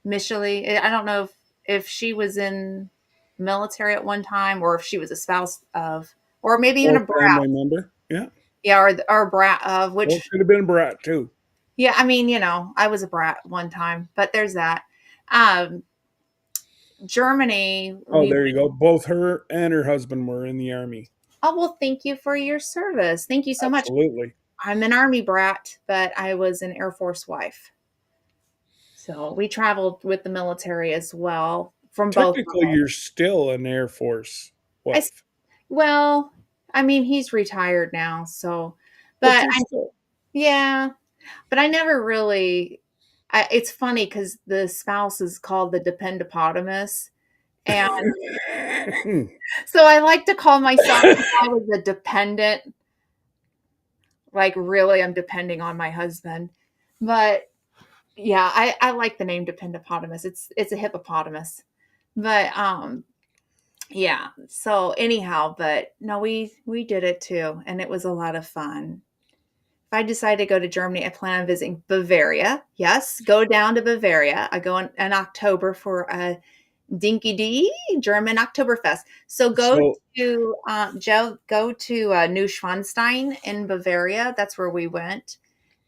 Michelle, I don't know if she was in military at one time or if she was a spouse of, or maybe even Or a brat. family member. Yeah. Yeah, or a brat of Well, it which. could have been Brat too. Yeah, I mean, I was a brat one time, but there's that. Um, Germany, Oh, we there you go. Both her and her husband were in the army. oh well, thank you for your service. Thank you so much. Absolutely. I'm an army brat, but I was an Air Force wife. So we traveled with the military as well from both Technically, levels. you're still an Air Force I wife, Well, I mean, he's retired now, so but but you're still. yeah, but I never really it's funny because the spouse is called the dependopotamus, and so I like to call myself if I was a dependent, like, really, I'm depending on my husband. But, yeah, I like the name dependopotamus. It's a hippopotamus. But, yeah, so anyhow, but no, we did it too, and it was a lot of fun. If I decide to go to Germany, I plan on visiting Bavaria. Yes, go down to Bavaria. I go in October for a Dinky D German Oktoberfest. So So, Go to Neuschwanstein in Bavaria. That's where we went,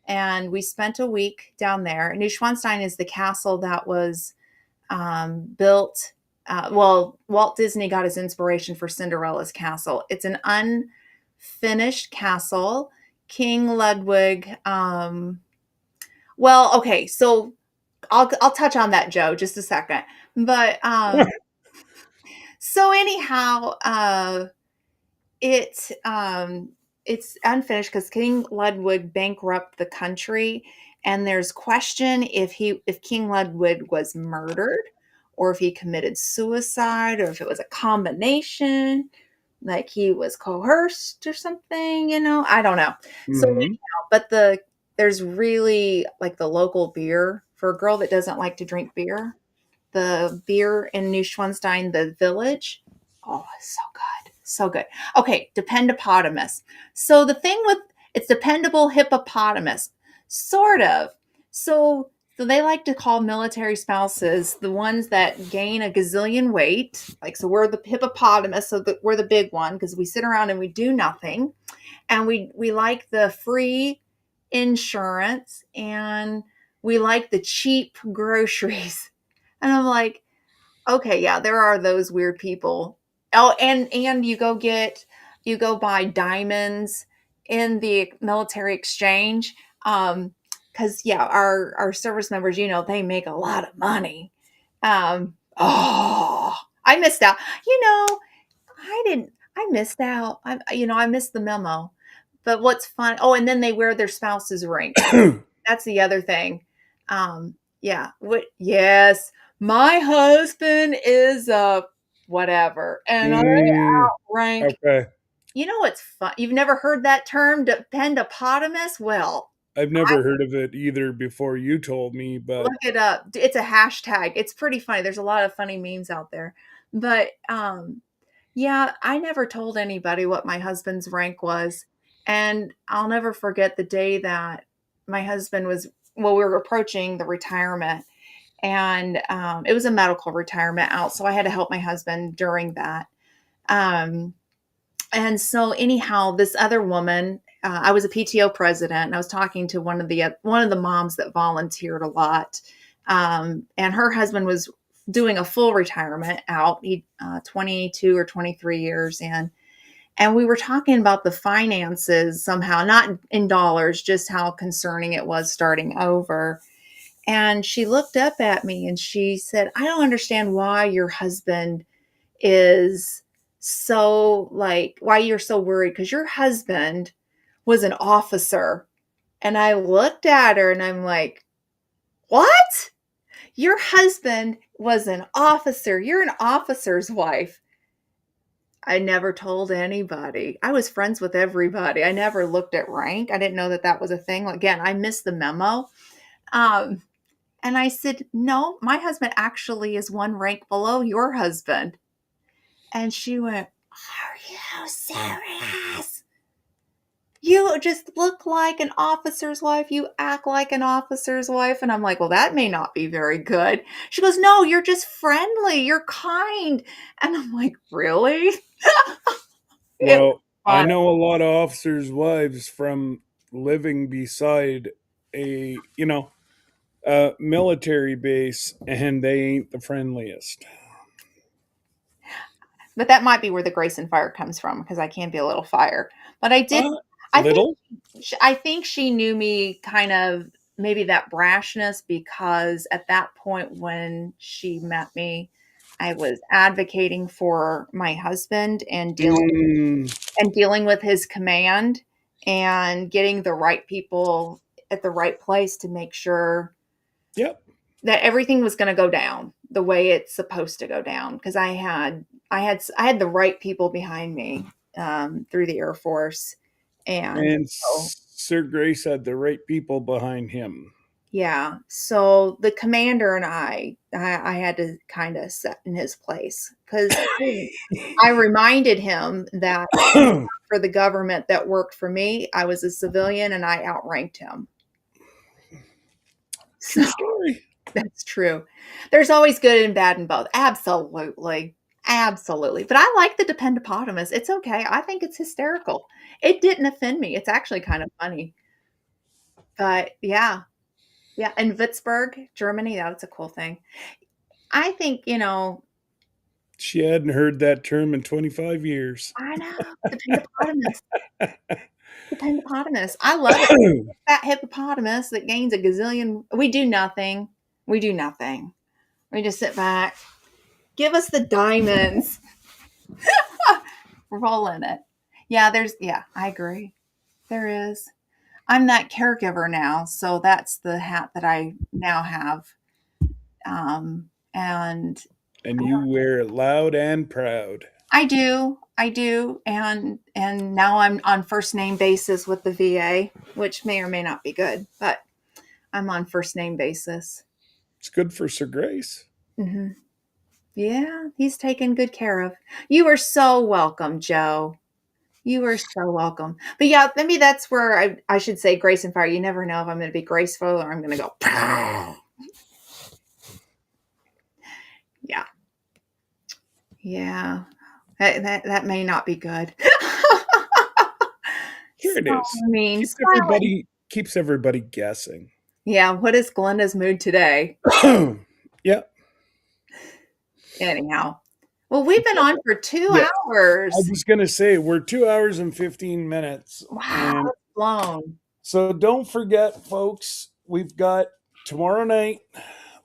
and we spent a week down there. Neuschwanstein is the castle that was built. Well, Walt Disney got his inspiration for Cinderella's castle. It's an unfinished castle. King Ludwig. Well, okay, so I'll touch on that, Joe, just a second. But So anyhow, it it's unfinished because King Ludwig bankrupt the country, and there's question if King Ludwig was murdered, or if he committed suicide, or if it was a combination, like he was coerced or something. I don't know. So Hmm. anyhow, but there's really like the local beer for a girl that doesn't like to drink beer. The beer in Neuschwanstein, the village. Oh, it's so good. So good. Okay, dependopotamus. So the thing with it's dependable hippopotamus. Sort of. So they like to call military spouses the ones that gain a gazillion weight. Like, so we're the hippopotamus, so we're the big one because we sit around and we do nothing. And we like the free insurance, and we like the cheap groceries. And I'm like, okay, yeah, there are those weird people. Oh, and you go buy diamonds in the military exchange. Because yeah, our service members, they make a lot of money. Oh, I missed out. You know, I didn't. I missed out. I missed the memo. But what's fun? Oh, and then they wear their spouse's ring. That's the other thing. Yeah. What? Yes, my husband is a whatever, and I Mm, outrank. okay. You know what's fun? You've never heard that term, dependopotamus? Well, I've never heard of it either before you told me, but look it up. It's a hashtag. It's pretty funny. There's a lot of funny memes out there. But yeah, I never told anybody what my husband's rank was. And I'll never forget the day that my husband well, we were approaching the retirement, and it was a medical retirement out. So I had to help my husband during that. Um, and so anyhow, this other woman, I was a PTO president, and I was talking to one of the moms that volunteered a lot, and her husband was doing a full retirement out. He 22 or 23 years, and we were talking about the finances somehow, not in dollars, just how concerning it was starting over. And she looked up at me and she said, "I don't understand why your husband is so like, why you're so worried, because your husband was an officer." And I looked at her and I'm like, "What? Your husband was an officer. You're an officer's wife." I never told anybody. I was friends with everybody. I never looked at rank. I didn't know that that was a thing. Again, I missed the memo. Um, and I said, "No, my husband actually is one rank below your husband." And she went, "Are you serious? You just look like an officer's wife. You act like an officer's wife." And I'm like, "Well, that may not be very good." She goes, "No, you're just friendly. You're kind." And I'm like, "Really?" It was well, I fun. know a lot of officers' wives from living beside a military base, and they ain't the friendliest. But that might be where the grace and fire comes from, because I can be a little fire. But Uh, I think little. I think she knew me kind of, maybe that brashness, because at that point when she met me, I was advocating for my husband and Mm, dealing with his command, and getting the right people at the right place to make sure yep. that everything was going to go down the way it's supposed to go down, because I had the right people behind me, through the Air Force. And And so Sir Grace had the right people behind him. yeah, so the commander and I had to kind of set in his place, because I reminded him that for the government that worked for me, I was a civilian and I outranked him. So True story. that's true. There's always good and bad in both. Absolutely. Absolutely. But I like the dependopotamus. It's okay. I think it's hysterical. It didn't offend me. It's actually kind of funny. But yeah. Yeah. And Würzburg, Germany, that's a cool thing. I think, She hadn't heard that term in 25 years. I know. Dependopotamus. Dependopotamus. I love it. Fat hippopotamus that gains a gazillion. We do nothing. We do nothing. We just sit back. Give us the diamonds. Roll in it. Yeah, I agree. There is. I'm that caregiver now, so that's the hat that I now have. And And you wear it loud and proud. I do, and now I'm on first name basis with the VA, which may or may not be good, but I'm on first name basis. It's good for Sir Grace. Hmm. Yeah, he's taken good care of. You are so welcome, Joe. You are so welcome. But yeah, maybe that's where I should say grace and fire. You never know if I'm going to be graceful or I'm going to go. Yeah, yeah. That may not be good. Here it So is. mean, smiling. Keeps everybody guessing. Yeah, what is Glenda's mood today? Yeah. Anyhow, well, we've been on for 2 Yes. hours. I was gonna say we're 2 hours and 15 minutes. Wow, And it's blown. so don't forget, folks, we've got tomorrow night.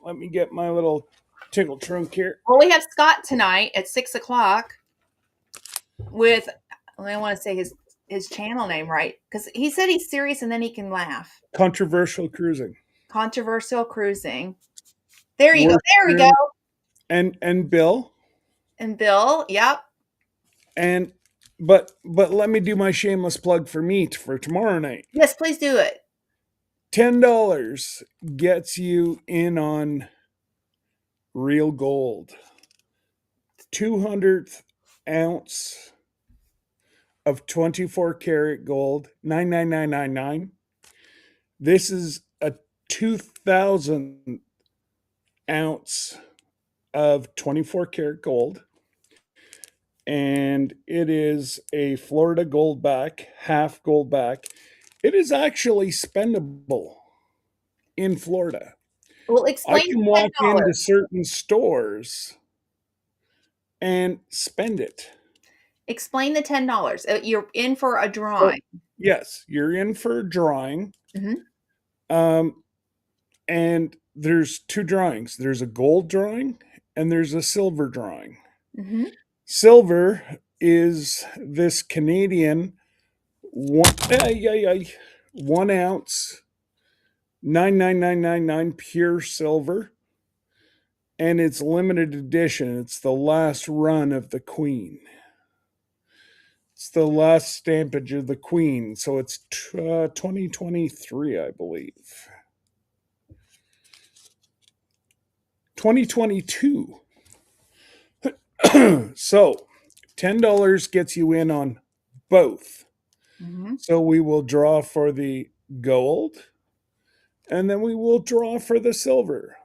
Let me get my little tickle trunk here. Well, we have Scott tonight at 6 o'clock with, I want to say his channel name right, because he said he's serious and then he can laugh. Controversial cruising. Controversial cruising. There you go. We're There we go. and Bill. And Bill, yep. And but let me do my shameless plug for meat for tomorrow night. Yes, please do it. $10 gets you in on real gold. 200th ounce of 24 karat gold, 99999. This is a 2000 ounce of 24 karat gold. And it is a Florida goldback, half goldback. It is actually spendable in Florida. Well, I explain can the walk into $10. certain stores and spend it. Explain the $10. You're in for a So, drawing. yes, you're in for a drawing. Mhm. And there's two drawings. There's a gold drawing and there's a silver drawing. Mhm. Silver is this Canadian 1 ounce 99999 pure silver, and it's limited edition. It's the last run of the Queen. It's the last stampage of the Queen, so it's 2023, I believe. 2022. So $10 gets you in on both. Mhm. So we will draw for the gold and then we will draw for the silver.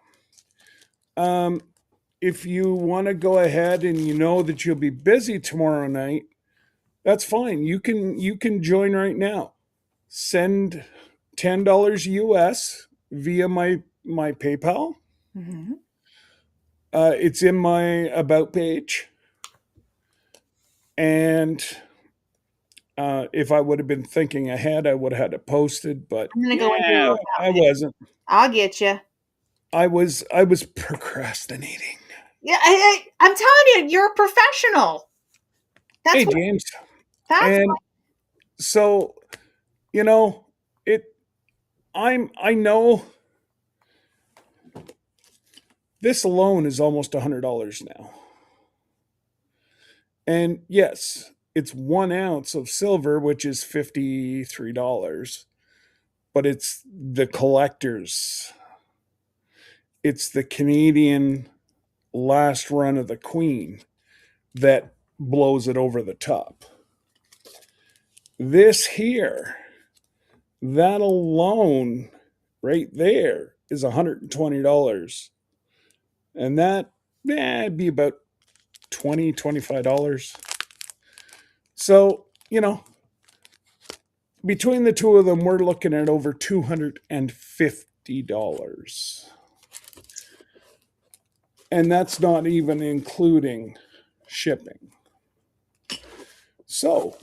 If you want to go ahead and you know that you'll be busy tomorrow night, that's fine. You can join right now. Send $10 US via my PayPal. Mhm. It's in my about page. And if I would have been thinking ahead, I would have had it posted, but I'm gonna go and do yeah, it I without me. wasn't. I'll get you. I was procrastinating. Yeah, I'm telling you, you're a professional. Hey, That's what. James. That's And what. so, you know, it I know this alone is almost $100 now. And yes, it's 1 ounce of silver, which is $53, but it's the collectors. It's the Canadian last run of the Queen that blows it over the top. This here, that alone right there is $120. And that, it'd be about $25. So, between the two of them, we're looking at over $250. And that's not even including shipping. So,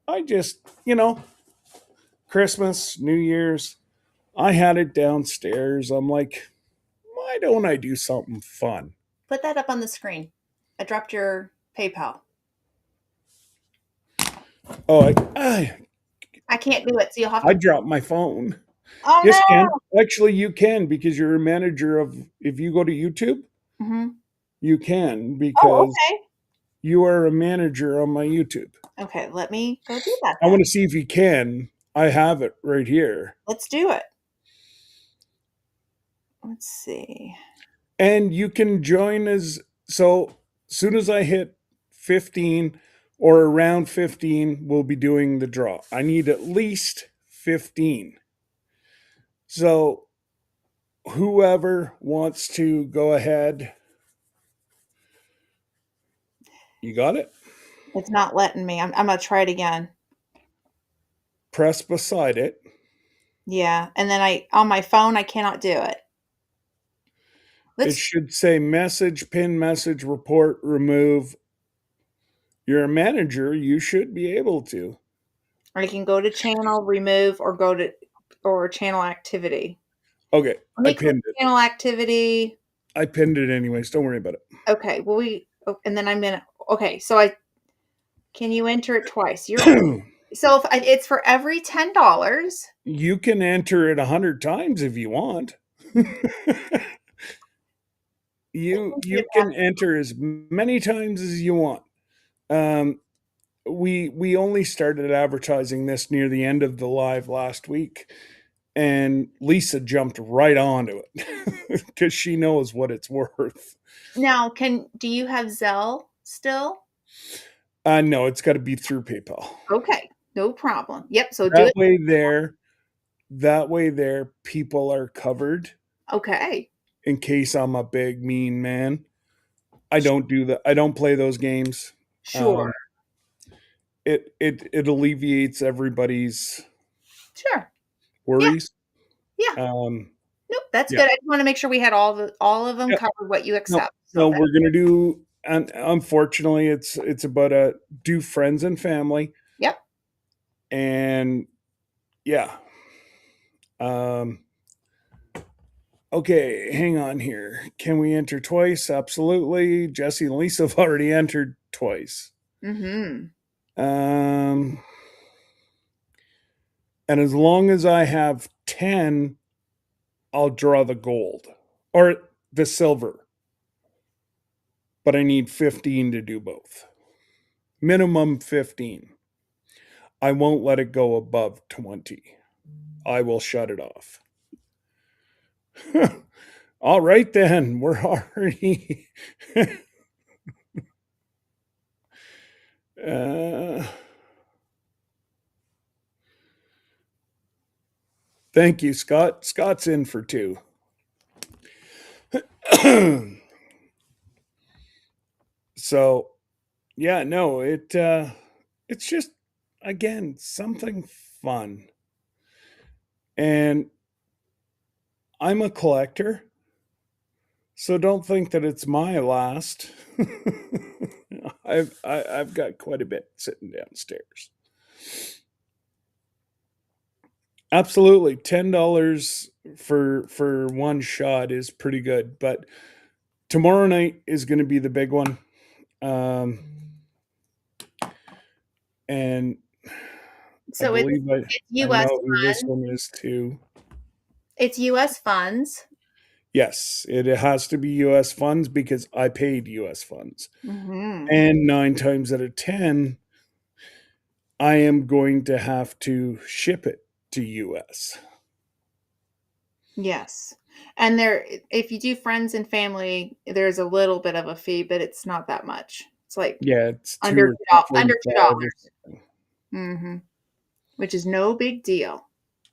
I just, Christmas, New Year's, I had it downstairs. I'm like, why don't I do something fun? Put that up on the screen. I dropped your PayPal. Oh, I can't do it, so you'll have I to. dropped my phone. Oh Yes, you no! can. Actually, you can because you're a manager of. If you go to YouTube, Hmm. you can Oh, because okay. you are a manager on my YouTube. Okay, let me go do that I then. want to see if you can. I have it right here. Let's do it. Let's see. And you can join as so soon as I hit 15 or around 15, we'll be doing the draw. I need at least 15. So whoever wants to go ahead, you got it? It's not letting me. I'm gonna try it again. Press beside it. Yeah, and then I on my phone I cannot do it. It Let's. should say message, pin message, report, remove. You're a manager, you should be able to. I can go to channel, remove, or go to or channel activity. Okay, Let I me click pinned it. channel activity. I pinned it anyways. Don't worry about Okay, well and then I'm gonna. Okay, so I can you enter it twice? it. So if it's for every $10. You can enter it 100 times if you want. You can enter as many times as you want. Um, we only started advertising this near the end of the live last week, and Lisa jumped right onto it because she knows what it's worth. Now, do you have Zelle still? No, it's got to be through PayPal. Okay, no problem. Yep, so do That it. way there, that way there, people are covered Okay, in case I'm a big mean man. I don't do that. I don't play those games. sure, Um, it alleviates everybody's sure. Yeah, worries. yeah. Um, Nope, that's yeah, good. I just wanna make sure we had all of them yeah. covered what you No, accept. So no, that we're gonna do. And unfortunately, it's about a do friends and family, yep. and yeah. Um, okay, hang on here. Can we enter twice? Absolutely. Jesse and Lisa have already entered twice. Mhm. Um, and as long as I have 10, I'll draw the gold or the silver. But I need 15 to do both. Minimum 15. I won't let it go above 20. I will shut it off. All right, then. We're already. uh, thank you, Scott. Scott's in for two. So, yeah, no, it's just again something fun. And I'm a collector, so don't think that it's my last. I've got quite a bit sitting downstairs. Absolutely, $10 for one shot is pretty good, but tomorrow night is going to be the big one, um, and I So believe it's I US know who this funds. one is too. It's US funds. Yes, it has to be U.S. funds because I paid U.S. funds, Mhm. and 9 times out of 10, I am going to have to ship it to U.S. Yes. And there if you do friends and family, there's a little bit of a fee, but it's not that much. It's like Yeah, it's two under or two under 45 or $2. something. Mhm. Which is no big deal.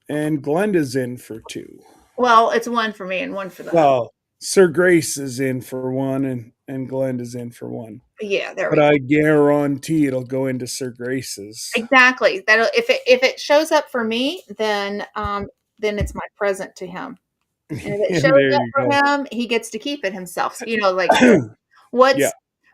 And Glenda's in for two. Well, it's one for me and one for the husband. Well, Sir Grace is in for one, and Glenda's in for one. Yeah, there But we go. I guarantee it'll go into Sir Grace's. Exactly. That'll if it shows up for me, then it's my present to him. And if it shows There up you for go. him, he gets to keep it himself. So, like what's Yeah,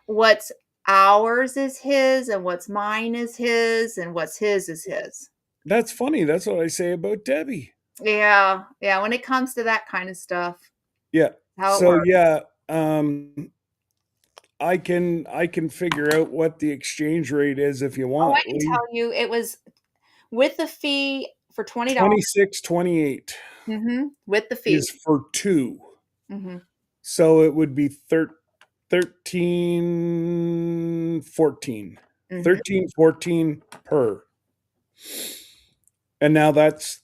what's ours is his and what's mine is his and what's his is his. that's funny. That's what I say about Debbie. Yeah. Yeah, when it comes to that kind of stuff, Yeah. how it So works. yeah, I can figure out what the exchange rate is if you Oh, I want, can Lee. tell you it was with the fee for $20. 26.28 With the fee. is for two. Mhm. So it would be 13.14. Mhm. 13.14 per. And now that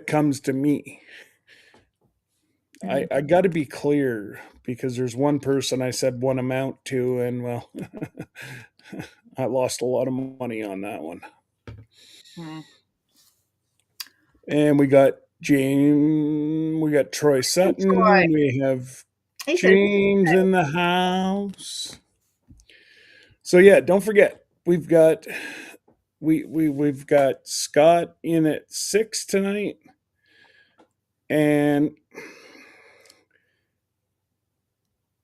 comes to me. Mhm. I got to be clear because there's one person I said one amount to, and well, I lost a lot of money on that one. Mhm. And we got Troy Hey, Troy. Sutton, we have He said, James in the house. So yeah, don't forget we've got Scott in at 6 tonight, and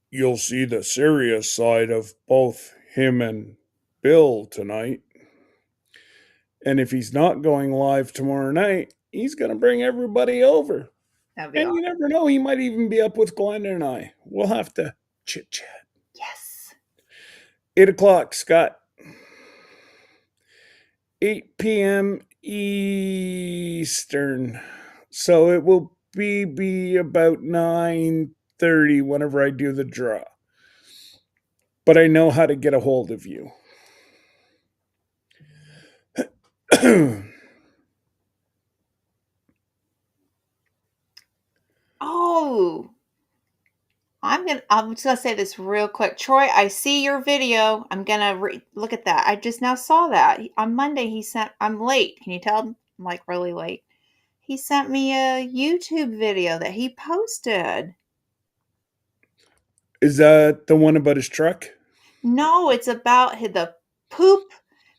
you'll see the serious side of both him and Bill tonight. And if he's not going live tomorrow night, he's going to bring everybody over. that'd be And awesome. you never know, he might even be up with Glenda and I. We'll have to chit chat. Yes. 8 o'clock, Scott. 8 p.m. Eastern. So it will be about 9:30 whenever I do the draw. But I know how to get a hold of you. Oh, I'm just gonna say this real quick. Troy, I see your video. I'm gonna look at that. I just now saw that. On Monday he sent I'm late. Can you tell I'm like really late? He sent me a YouTube video that he posted. Is that the one about his truck? No, it's about the poop,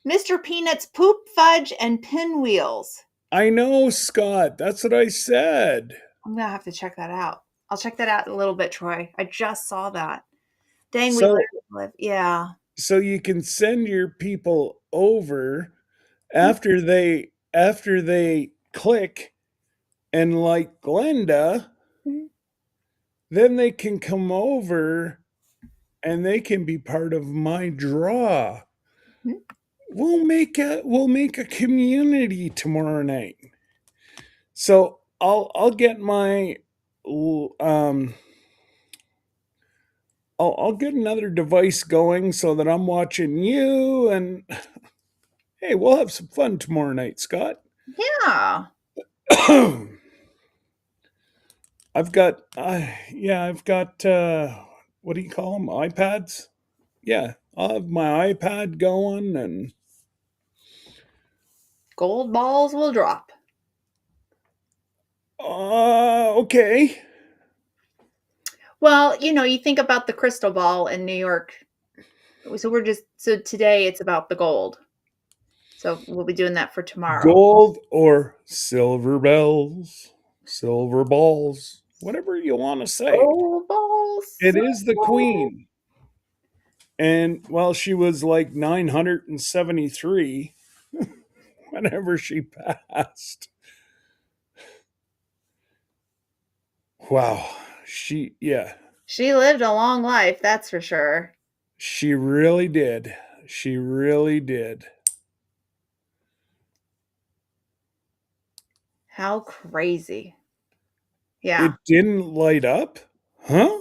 Mr. Peanut's poop fudge and pinwheels. I know, Scott. That's what I said. I'm gonna have to check that out. I'll check that out in a little bit, Troy. I just saw that. Dang, we So live. Yeah. so you can send your people over Mhm. after they click and like Glenda, then they can come over and they can be part of my draw. Mhm. We'll make a community tomorrow night. So I'll get my um I'll get another device going so that I'm watching you, and hey, we'll have some fun tomorrow night, Scott. Yeah. I've got what do you call them? iPads? Yeah, I'll have my iPad going, and Gold balls will drop. okay. Well, you think about the crystal ball in New York. So today it's about the gold. So we'll be doing that for tomorrow. Gold or silver bells, silver balls, whatever you want to say. Gold balls. It is the queen. And well, she was like 973 whenever she passed. Wow. Yeah, She lived a long life, that's for sure. she really did. She really did. How crazy. Yeah. It didn't light up? Huh?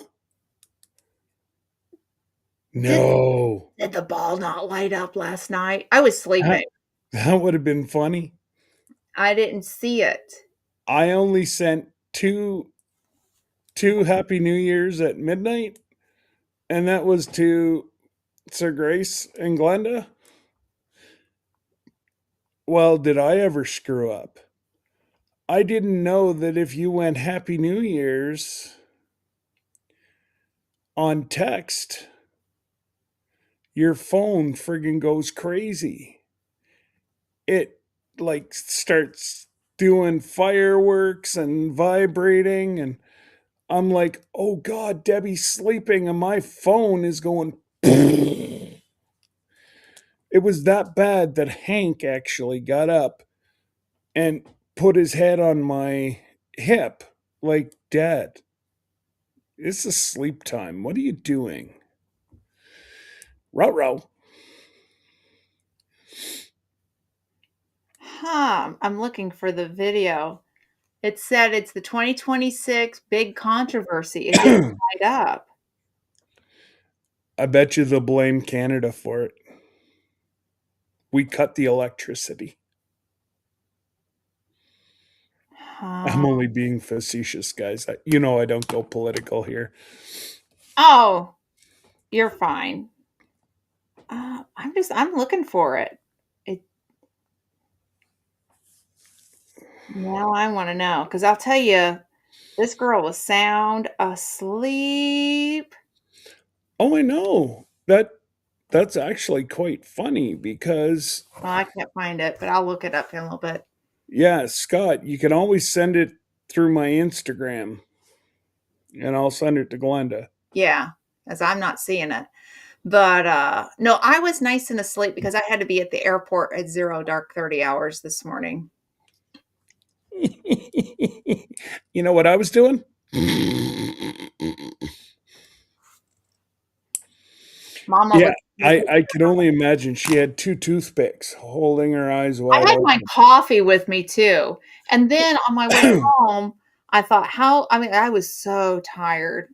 Did No. did the ball not light up last night? I was That, sleeping. that would have been funny. I didn't see it. I only sent two Happy New Years at midnight, and that was to Sir Grace and Glenda. Well, did I ever screw up? I didn't know that if you went Happy New Year's on text, your phone friggin' goes crazy. It like starts doing fireworks and vibrating, and I'm like, oh God, Debbie's sleeping and my phone is going. It was that bad that Hank actually got up and put his head on my hip, like, Dad, it's a sleep time. What are you doing? Row. I'm looking for the video. It said it's the 2026 big controversy. It didn't light up. I bet you they'll blame Canada for it. We cut the electricity. I'm only being facetious, guys. You know I don't go political here. Oh, you're fine. I'm looking for it. It Now I want to know because I'll tell you, this girl was sound asleep. Oh, I know. That's actually quite funny because Well, I can't find it, but I'll look it up in a little bit. yeah, Scott, you can always send it through my Instagram and I'll send it to Glenda. Yeah, as I'm not seeing it. But no, I was nice and asleep because I had to be at the airport at 0 dark 30 hours this morning. You know what I was doing? Mama Yeah, was I can only imagine she had two toothpicks holding her eyes I wide had my open. coffee with me too. And then on my way home, I thought, I was so tired.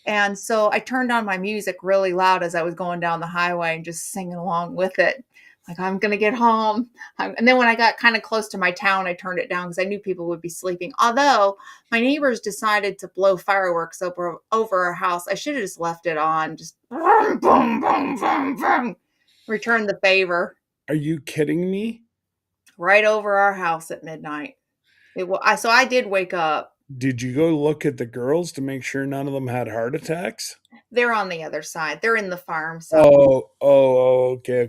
And so I turned on my music really loud as I was going down the highway and just singing along with it. Like, I'm going to get home. And then when I got kind of close to my town, I turned it down because I knew people would be sleeping. Although my neighbors decided to blow fireworks over our house. I should have just left it on. Just boom, boom, boom, boom, boom. Return the favor. Are you kidding me? Right over our house at midnight. So I did wake up. Did you go look at the girls to make sure none of them had heart attacks? They're on the other side. They're in the farm side. Okay.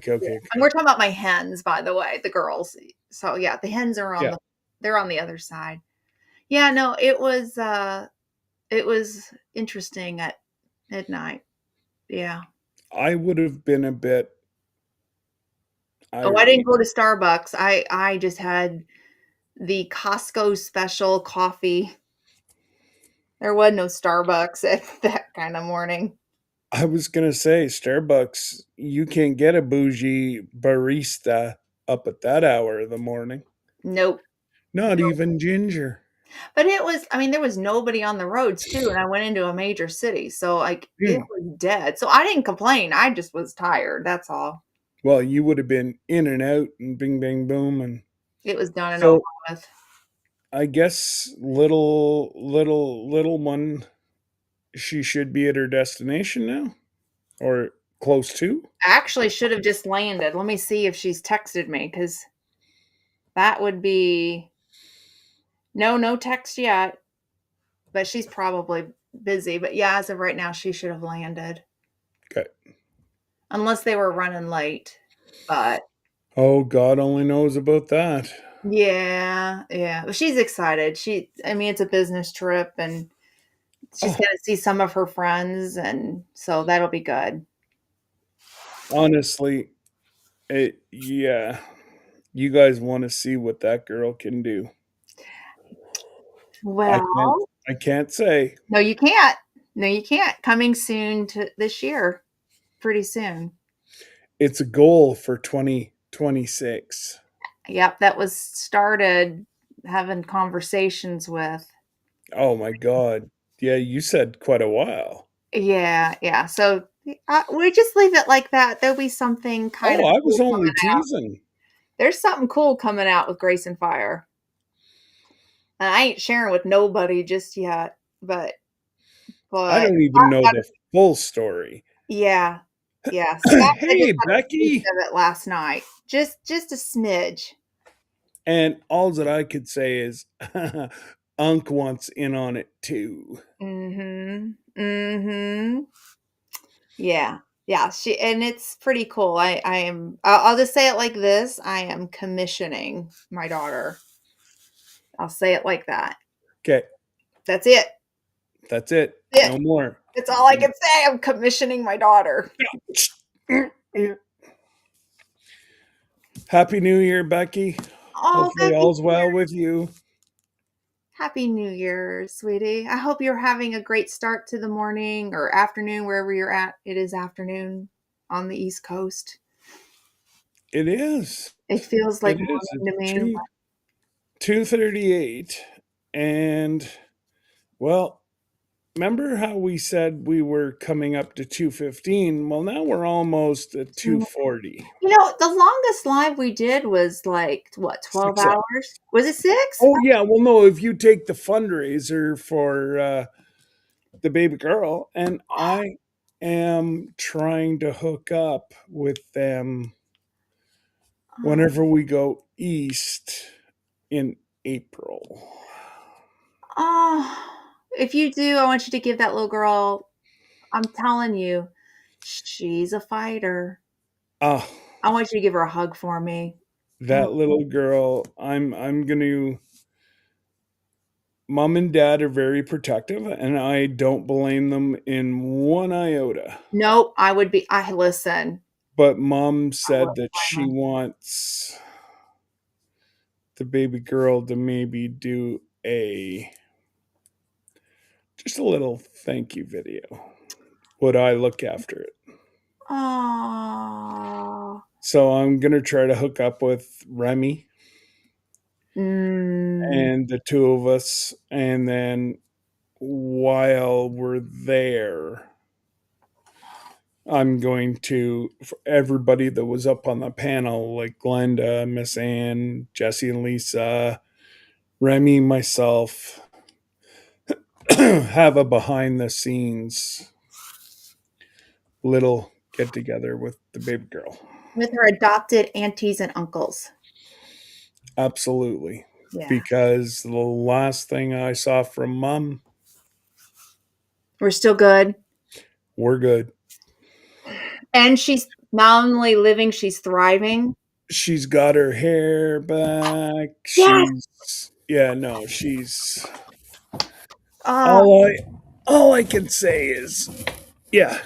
And we're talking about my hens, by the way, the girls. So yeah, the hens are Yeah, they're on the other side. Yeah, no, it was interesting at midnight. Yeah. I would have been a bit Oh, I didn't irate. go to Starbucks. I just had the Costco special coffee. There was no Starbucks at that kind of morning. I was gonna say Starbucks, you can't get a bougie barista up at that hour of the morning. Nope. Not even ginger. But there was nobody on the roads too, and I went into a major city, so like it Hmm. was dead. So I didn't complain. I just was tired. That's all. Well, you would have been in and out and bing bang boom and It was done and over so with. I guess little one she should be at her destination now or close to. I actually should have just landed. Let me see if she's texted me because that would be no text yet, but she's probably busy. But yeah, as of right now, she should have landed Okay. unless they were running late. But Oh, God only knows about that. yeah. But she's excited. It's a business trip and she's Oh, going to see some of her friends. And so that'll be good. honestly, yeah. You guys want to see what that girl can do. I can't Well, I can't say. no, you can't. No, you can't. Coming soon to this year, pretty soon. It's a goal for 2026. Yep, that was started having conversations with. Oh my God. Yeah, you said quite a while. Yeah. So we just leave it like that. There'll be something kind Oh, of I cool was only coming out. teasing. There's something cool coming out with Grace and Fire. And I ain't sharing with nobody just yet, but I but don't even Scott know got, the full story. yeah, yeah. Scott I just Hey, got a piece Becky. of it last night. Just a smidge. And all that I could say is Unc wants in on it too. Mm-hmm. Mm-hmm. Yeah. Yeah. And it's pretty cool. I'll just say it like this. I am commissioning my daughter. I'll say it like that. Okay, That's it. that's it. It. No more. That's all I can say. I'm commissioning my daughter. Happy New Year, Becky. Oh, Hopefully all's well with you. Happy New Year, sweetie. I hope you're having a great start to the morning or afternoon, wherever you're at. It is afternoon. on the East Coast. It is. It feels It like is. morning It's to me. 2:38, and well, remember how we said we were coming up to 2:15? Well, now we're almost at 2:40. The longest live we did was like what, 12 6 hours. hours? Was it 6? Oh yeah, well no, if you take the fundraiser for the baby girl, and I am trying to hook up with them whenever we go east in April. Oh, if you do, I want you to give that little girl, I'm telling you, she's a fighter. Ah, I want you to give her a hug for me. that little girl, I'm going to Mom and dad are very protective, and I don't blame them in one iota. Nope, I listen. But mom I said wouldn't that blame she her. wants the baby girl to maybe do just a little thank you video. Would I look after it? Oh. So I'm gonna try to hook up with Remy Mm. and the two of us, and then while we're there, I'm going to, for everybody that was up on the panel, like Glenda, Miss Ann, Jesse and Lisa, Remy, myself, have a behind the scenes little get together with the baby girl. With her adopted aunties and uncles. Absolutely. Yeah. Because the last thing I saw from mom, We're still good. we're good. And she's not only living, she's thriving. She's got her hair back. Yes. Yeah, no, she's Uh, all I all I can say is yeah,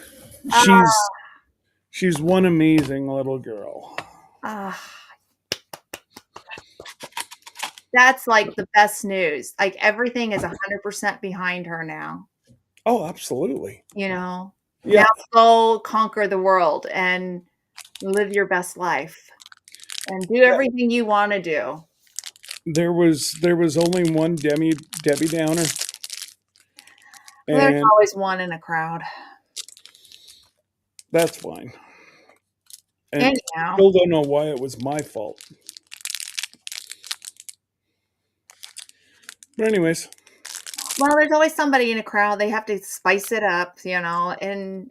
uh, she's one amazing little girl. uh, that's like the best news. Like everything is 100% behind her now. Oh, absolutely. Now Yeah. go conquer the world and live your best life and do Yeah. everything you want to do. There was only one Debbie Downer, Well, there's and always one in a crowd. that's fine. And Anyhow, still don't know why it was my fault. But anyways, well, there's always somebody in a crowd. They have to spice it up, and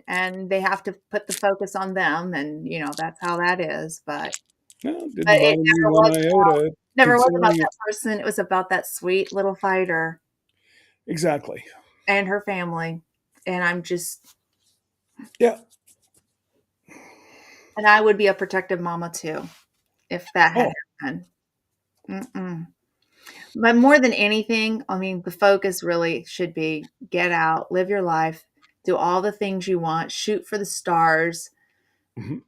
they have to put the focus on them, and that's how that is. But no, it but didn't it bother me one iota, never was about considering it. that person. It was about that sweet little fighter Exactly. and her family. And I'm just, Yeah. and I would be a protective mama too if that had Oh. happened. Mm-mm. But more than anything, I mean, the focus really should be get out, live your life, do all the things you want, shoot for the stars, Mhm.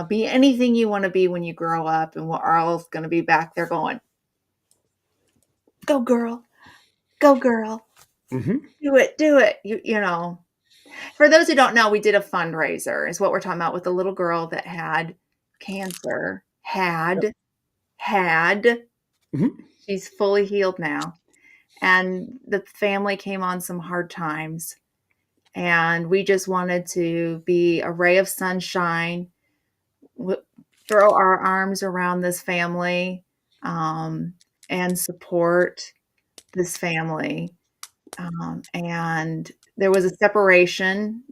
be anything you want to be when you grow up. And we're all going to be back there going, go girl, go girl, Mhm. do it, do it. For those who don't know, we did a fundraiser, is what we're talking about, with a little girl that had cancer, Yep. had, Mhm. she's fully healed now. And the family came on some hard times. And we just wanted to be a ray of sunshine, throw our arms around this family, and support this family. And there was a separation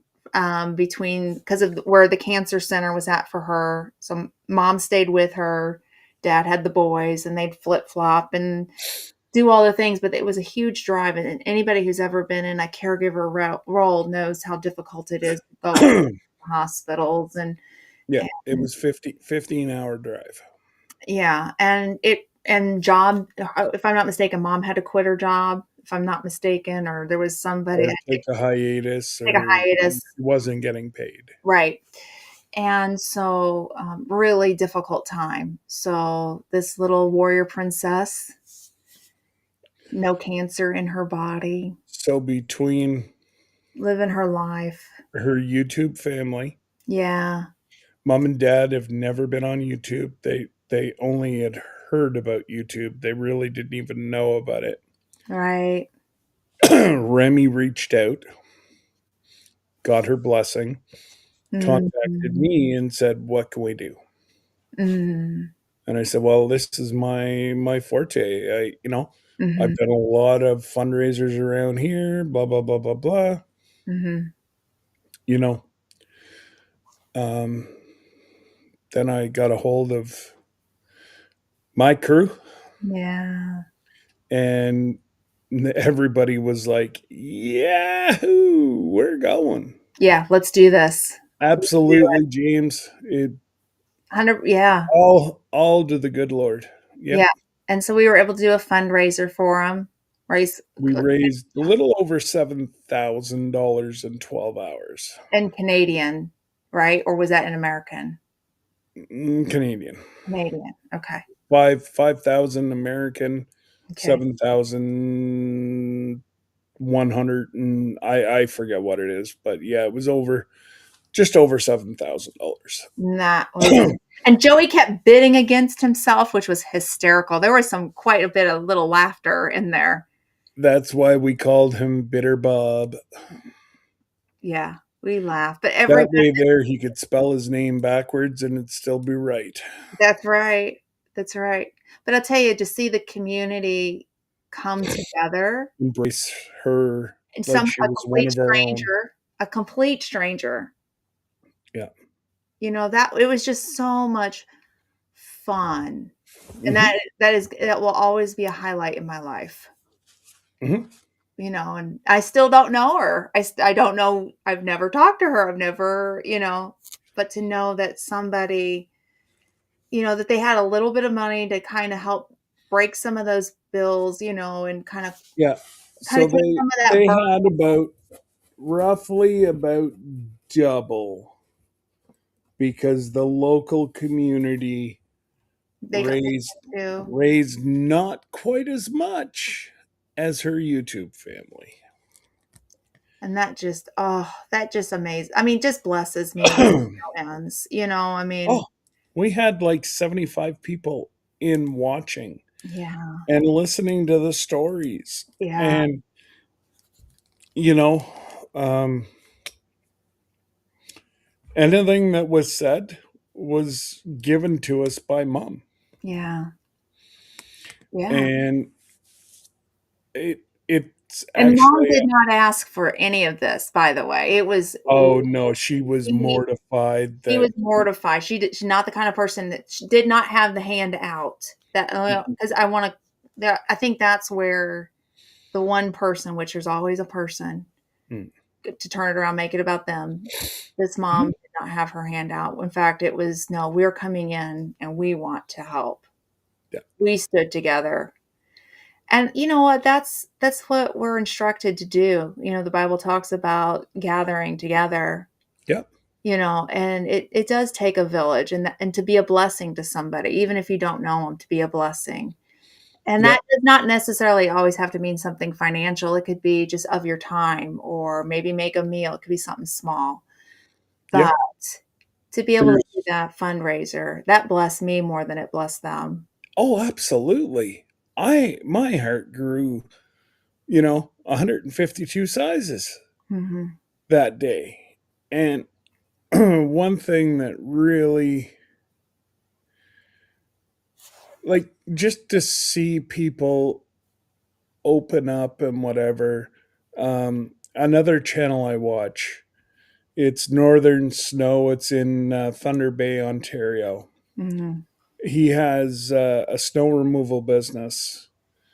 between, because of where the cancer center was at for her. So mom stayed with her, dad had the boys, and they'd flip flop and do all the things. But it was a huge drive, and anybody who's ever been in a caregiver role knows how difficult it is to go to hospitals Yeah, it and was 15-hour drive. yeah, and job. If I'm not mistaken, mom had to quit her job. If I'm not mistaken, or there was somebody Or take a hiatus, take a or hiatus, wasn't getting paid. right? And so, really difficult time. So this little warrior princess, no cancer in her body, So between living her life. her YouTube family, Yeah. Mom and dad have never been on YouTube. They only had heard about YouTube. They really didn't even know about it. Right. Remy reached out, got her blessing, contacted Mm-hmm. me and said, "What can we do?" Mm-hmm. And I said, "Well, this is my forte. I've Mm-hmm. done a lot of fundraisers around here, blah blah blah blah blah. Mm-hmm. You know, um, then I got a hold of my crew, Yeah. and everybody was like, "Yahoo, we're going." Yeah. Let's do this. Let's do it. Absolutely, James. It 100. Yeah. all to the good Lord. Yep. Yeah. And so we were able to do a fundraiser for them. Raise We raised a little over $7,000 in 12 hours. in Canadian, right? Or was that in American? Canadian. Canadian. Okay. 5,000 American, Okay. 7,100, and I forget what it is, but yeah, it was just over $7,000. And that was, and Joey kept bidding against himself, which was hysterical. There was quite a bit of little laughter in there. That's why we called him Bitter Bob. Yeah, we laughed, but That way there he could spell his name backwards and it'd still be right. that's right. That's right. But I'll tell you, to see the community come together Embrace her and like she was one of our own. a complete stranger, Yeah. that it was just so much fun. And Hmm. that will always be a highlight in my life. Hmm. And I still don't know her. I don't know. I've never talked to her. I've never, but to know that somebody, that they had a little bit of money to kind of help break some of those bills, and kind of Yeah. kind So of take they some of that they burden. had roughly about double because the local community They got raised to, raised not quite as much as her YouTube family. and that just amazes. I mean, just blesses me with no ends. I mean, Oh, we had like 75 people in watching yeah, and listening to the stories. yeah, And you know, um anything that was said was given to us by mom. yeah, yeah. And it's And mom actually did not ask for any of this, by the way. It was oh no, she was she mortified she that was mortified. She's not the kind of person that she did not have the hand out. That because I think that's where the one person, which there's always a person, mm, to turn it around, make it about them. This mom mhm, did not have her hand out. In fact, it was no, we're coming in and we want to help. yeah, We stood together. And you know what? That's what we're instructed to do. The Bible talks about gathering together, yeah, and it does take a village, and to be a blessing to somebody, even if you don't know them, to be a blessing. And yeah, that does not necessarily always have to mean something financial. It could be just of your time, or maybe make a meal. It could be something small. yeah. But to be able to do There's that fundraiser, that blessed me more than it blessed them. oh, absolutely. My heart grew, 152 sizes Hmm. that day. And one thing that really like just to see people open up and whatever. Another channel I watch, it's Northern Snow. It's in Thunder Bay, Ontario. Hmm. He has a snow removal business,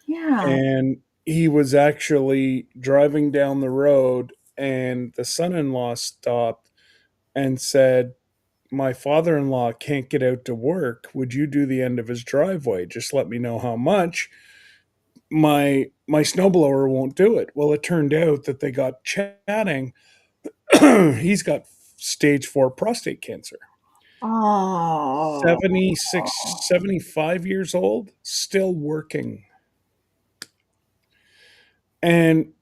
Yeah. and he was actually driving down the road, and the son-in-law stopped and said, "My father-in-law can't get out to work. Would you do the end of his driveway? Just let me know how much. My snowblower won't do it." Well, it turned out that they got chatting. He's got stage 4 prostate cancer. Oh. 76, 75 years old, still working. And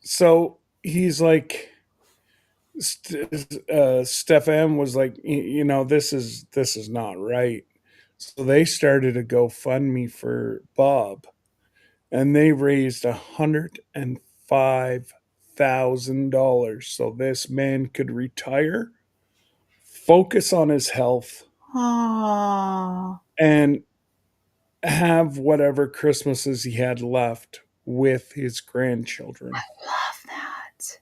so he's like, Stefan was like, this is not right. So they started a GoFundMe for Bob, and they raised $105,000 so this man could retire, focus on his health, Oh, and have whatever Christmases he had left with his grandchildren. love that.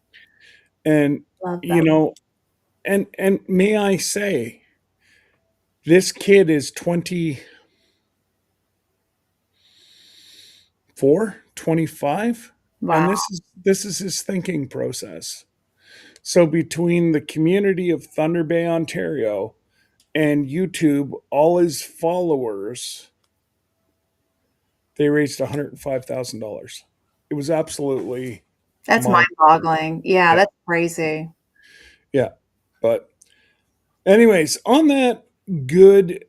And Love you that. know, and may I say, this kid is 24, 25, Wow. and this is his thinking process. So between the community of Thunder Bay, Ontario, and YouTube, all his followers, they raised $105,000. It was absolutely That's mind. mind-boggling. Yeah, Yeah, that's crazy. yeah. But anyways, on that good,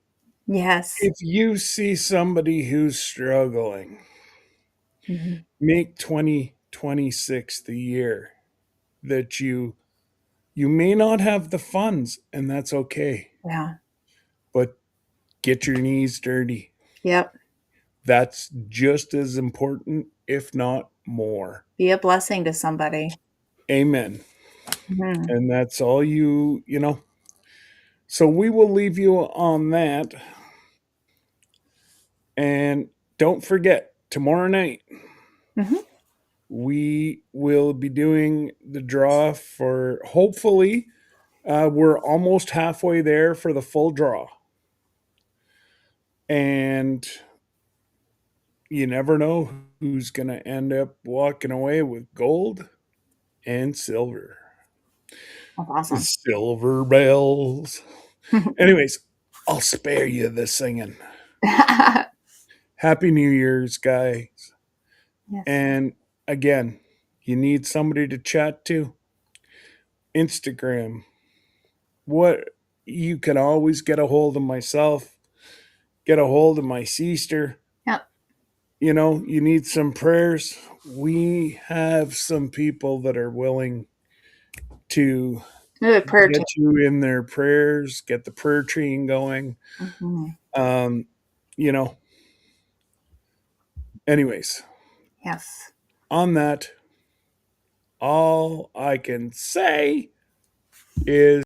Yes. if you see somebody who's struggling, Mhm. make 2026 the year that you may not have the funds, and that's okay, Yeah. but get your knees dirty. Yep. That's just as important, if not more. Be a blessing to somebody. Amen. Mhm. And that's all you. So we will leave you on that. And don't forget, tomorrow night, Mhm. we will be doing the draw for, hopefully, we're almost halfway there for the full draw. And you never know who's going to end up walking away with gold and silver. That's awesome. Silver bells. Anyways, I'll spare you the singing. Happy New Year's, guys. Yes. And again, you need somebody to chat to? Instagram. What you can always get a hold of myself, get a hold of my sister. Yep. You need some prayers. We have some people that are willing to Maybe a prayer team. get you in their prayers, get the prayer train going. Mhm. Um, you know, anyways, Yes. on that, all I can say is